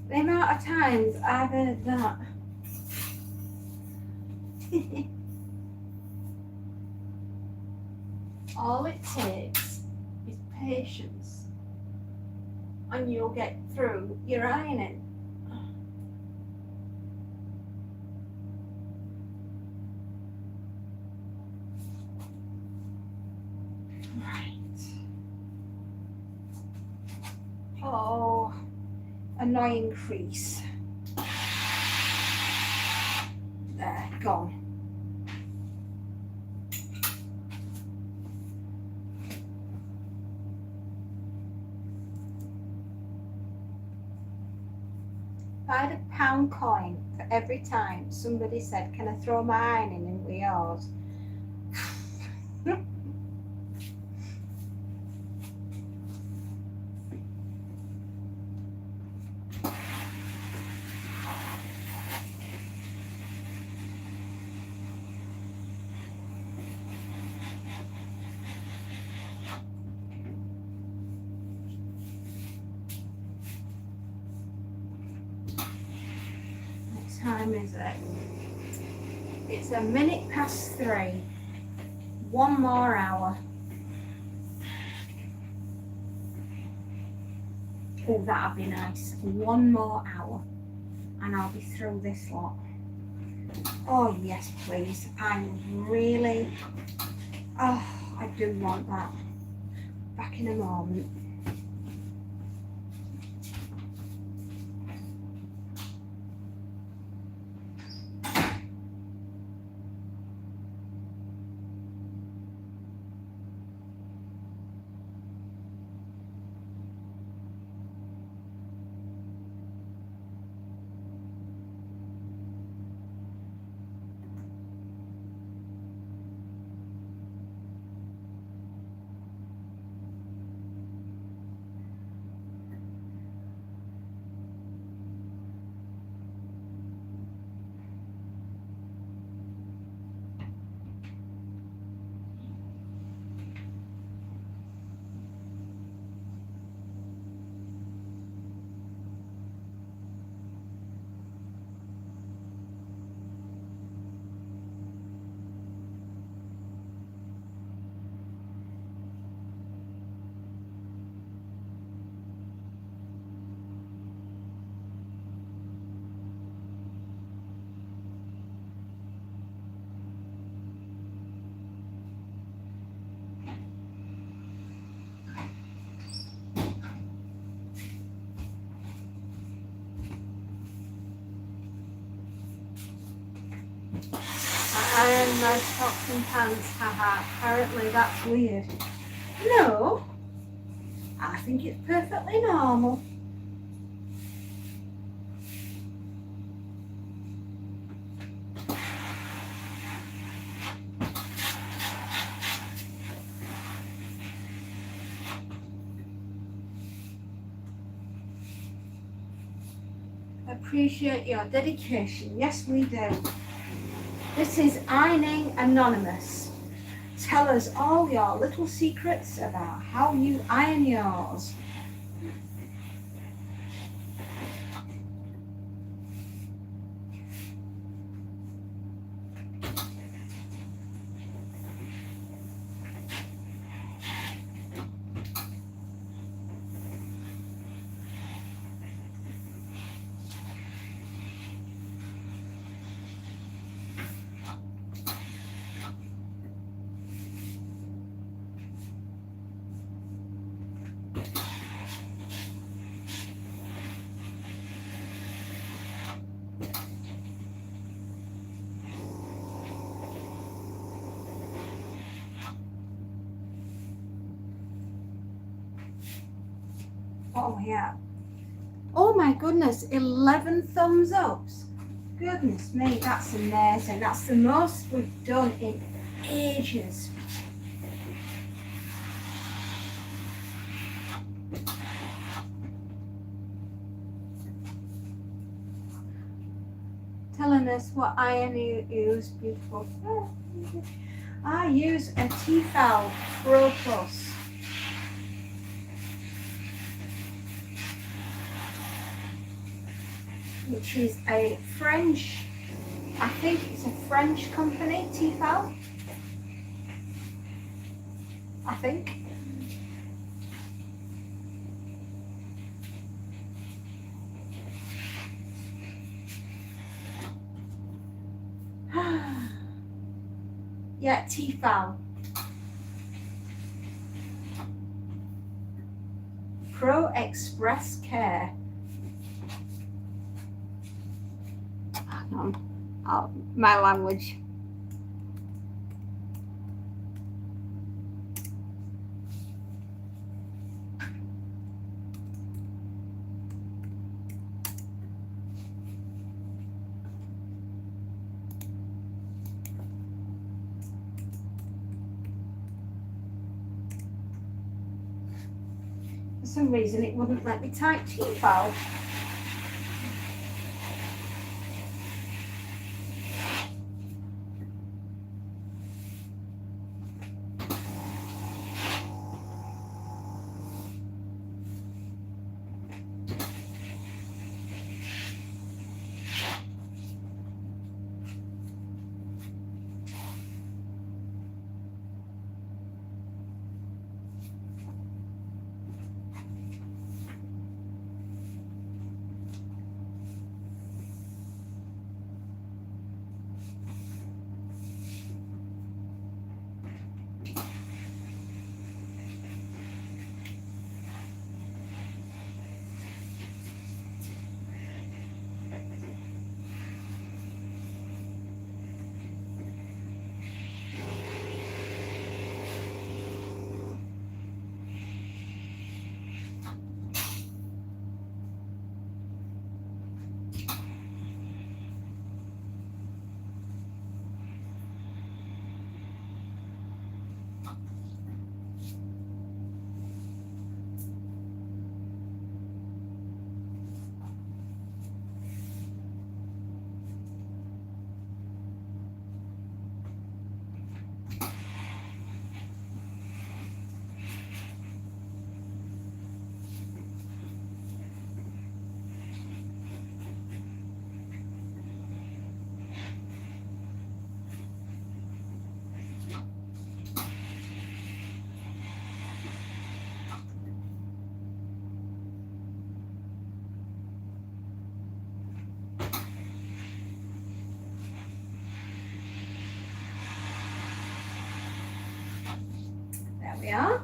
The amount of times I've heard that. All it takes is patience, and you'll get through your ironing. Right. Oh, annoying crease. There, gone. If I had a pound coin for every time somebody said, can I throw my ironing in with yours? Time is it? It's 3:01. 1 more hour. Oh, that'd be nice. 1 more hour and I'll be through this lot. Oh yes, please. I'm really, oh, I do want that. Back in a moment. I iron my socks and pants, haha. Apparently that's weird. No, I think it's perfectly normal. appreciate your dedication. Yes, we do. This is Ironing Anonymous. Tell us all your little secrets about how you iron yours. Oh yeah. Oh my goodness, 11 thumbs ups. Goodness me, that's amazing. That's the most we've done in ages. Telling us what iron you use. Beautiful. I use a Tefal Pro Plus. Which is a French, I think it's a French company, Tefal. I think. Yeah, Tefal. Pro Express Care. My language. For some reason it wouldn't let me type Tefal. There we are.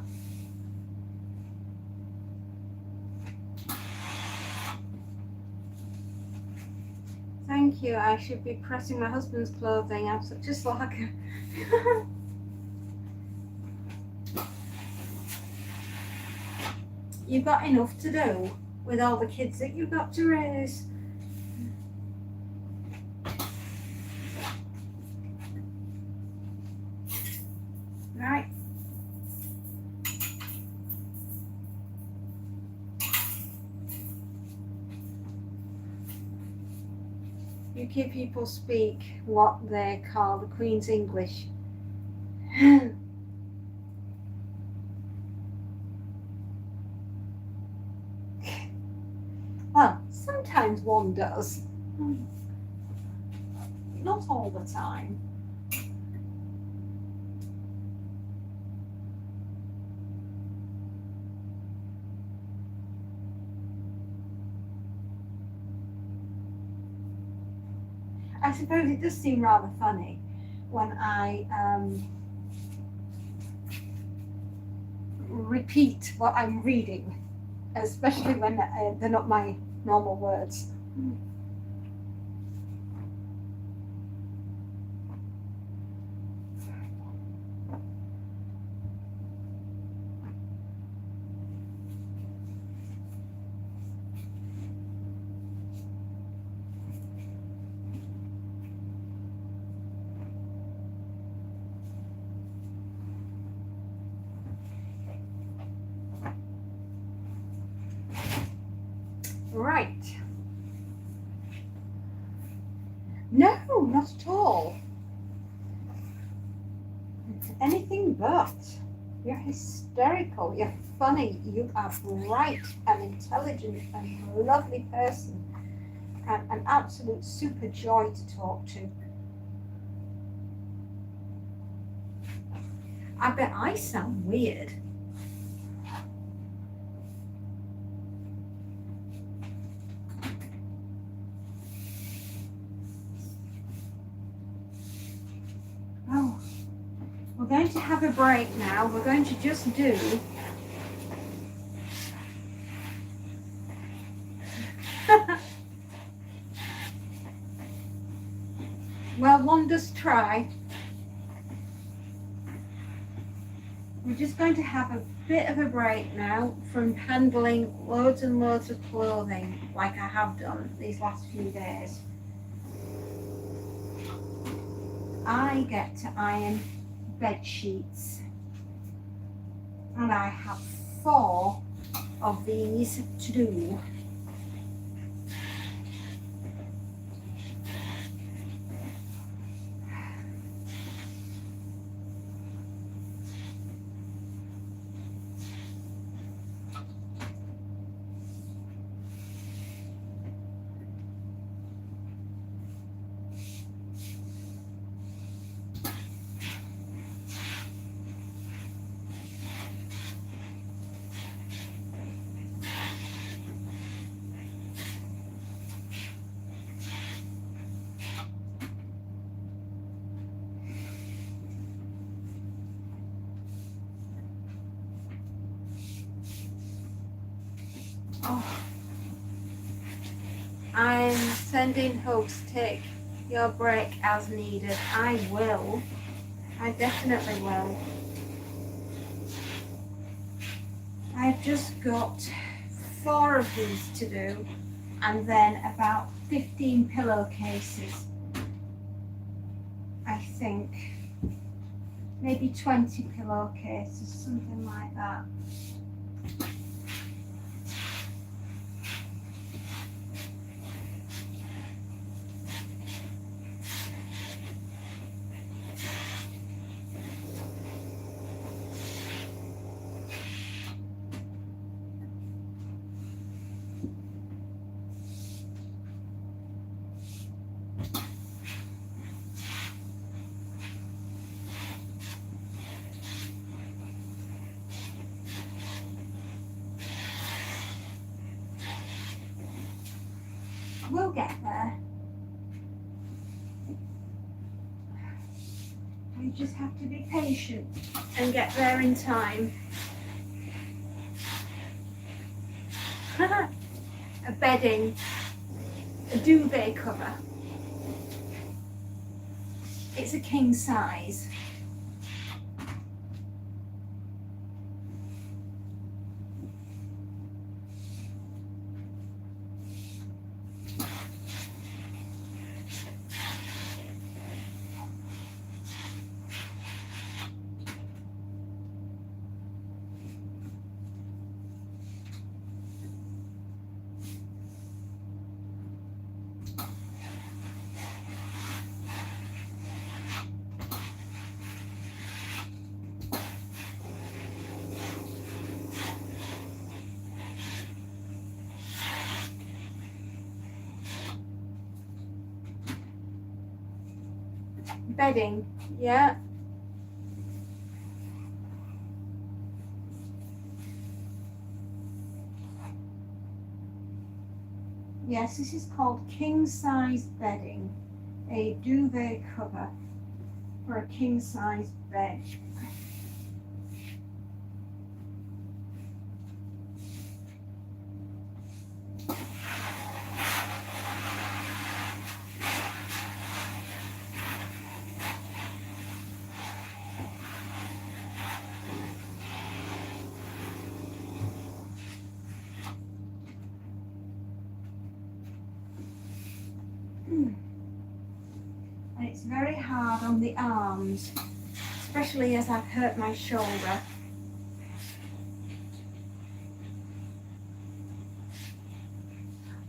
Thank you. I should be pressing my husband's clothing. I'm such a slacker. You've got enough to do with all the kids that you've got to raise. Right. UK people speak what they call the Queen's English. Well, sometimes one does. Not all the time. I suppose it does seem rather funny when I repeat what I'm reading, especially when they're not my normal words. Right. No, not at all. It's anything but. You're hysterical, you're funny, you are bright and intelligent and lovely person, and an absolute super joy to talk to. I bet I sound weird. Oh, we're going to have a break now. We're going to just do well, one does try. We're just going to have a bit of a break now from handling loads and loads of clothing like I have done these last few days. I get to iron bed sheets, and I have 4 of these to do. Oh. I'm sending Hugs, take your break as needed. I will. I definitely will. I've just got 4 of these to do, and then about 15 pillowcases. I think. Maybe 20 pillowcases, something like that. We'll get there. We just have to be patient and get there in time. A bedding, a duvet cover. It's a king size. bedding, yeah. Yes, this is called king size bedding, a duvet cover for a king size bed. And it's very hard on the arms, especially as I've hurt my shoulder.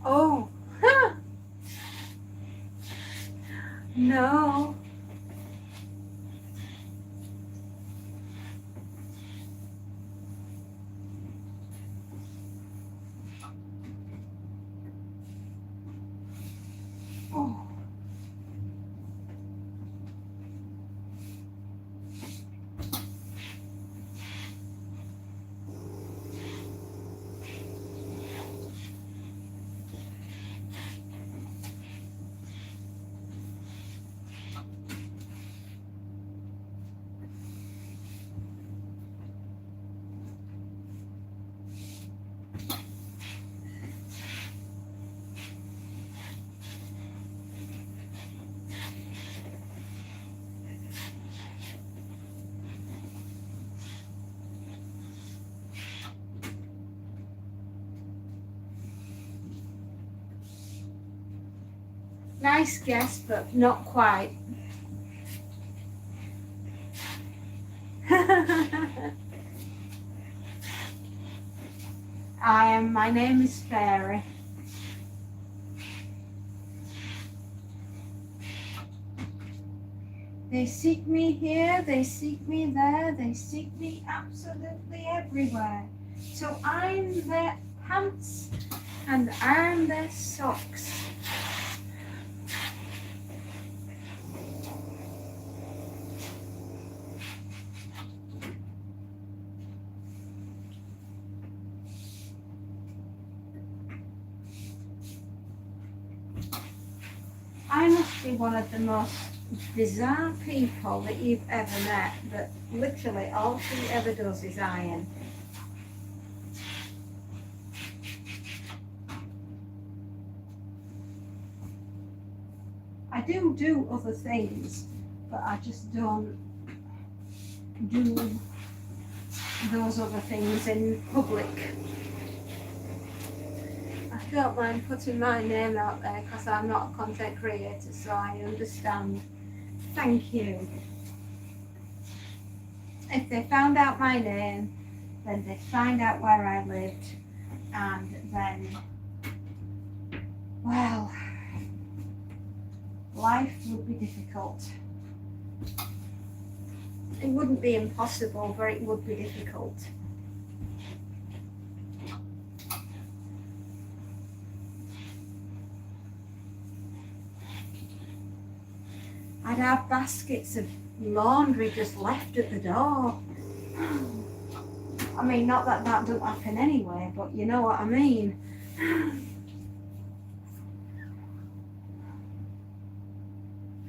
Oh, no. Oh. Nice guess, but not quite. My name is Fairy. They seek me here, they seek me there, they seek me absolutely everywhere. So I'm their pants and I'm their socks. I must be one of the most bizarre people that you've ever met, that literally all she ever does is iron. I do other things, but I just don't do those other things in public. I don't mind putting my name out there because I'm not a content creator, so I understand. Thank you. If they found out my name, then they'd find out where I lived, and then, well, life would be difficult. It wouldn't be impossible, but it would be difficult. I'd have baskets of laundry just left at the door. I mean, not that that don't happen anyway, but you know what I mean.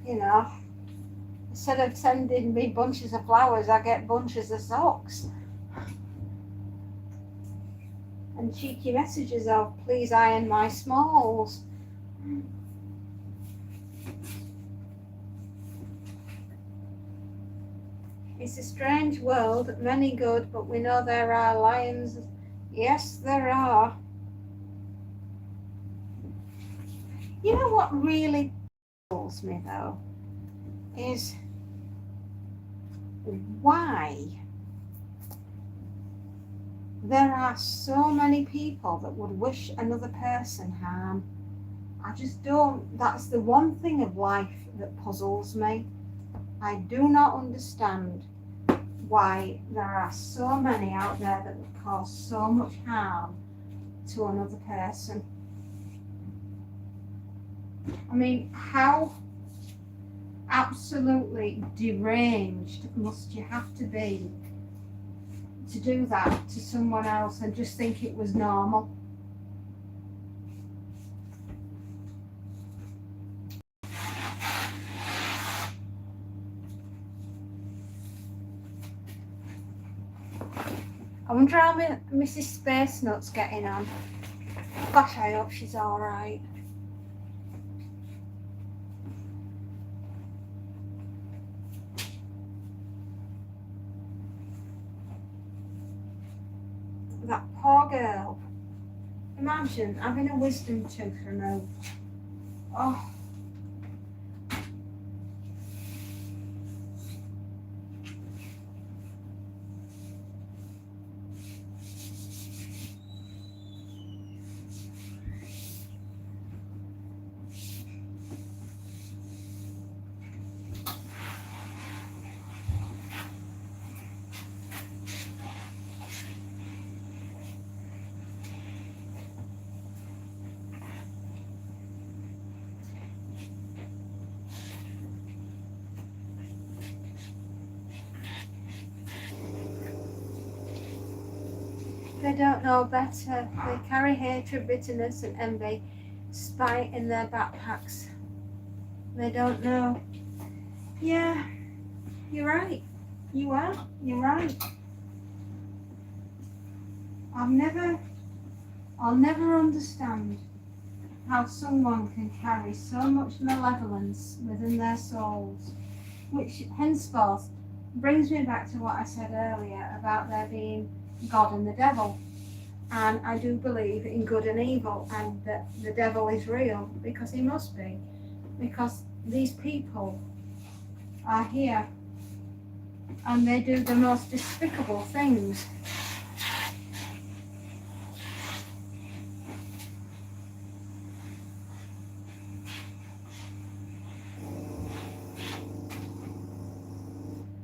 You know, instead of sending me bunches of flowers, I get bunches of socks. And cheeky messages of, please iron my smalls. It's a strange world, many good, but we know there are lions. Yes, there are. You know what really puzzles me though is why there are so many people that would wish another person harm. I just don't, that's the one thing of life that puzzles me. I do not understand why there are so many out there that would cause so much harm to another person. I mean, how absolutely deranged must you have to be to do that to someone else and just think it was normal? I wonder how Mrs. Space Nut's getting on. Gosh, I hope she's alright. That poor girl. Imagine having a wisdom tooth removed. Oh. They don't know better. They carry hatred, bitterness and envy, spite in their backpacks. They don't know. Yeah, you're right. You are. You're right. I'll never understand how someone can carry so much malevolence within their souls, which henceforth brings me back to what I said earlier about there being God and the devil. And I do believe in good and evil, and that the devil is real, because he must be, because these people are here and they do the most despicable things.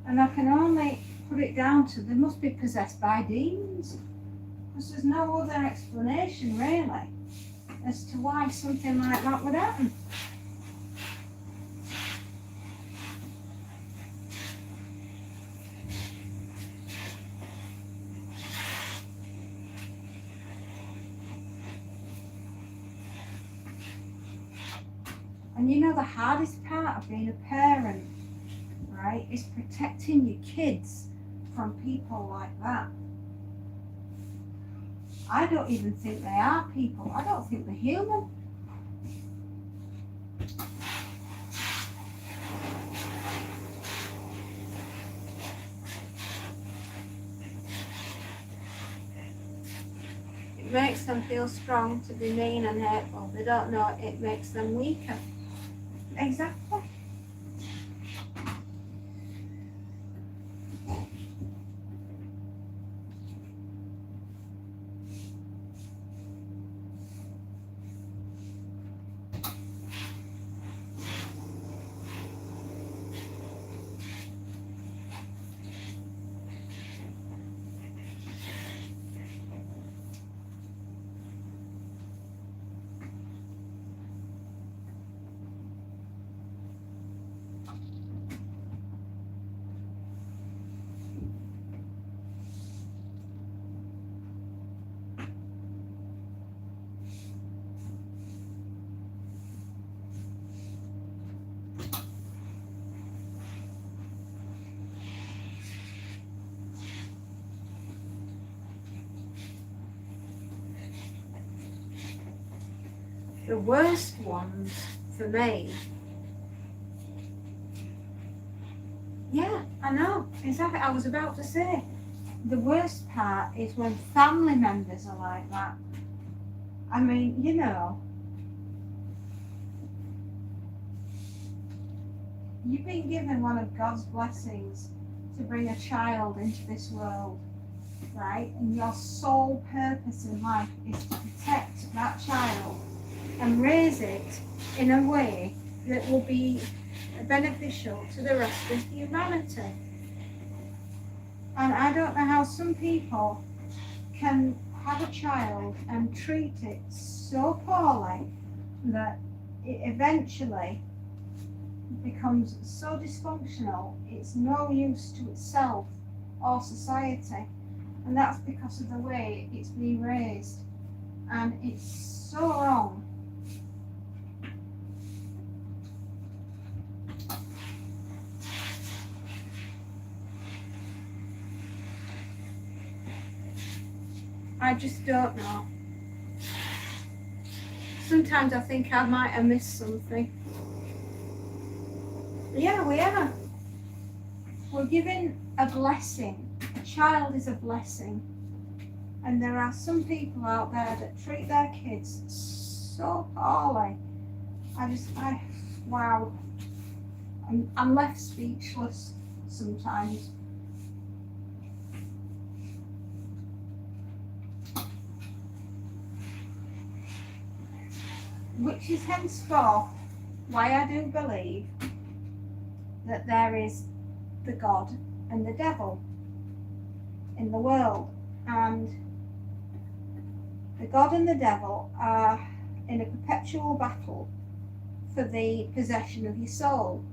And I can only put it down to they must be possessed by demons, because there's no other explanation really as to why something like that would happen. And you know, the hardest part of being a parent, right, is protecting your kids from people like that. I don't even think they are people. I don't think they're human. It makes them feel strong to be mean and hateful. They don't know it makes them weaker. Exactly. The worst ones for me, yeah, I know, exactly. I was about to say, the worst part is when family members are like that. I mean, you know, you've been given one of God's blessings to bring a child into this world, right? And your sole purpose in life is to protect that child and raise it in a way that will be beneficial to the rest of humanity. And I don't know how some people can have a child and treat it so poorly that it eventually becomes so dysfunctional, it's no use to itself or society. And that's because of the way it's been raised. And it's so wrong. I just don't know. Sometimes I think I might have missed something. Yeah, we are. We're given a blessing. A child is a blessing. And there are some people out there that treat their kids so poorly. Wow. I'm left speechless sometimes. Which is henceforth why I do believe that there is the God and the devil in the world. And the God and the devil are in a perpetual battle for the possession of your soul.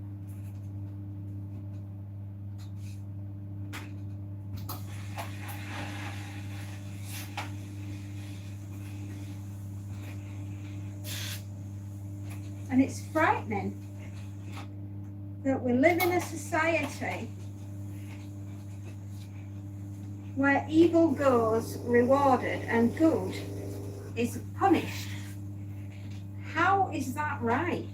And it's frightening that we live in a society where evil goes rewarded and good is punished. How is that right?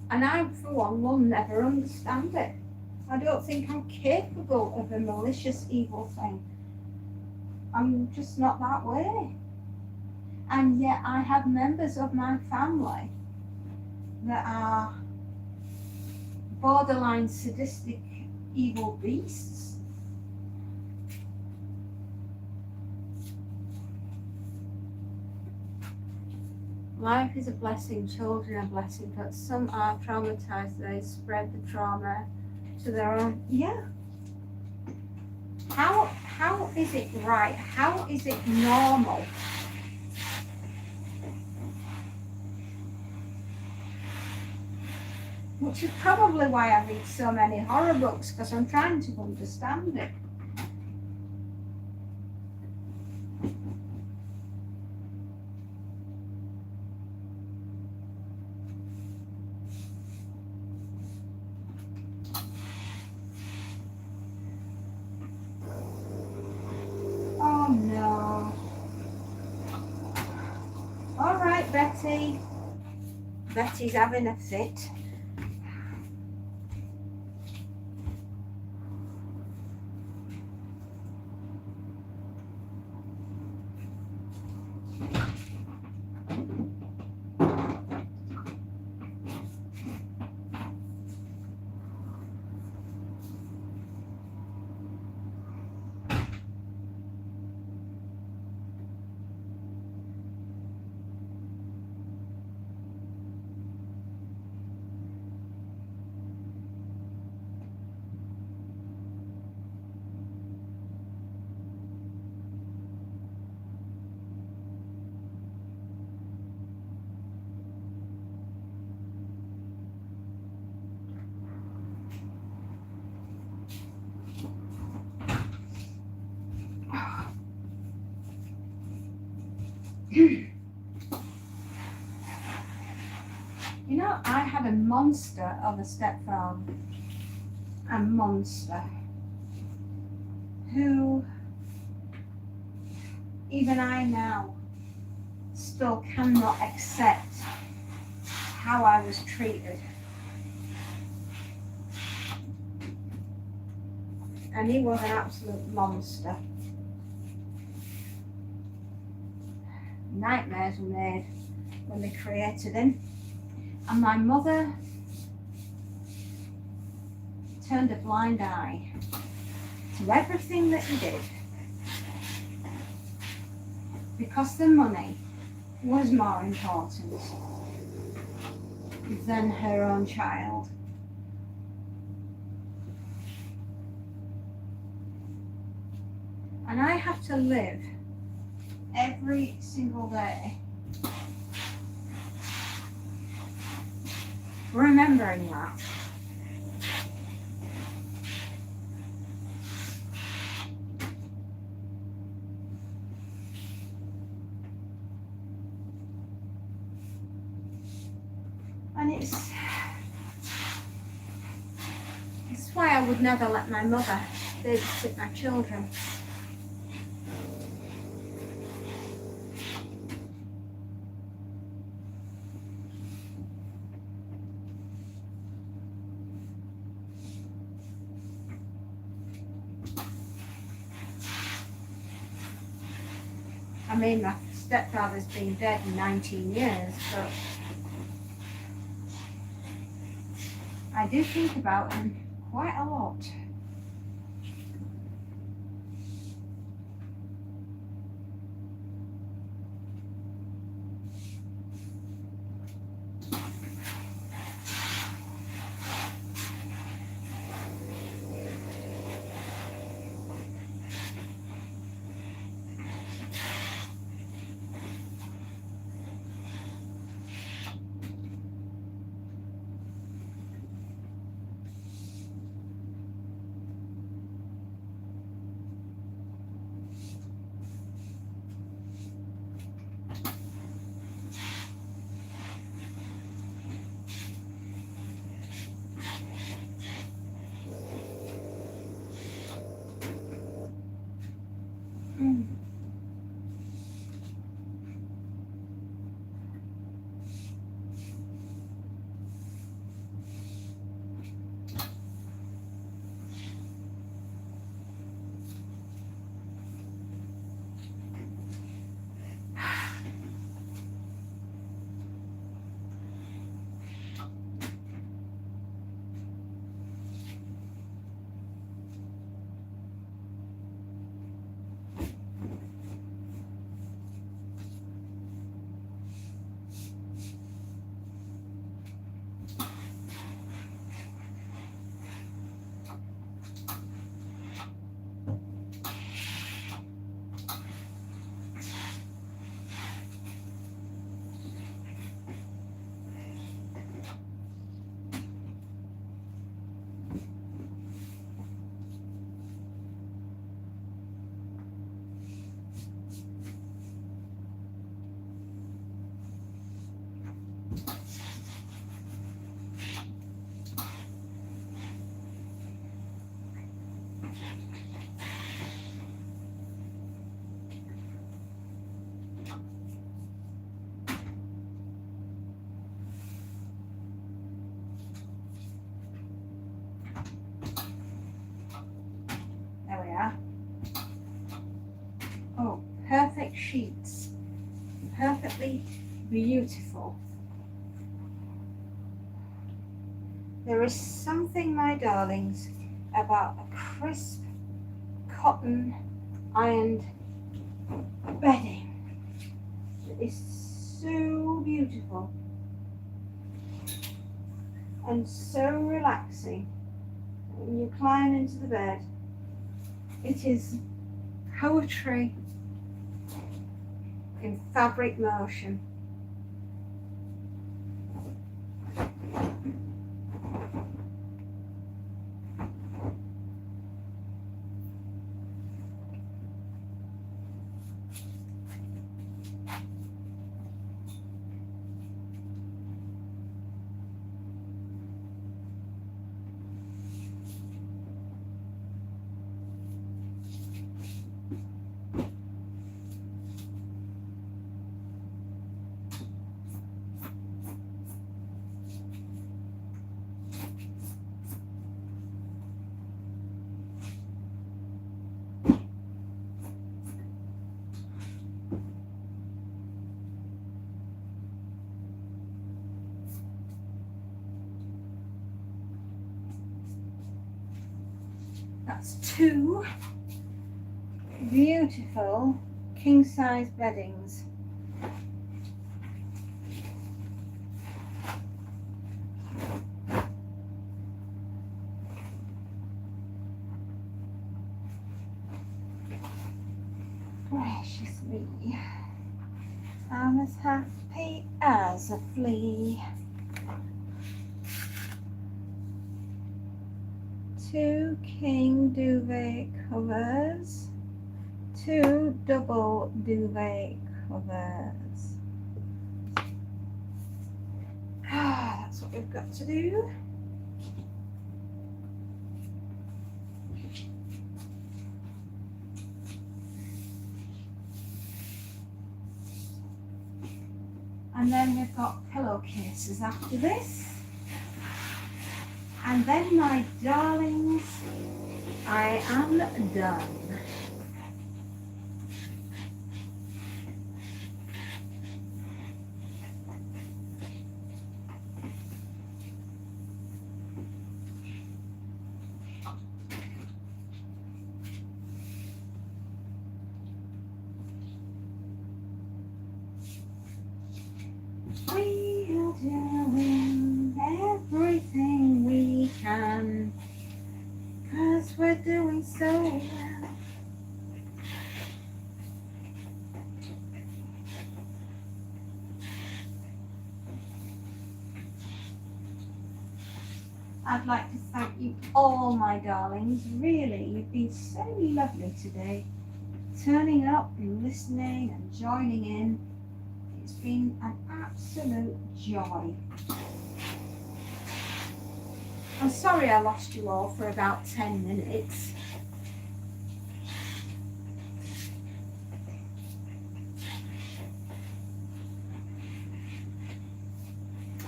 And I, for one, will never understand it. I don't think I'm capable of a malicious, evil thing. I'm just not that way. And yet I have members of my family that are borderline sadistic, evil beasts. Life is a blessing, children are a blessing, but some are traumatized. They spread the trauma to their own. Yeah. How is it right? How is it normal? Which is probably why I read so many horror books, because I'm trying to understand it. Oh no. All right, Betty. Betty's having a fit. You know, I had a monster of a stepfather, a monster, who even I now still cannot accept how I was treated. And he was an absolute monster. Nightmares were made when they created him. And my mother turned a blind eye to everything that he did, because the money was more important than her own child. And I have to live every single day. Remembering that. And it's why I would never let my mother babysit my children. I mean, my stepfather's been dead 19 years, but I do think about him quite a lot. There we are. Oh, perfect sheets. Perfectly beautiful. There is something, my darlings, about a crisp cotton ironed bedding that is so beautiful and so relaxing. When you climb into the bed, it is poetry in fabric motion. That's two beautiful king-size beddings. Gracious me. 3. I'm as happy as a flea. 2 king duvet covers, 2 double duvet covers. That's what we've got to do. And then we've got pillowcases after this. And then, my darlings, I am done. We are doing everything we can, 'cause we're doing so well. I'd like to thank you all, my darlings. Really, you've been so lovely today. Turning up and listening and joining in. It's been an absolute joy. I'm sorry I lost you all for about 10 minutes.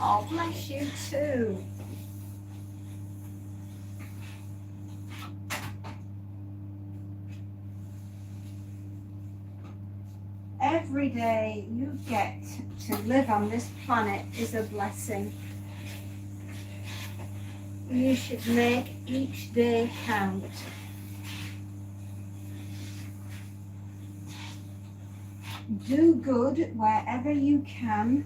Oh, bless you too. Every day you get to live on this planet is a blessing. You should make each day count. Do good wherever you can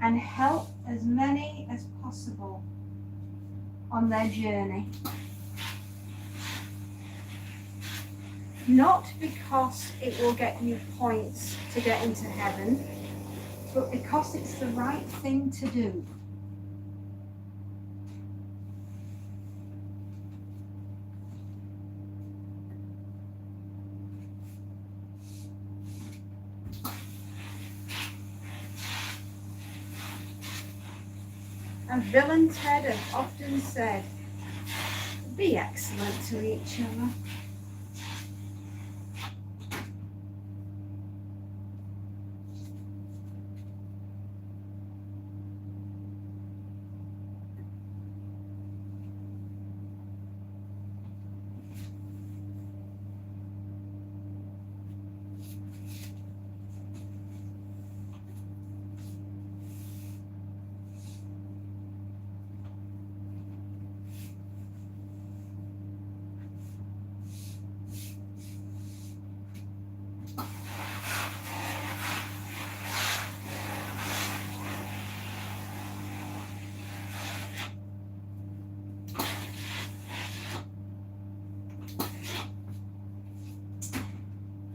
and help as many as possible on their journey. Not because it will get you points to get into heaven, but because it's the right thing to do. And Bill and Ted have often said, be excellent to each other.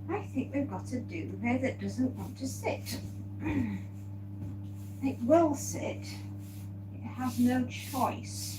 I think we've got a duvet that doesn't want to sit. It will sit. It has no choice.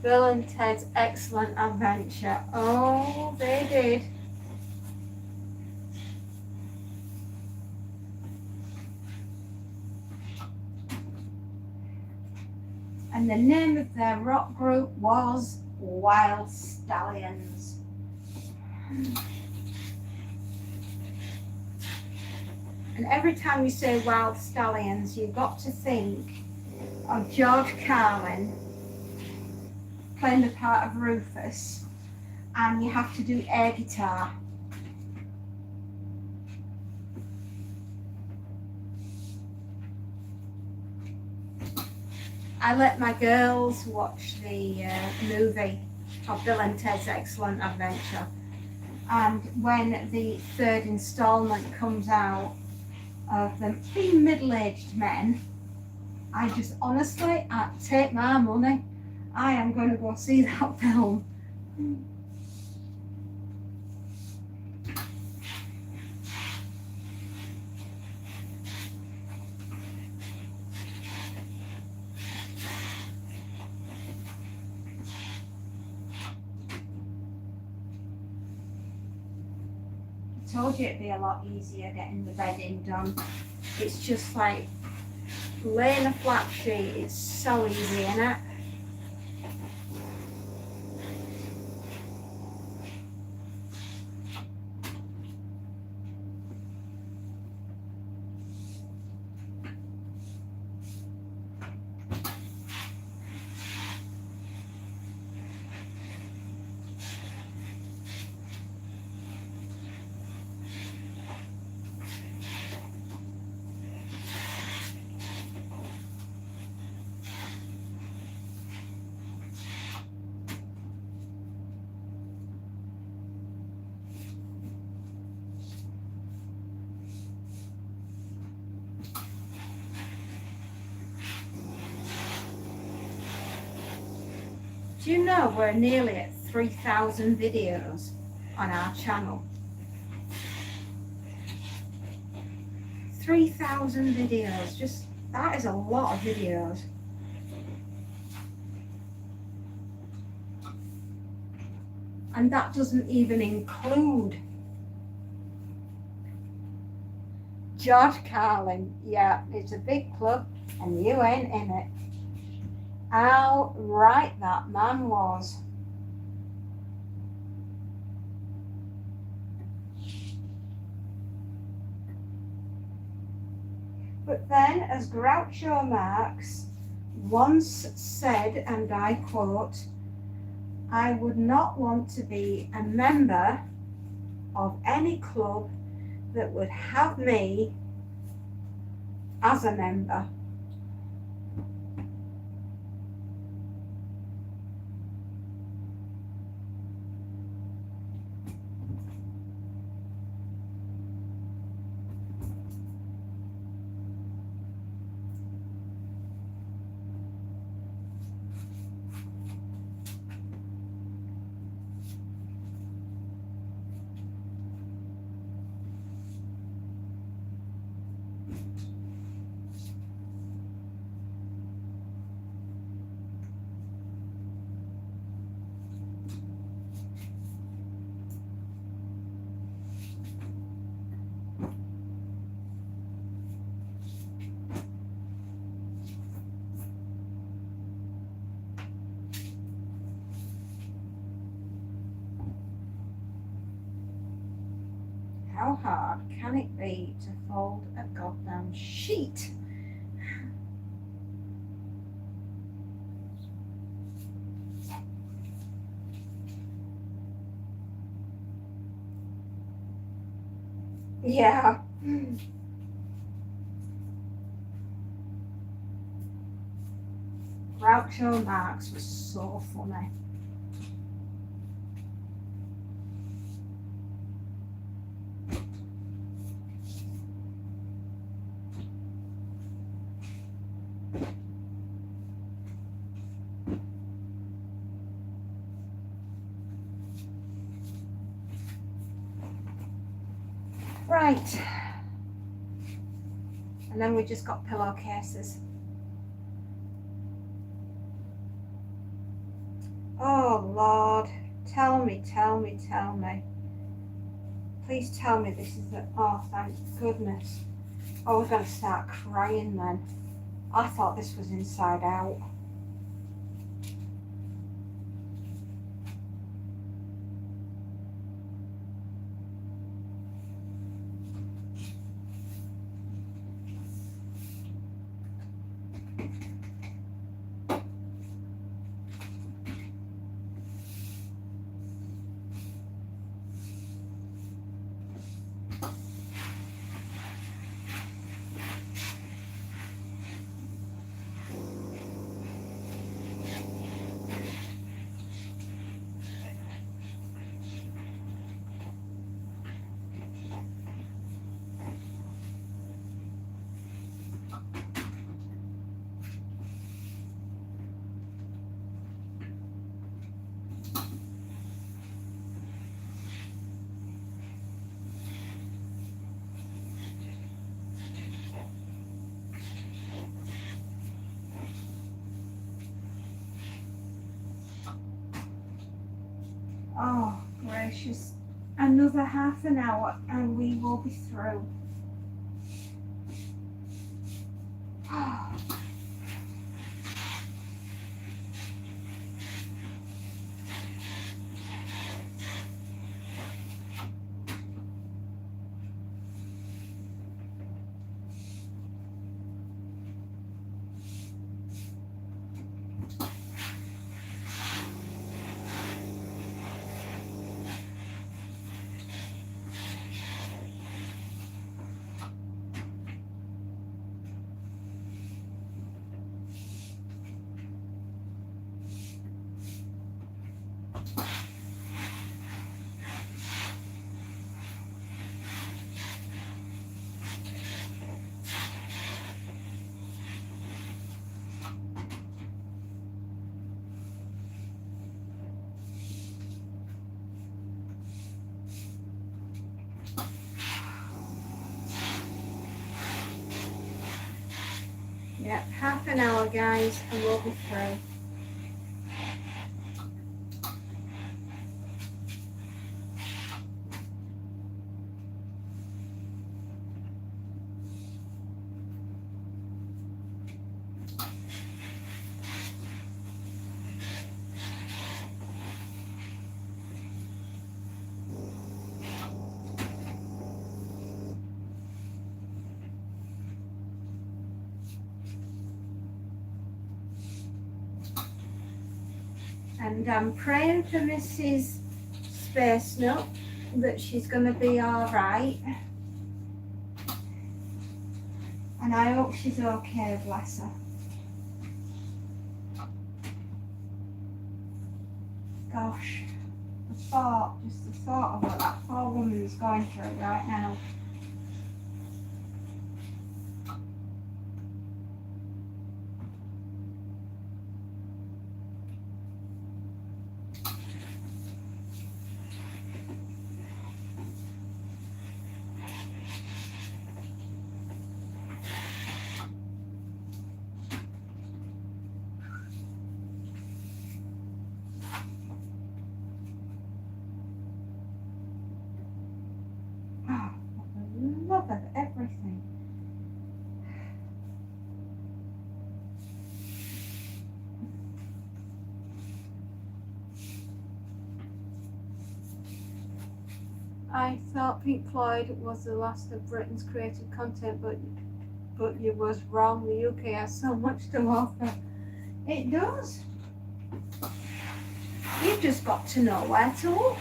Bill and Ted's Excellent Adventure. Oh, they did. And the name of their rock group was Wild Stallions. And every time you say Wild Stallions, you've got to think of George Carlin playing the part of Rufus, and you have to do air guitar. I let my girls watch the movie of Bill and Ted's Excellent Adventure, and when the third instalment comes out of them being middle-aged men, I just honestly, I take my money, I am going to go see that film. I told you it'd be a lot easier getting the bedding done. It's just like laying a flat sheet, it's so easy, isn't it? Do you know we're nearly at 3,000 videos on our channel? 3,000 videos, just that is a lot of videos. And that doesn't even include George Carlin. Yeah, it's a big club and you ain't in it. How right that man was. But then, as Groucho Marx once said, and I quote, "I would not want to be a member of any club that would have me as a member." How hard can it be to fold a goddamn sheet? Yeah. Groucho Marx was so funny. Right. And then we just got pillowcases. Oh Lord, tell me. Please tell me this is the, oh thank goodness. I was going to start crying then. I thought this was Inside Out. Oh, gracious. Another half an hour and we will be through. Oh. Yep, half an hour guys and we'll be through. And I'm praying for Mrs. Space Nut that she's going to be all right. And I hope she's okay, bless her. Gosh, just the thought of what that poor woman's going through right now. Oh, for the love of everything. I thought Pink Floyd was the last of Britain's creative content, but you was wrong. The UK has so much to offer. It does. You've just got to know where to look.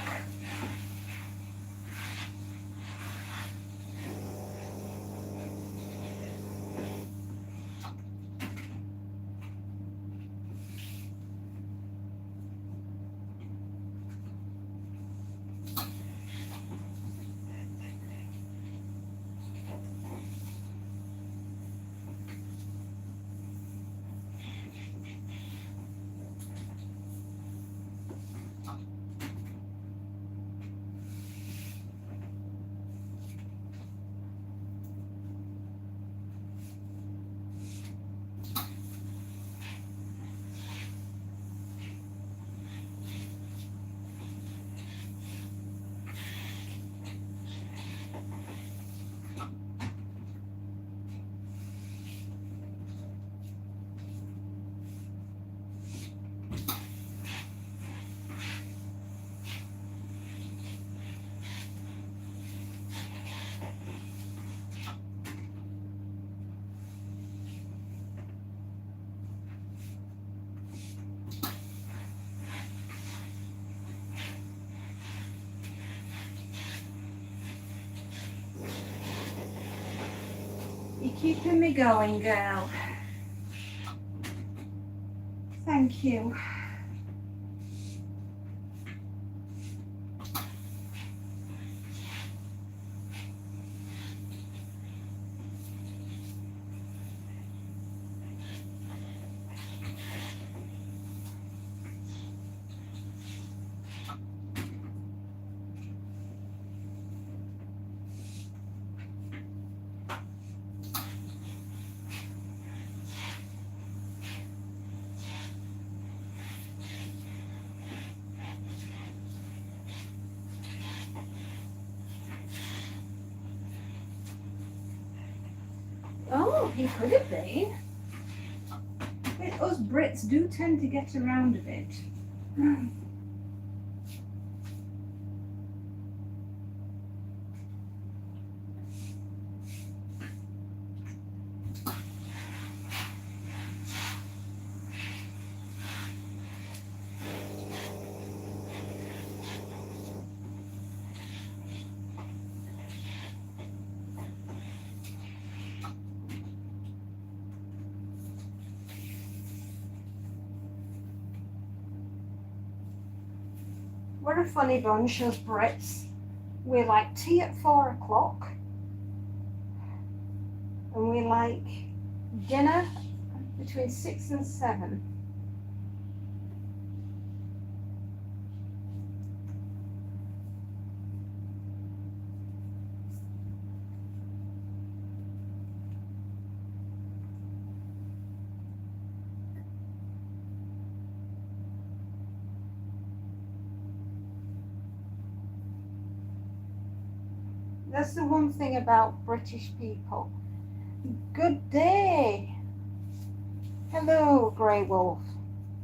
You're keeping me going, girl. Thank you. he could have been. Us Brits do tend to get around a bit. We're a funny bunch, us Brits. We like tea at 4 o'clock. And we like dinner between 6 and 7. That's the one thing about British people. Good day. Hello, Grey Wolf.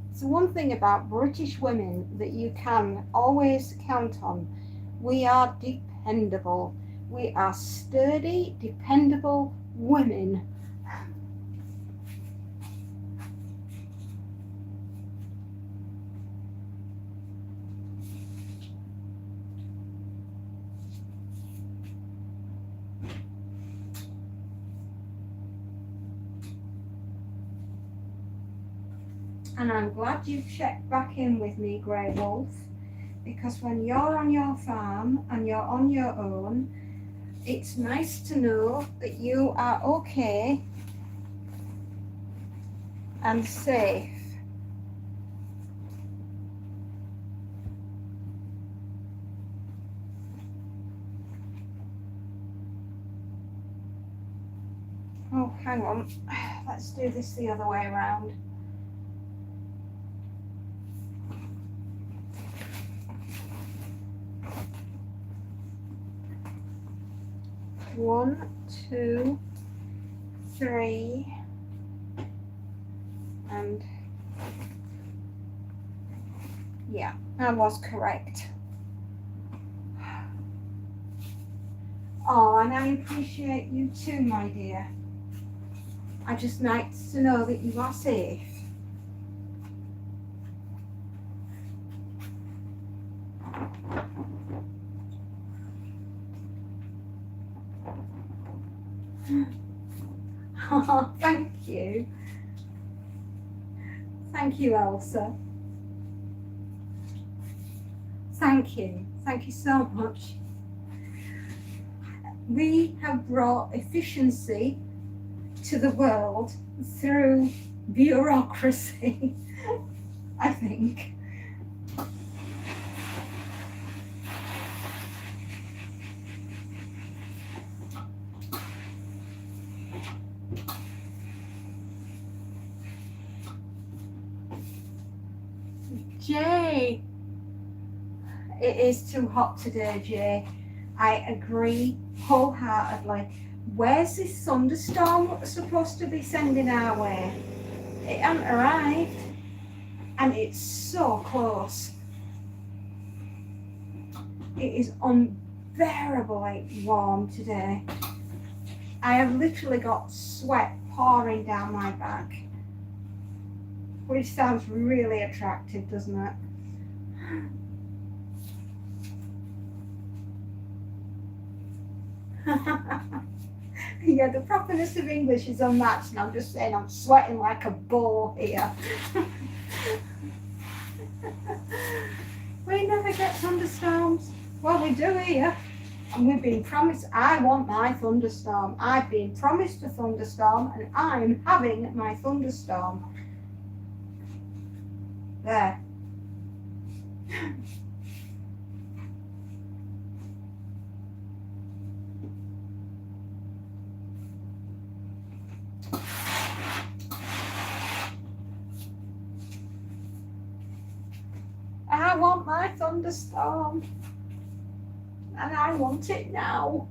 It's the one thing about British women that you can always count on. We are dependable. We are sturdy, dependable women. And I'm glad you've checked back in with me, Grey Wolf, because when you're on your farm and you're on your own, it's nice to know that you are okay and safe. Oh, hang on. Let's do this the other way around. One, two, three, and yeah, I was correct. Oh, and I appreciate you too, my dear. I just like to know that you are safe. Oh, thank you. Thank you, Elsa. Thank you. Thank you so much. We have brought efficiency to the world through bureaucracy, I think. Jay, it is too hot today, Jay. I agree wholeheartedly. Where's this thunderstorm supposed to be sending our way? It hasn't arrived, and it's so close. It is unbearably warm today. I have literally got sweat pouring down my back, which sounds really attractive, doesn't it? Yeah, the properness of English is unmatched, and I'm just saying I'm sweating like a bull here. We never get thunderstorms. Well, we do here. And we've been promised, I want my thunderstorm. I've been promised a thunderstorm, and I'm having my thunderstorm. There. I want my thunderstorm, and I want it now.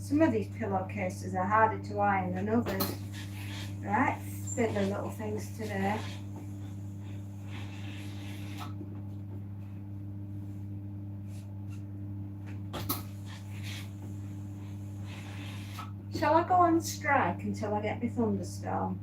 Some of these pillowcases are harder to iron than others. Right, fiddly little things today. Shall I go on strike until I get my thunderstorm?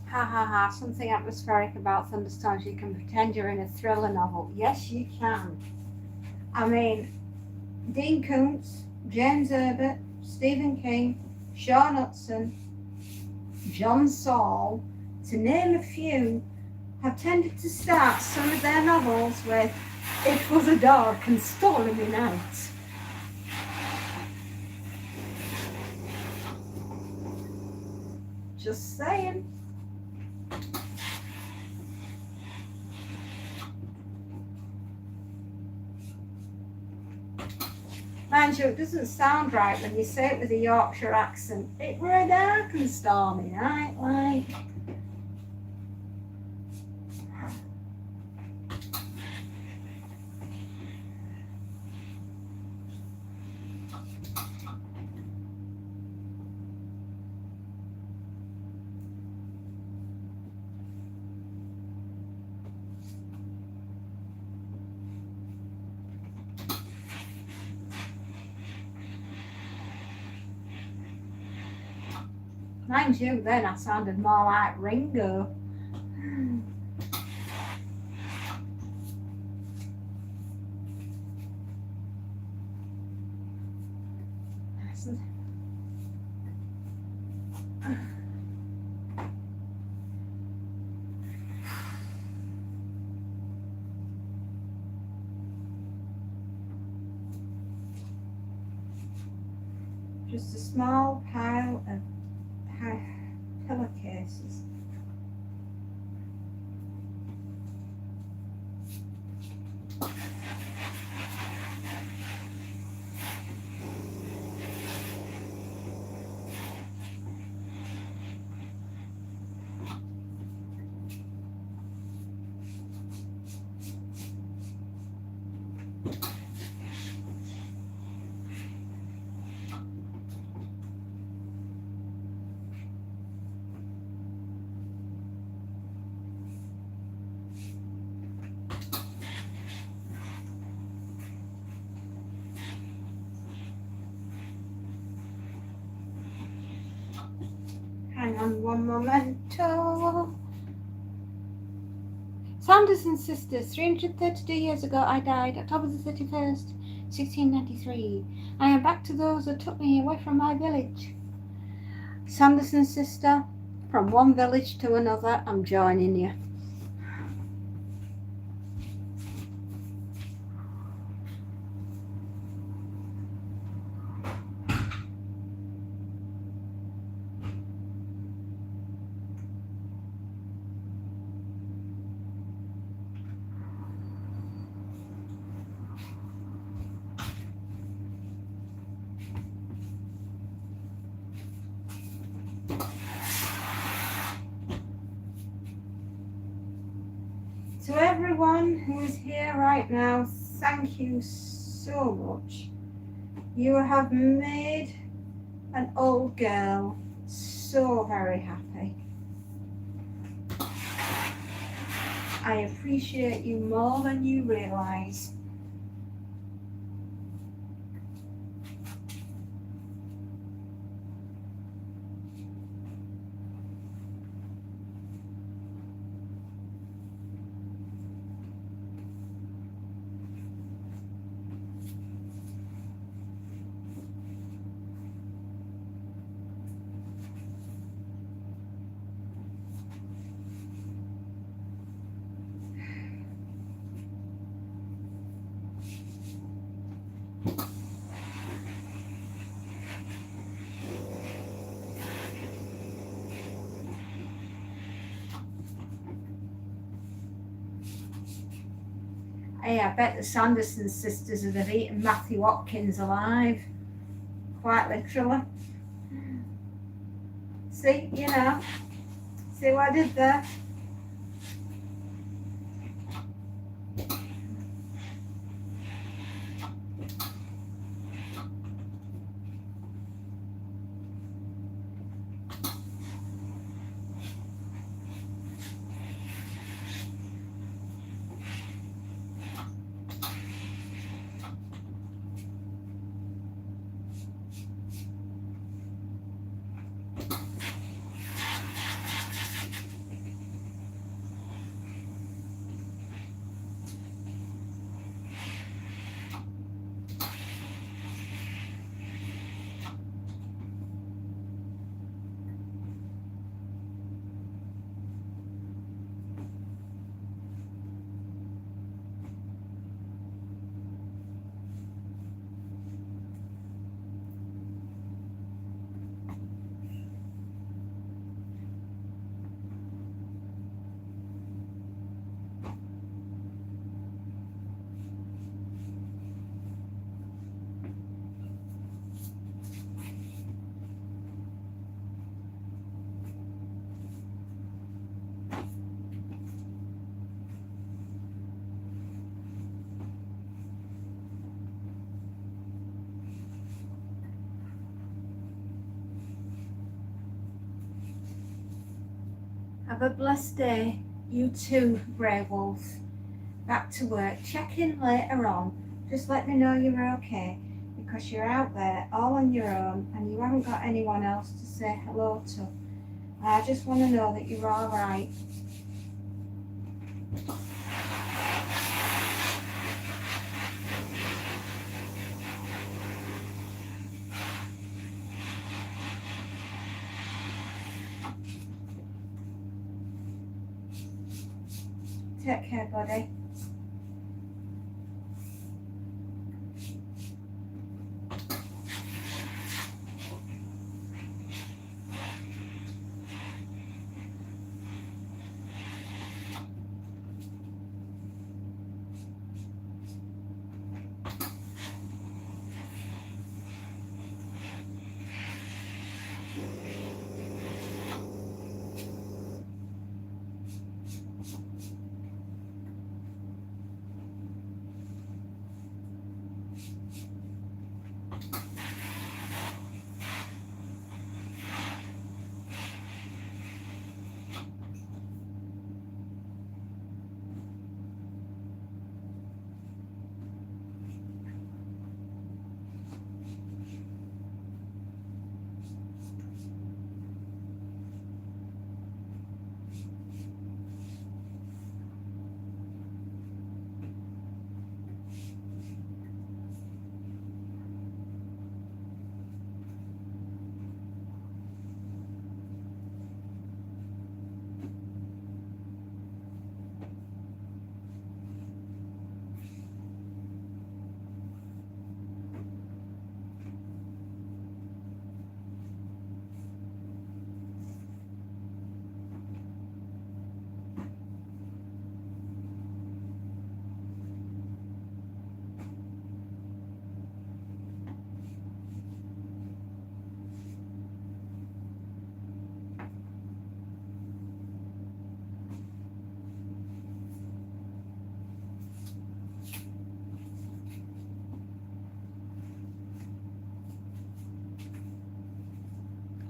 Ha ha ha, something atmospheric about thunderstorms. You can pretend you're in a thriller novel. Yes, you can. I mean, Dean Koontz, James Herbert, Stephen King, Sean Hudson, John Saul, to name a few, have tended to start some of their novels with, "It was a dark and stormy night." Just saying. Mind you, it doesn't sound right when you say it with a Yorkshire accent. It were a dark and stormy night, like. Mind you, then I sounded more like Ringo. Just a small pile of pillowcases. Hang on one momento. Sanderson's sister, 332 years ago I died, October the 31st, 1693. I am back to those that took me away from my village. Sanderson's sister, from one village to another, I'm joining you. To everyone who is here right now, thank you so much. You have made an old girl so very happy. I appreciate you more than you realise. Hey, I bet the Sanderson sisters would have eaten Matthew Hopkins alive. Quite literally. See, you know. See what I did there? Have a blessed day. You too, brave wolves. Back to work. Check in later on. Just let me know you're okay, because you're out there all on your own and you haven't got anyone else to say hello to. I just want to know that you're all right. Take care, buddy.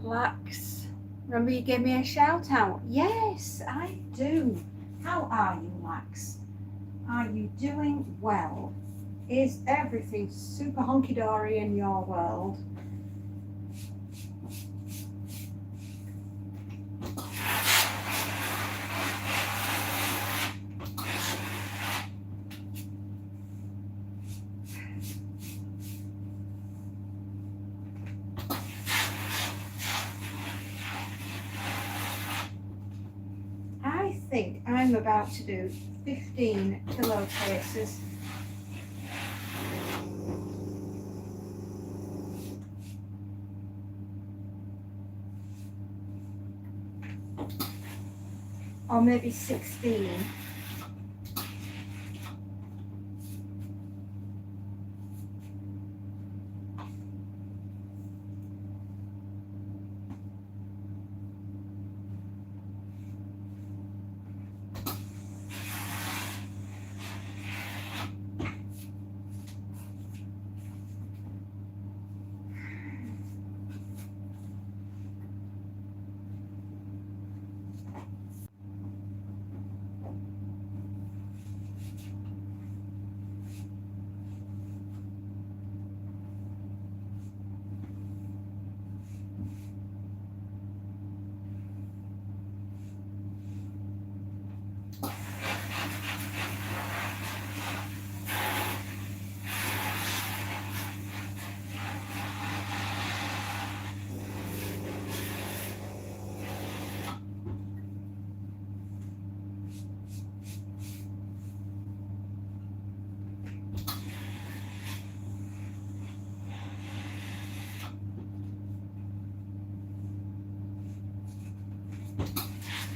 Lax, remember you gave me a shout out? Yes, I do. How are you, Lax? Are you doing well? Is everything super honky-dory in your world? I think I'm about to do 15 pillowcases. Or maybe 16.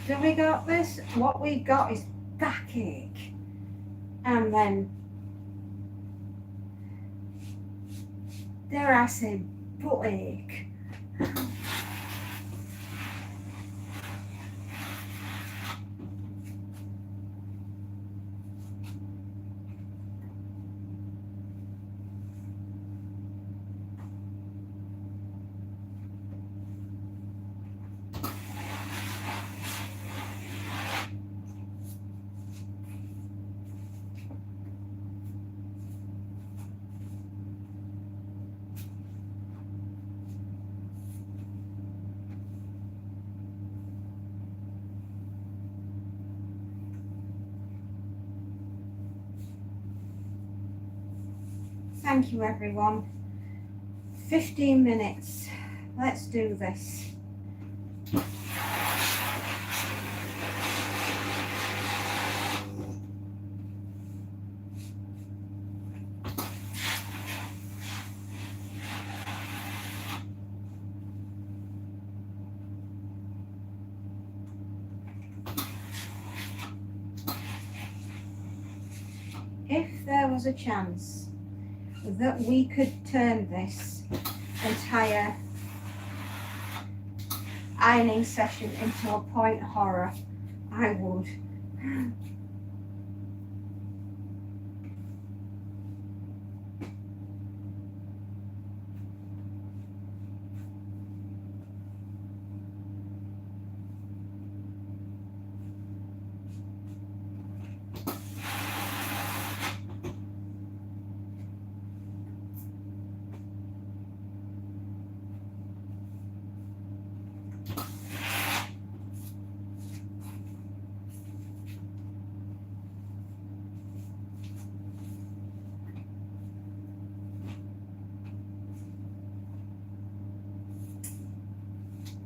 after we got this, what we got is backache. And then, dare I say, butt ache. Thank you, everyone. 15 minutes. Let's do this. If there was a chance that we could turn this entire ironing session into a point horror, I would.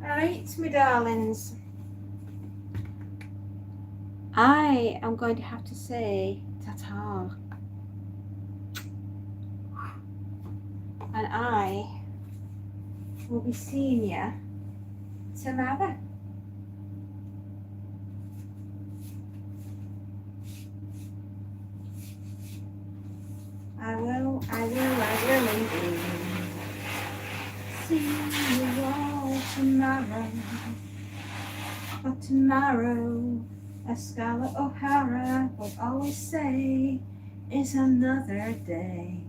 Right, my darlings. I am going to have to say ta-ta. And I will be seeing you tomorrow. I will indeed. See you all tomorrow. For tomorrow, as Scarlett O'Hara would always say, is another day.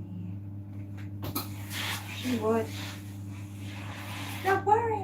She would. Don't worry,